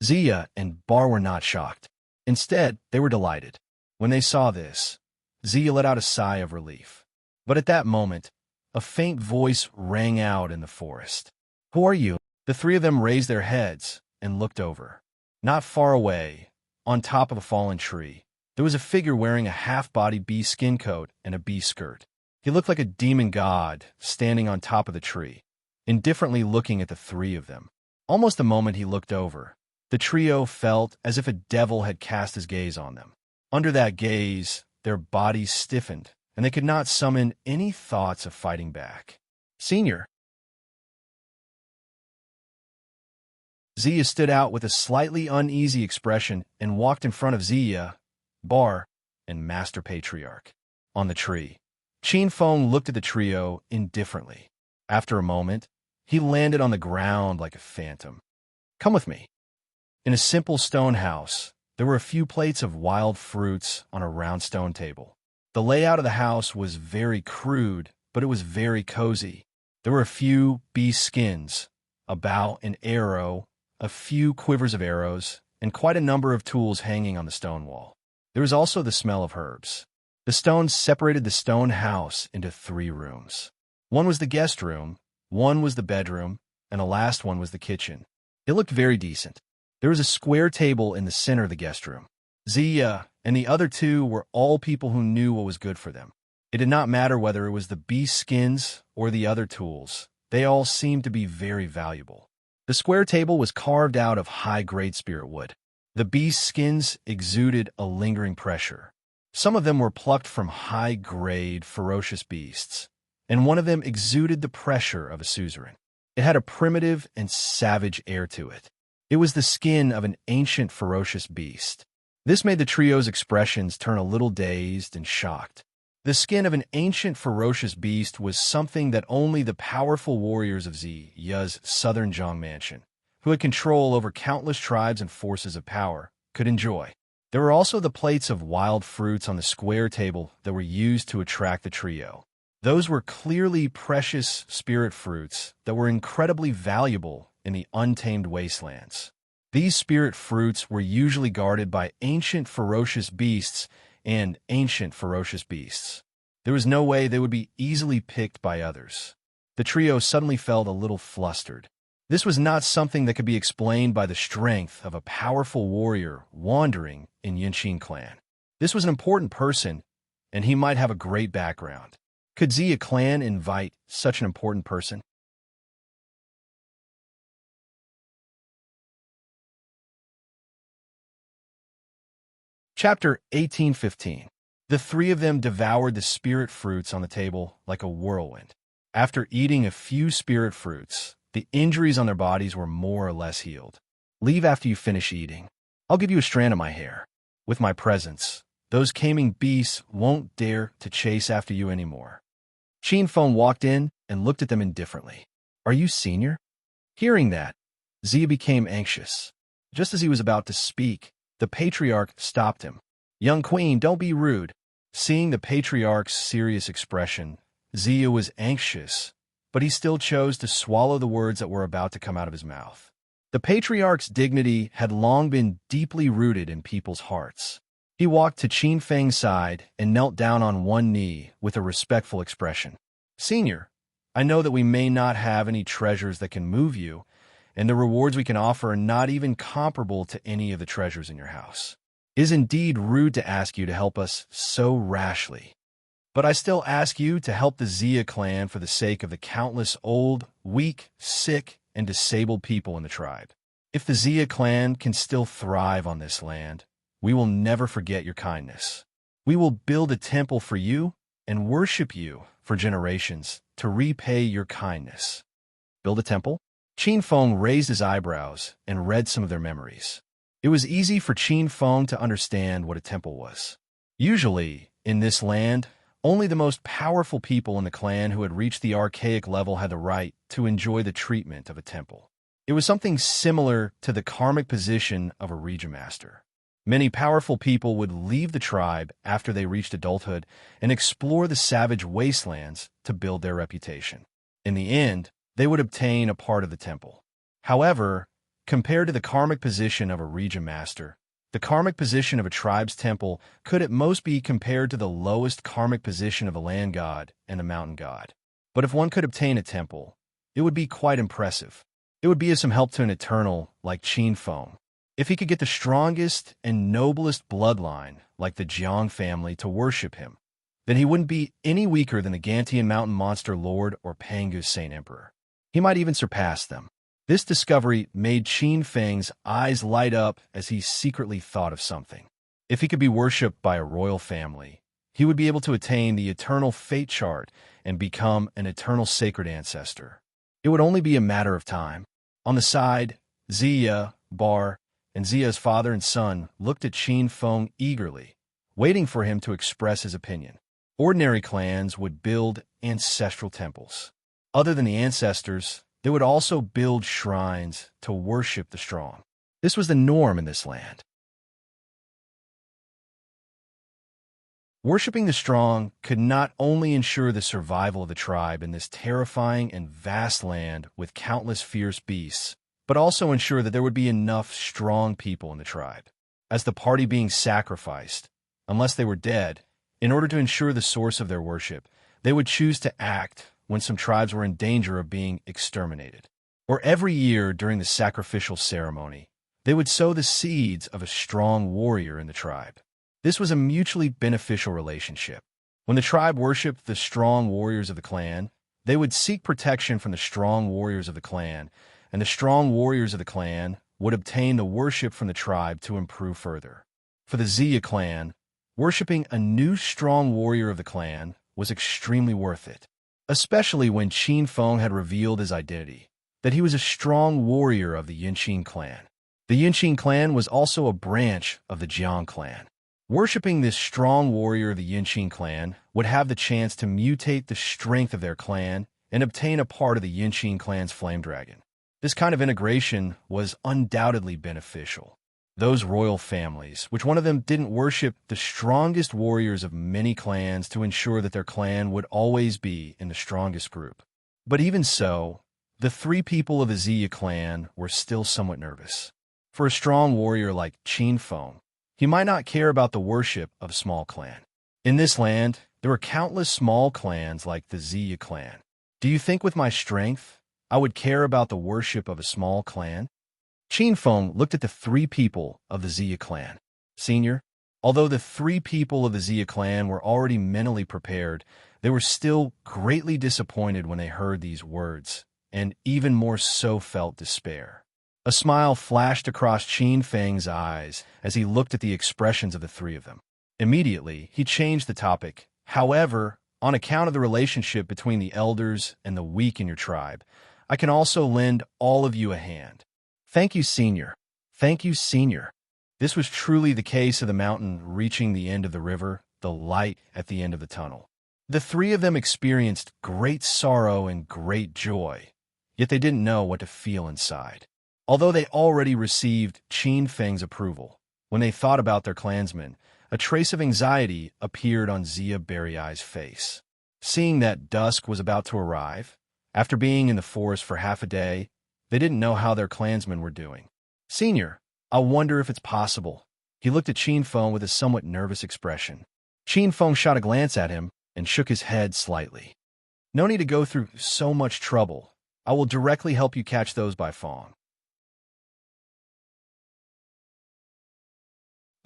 Zia and Bar were not shocked. Instead, they were delighted. When they saw this, Zia let out a sigh of relief. But at that moment, a faint voice rang out in the forest. "Who are you?" The three of them raised their heads and looked over. Not far away, on top of a fallen tree, there was a figure wearing a half-body bee skin coat and a bee skirt. He looked like a demon god standing on top of the tree, indifferently looking at the three of them. Almost the moment he looked over, the trio felt as if a devil had cast his gaze on them. Under that gaze, their bodies stiffened, and they could not summon any thoughts of fighting back. "Senior." Zia stood out with a slightly uneasy expression and walked in front of Zia, Bar, and Master Patriarch. On the tree, Qin Feng looked at the trio indifferently. After a moment, he landed on the ground like a phantom. "Come with me." In a simple stone house, there were a few plates of wild fruits on a round stone table. The layout of the house was very crude, but it was very cozy. There were a few bee skins, a bow and arrow, a few quivers of arrows, and quite a number of tools hanging on the stone wall. There was also the smell of herbs. The stones separated the stone house into 3 rooms. One was the guest room, one was the bedroom, and the last one was the kitchen. It looked very decent. There was a square table in the center of the guest room. Zia and the other 2 were all people who knew what was good for them. It did not matter whether it was the beast skins or the other tools. They all seemed to be very valuable. The square table was carved out of high-grade spirit wood. The beast skins exuded a lingering pressure. Some of them were plucked from high-grade, ferocious beasts, and one of them exuded the pressure of a suzerain. It had a primitive and savage air to it. It was the skin of an ancient, ferocious beast. This made the trio's expressions turn a little dazed and shocked. The skin of an ancient, ferocious beast was something that only the powerful warriors of Ziya's southern Zhang mansion, who had control over countless tribes and forces of power, could enjoy. There were also the plates of wild fruits on the square table that were used to attract the trio. Those were clearly precious spirit fruits that were incredibly valuable in the untamed wastelands. These spirit fruits were usually guarded by ancient ferocious beasts and ancient ferocious beasts. There was no way they would be easily picked by others. The trio suddenly felt a little flustered. This was not something that could be explained by the strength of a powerful warrior wandering in Yinqin clan. This was an important person, and he might have a great background. Could Zia clan invite such an important person? Chapter 18:15. The three of them devoured the spirit fruits on the table like a whirlwind. After eating a few spirit fruits, the injuries on their bodies were more or less healed. Leave after you finish eating. I'll give you a strand of my hair. With my presence, those caming beasts won't dare to chase after you anymore. Qin Feng walked in and looked at them indifferently. Are you senior? Hearing that, Zia became anxious. Just as he was about to speak, the Patriarch stopped him. Young Queen, don't be rude. Seeing the Patriarch's serious expression, Zia was anxious, but he still chose to swallow the words that were about to come out of his mouth. The Patriarch's dignity had long been deeply rooted in people's hearts. He walked to Qin Feng's side and knelt down on one knee with a respectful expression. Senior, I know that we may not have any treasures that can move you, and the rewards we can offer are not even comparable to any of the treasures in your house. It is indeed rude to ask you to help us so rashly. But I still ask you to help the Zia clan for the sake of the countless old, weak, sick, and disabled people in the tribe. If the Zia clan can still thrive on this land, we will never forget your kindness. We will build a temple for you and worship you for generations to repay your kindness. Build a temple? Qin Feng raised his eyebrows and read some of their memories. It was easy for Qin Feng to understand what a temple was. Usually, in this land, only the most powerful people in the clan who had reached the archaic level had the right to enjoy the treatment of a temple. It was something similar to the karmic position of a region master. Many powerful people would leave the tribe after they reached adulthood and explore the savage wastelands to build their reputation. In the end, they would obtain a part of the temple. However, compared to the karmic position of a region master, the karmic position of a tribe's temple could at most be compared to the lowest karmic position of a land god and a mountain god. But if one could obtain a temple, it would be quite impressive. It would be of some help to an eternal like Qin Feng. If he could get the strongest and noblest bloodline, like the Jiang family, to worship him, then he wouldn't be any weaker than the Gantian mountain monster lord or Pangu's Saint Emperor. He might even surpass them. This discovery made Qin Feng's eyes light up as he secretly thought of something. If he could be worshipped by a royal family, he would be able to attain the eternal fate chart and become an eternal sacred ancestor. It would only be a matter of time. On the side, Zia, Bar, and Zia's father and son looked at Qin Feng eagerly, waiting for him to express his opinion. Ordinary clans would build ancestral temples. Other than the ancestors, they would also build shrines to worship the strong. This was the norm in this land. Worshipping the strong could not only ensure the survival of the tribe in this terrifying and vast land with countless fierce beasts, but also ensure that there would be enough strong people in the tribe. As the party being sacrificed, unless they were dead, in order to ensure the source of their worship, they would choose to act when some tribes were in danger of being exterminated. Or every year during the sacrificial ceremony, they would sow the seeds of a strong warrior in the tribe. This was a mutually beneficial relationship. When the tribe worshipped the strong warriors of the clan, they would seek protection from the strong warriors of the clan, and the strong warriors of the clan would obtain the worship from the tribe to improve further. For the Zia clan, worshipping a new strong warrior of the clan was extremely worth it, especially when Qin Feng had revealed his identity, that he was a strong warrior of the Yinqin clan. The Yinqin clan was also a branch of the Jiang clan. Worshipping this strong warrior of the Yinqin clan would have the chance to mutate the strength of their clan and obtain a part of the Yinqin clan's flame dragon. This kind of integration was undoubtedly beneficial. Those royal families, which one of them didn't worship the strongest warriors of many clans to ensure that their clan would always be in the strongest group. But even so, the three people of the Zia clan were still somewhat nervous. For a strong warrior like Qin Feng, he might not care about the worship of a small clan. In this land, there were countless small clans like the Xia clan. Do you think with my strength, I would care about the worship of a small clan? Qin Feng looked at the three people of the Xia clan. Senior, although the three people of the Xia clan were already mentally prepared, they were still greatly disappointed when they heard these words, and even more so felt despair. A smile flashed across Qin Feng's eyes as he looked at the expressions of the three of them. Immediately, he changed the topic. However, on account of the relationship between the elders and the weak in your tribe, I can also lend all of you a hand. Thank you, Senior. Thank you, Senior. This was truly the case of the mountain reaching the end of the river, the light at the end of the tunnel. The three of them experienced great sorrow and great joy, yet they didn't know what to feel inside. Although they already received Qin Feng's approval, when they thought about their clansmen, a trace of anxiety appeared on Xia Berryeyes' face. Seeing that dusk was about to arrive, after being in the forest for half a day, they didn't know how their clansmen were doing. Senior, I wonder if it's possible. He looked at Qin Feng with a somewhat nervous expression. Qin Feng shot a glance at him and shook his head slightly. No need to go through so much trouble. I will directly help you catch those by Feng.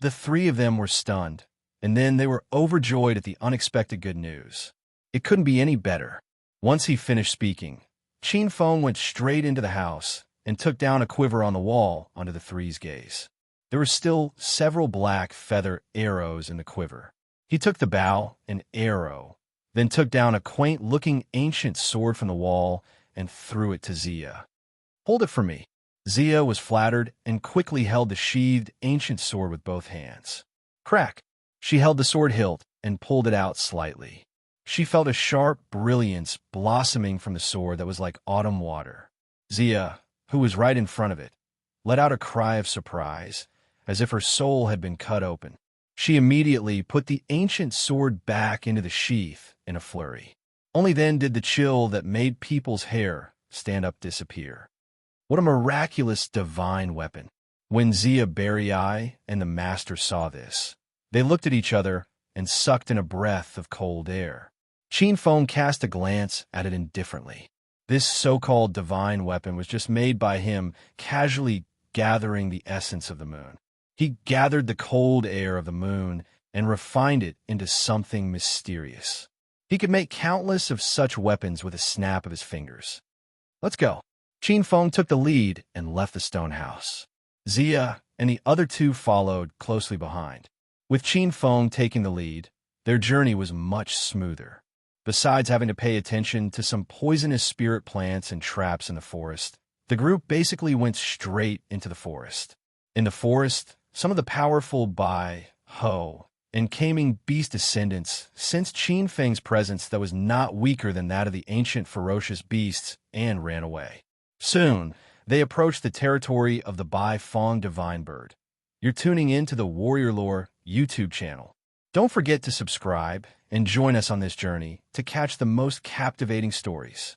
The three of them were stunned, and then they were overjoyed at the unexpected good news. It couldn't be any better. Once he finished speaking, Qin Feng went straight into the house and took down a quiver on the wall under the three's gaze. There were still several black feather arrows in the quiver. He took the bow and arrow, then took down a quaint-looking ancient sword from the wall and threw it to Xia. Hold it for me. Xia was flattered and quickly held the sheathed ancient sword with both hands. Crack! She held the sword hilt and pulled it out slightly. She felt a sharp brilliance blossoming from the sword that was like autumn water. Xia, who was right in front of it, let out a cry of surprise, as if her soul had been cut open. She immediately put the ancient sword back into the sheath in a flurry. Only then did the chill that made people's hair stand up disappear. What a miraculous divine weapon! When Xia Berryeye and the master saw this, they looked at each other and sucked in a breath of cold air. Qin Feng cast a glance at it indifferently. This so-called divine weapon was just made by him casually gathering the essence of the moon. He gathered the cold air of the moon and refined it into something mysterious. He could make countless of such weapons with a snap of his fingers. Let's go. Qin Feng took the lead and left the stone house. Xia and the other two followed closely behind. With Qin Feng taking the lead, their journey was much smoother. Besides having to pay attention to some poisonous spirit plants and traps in the forest, the group basically went straight into the forest. In the forest, some of the powerful Bai, Ho, and Kaming beast descendants sensed Qin Feng's presence that was not weaker than that of the ancient ferocious beasts and ran away. Soon, they approached the territory of the Bai Fong divine bird. You're tuning in to the Warrior Lore YouTube channel. Don't forget to subscribe and join us on this journey to catch the most captivating stories.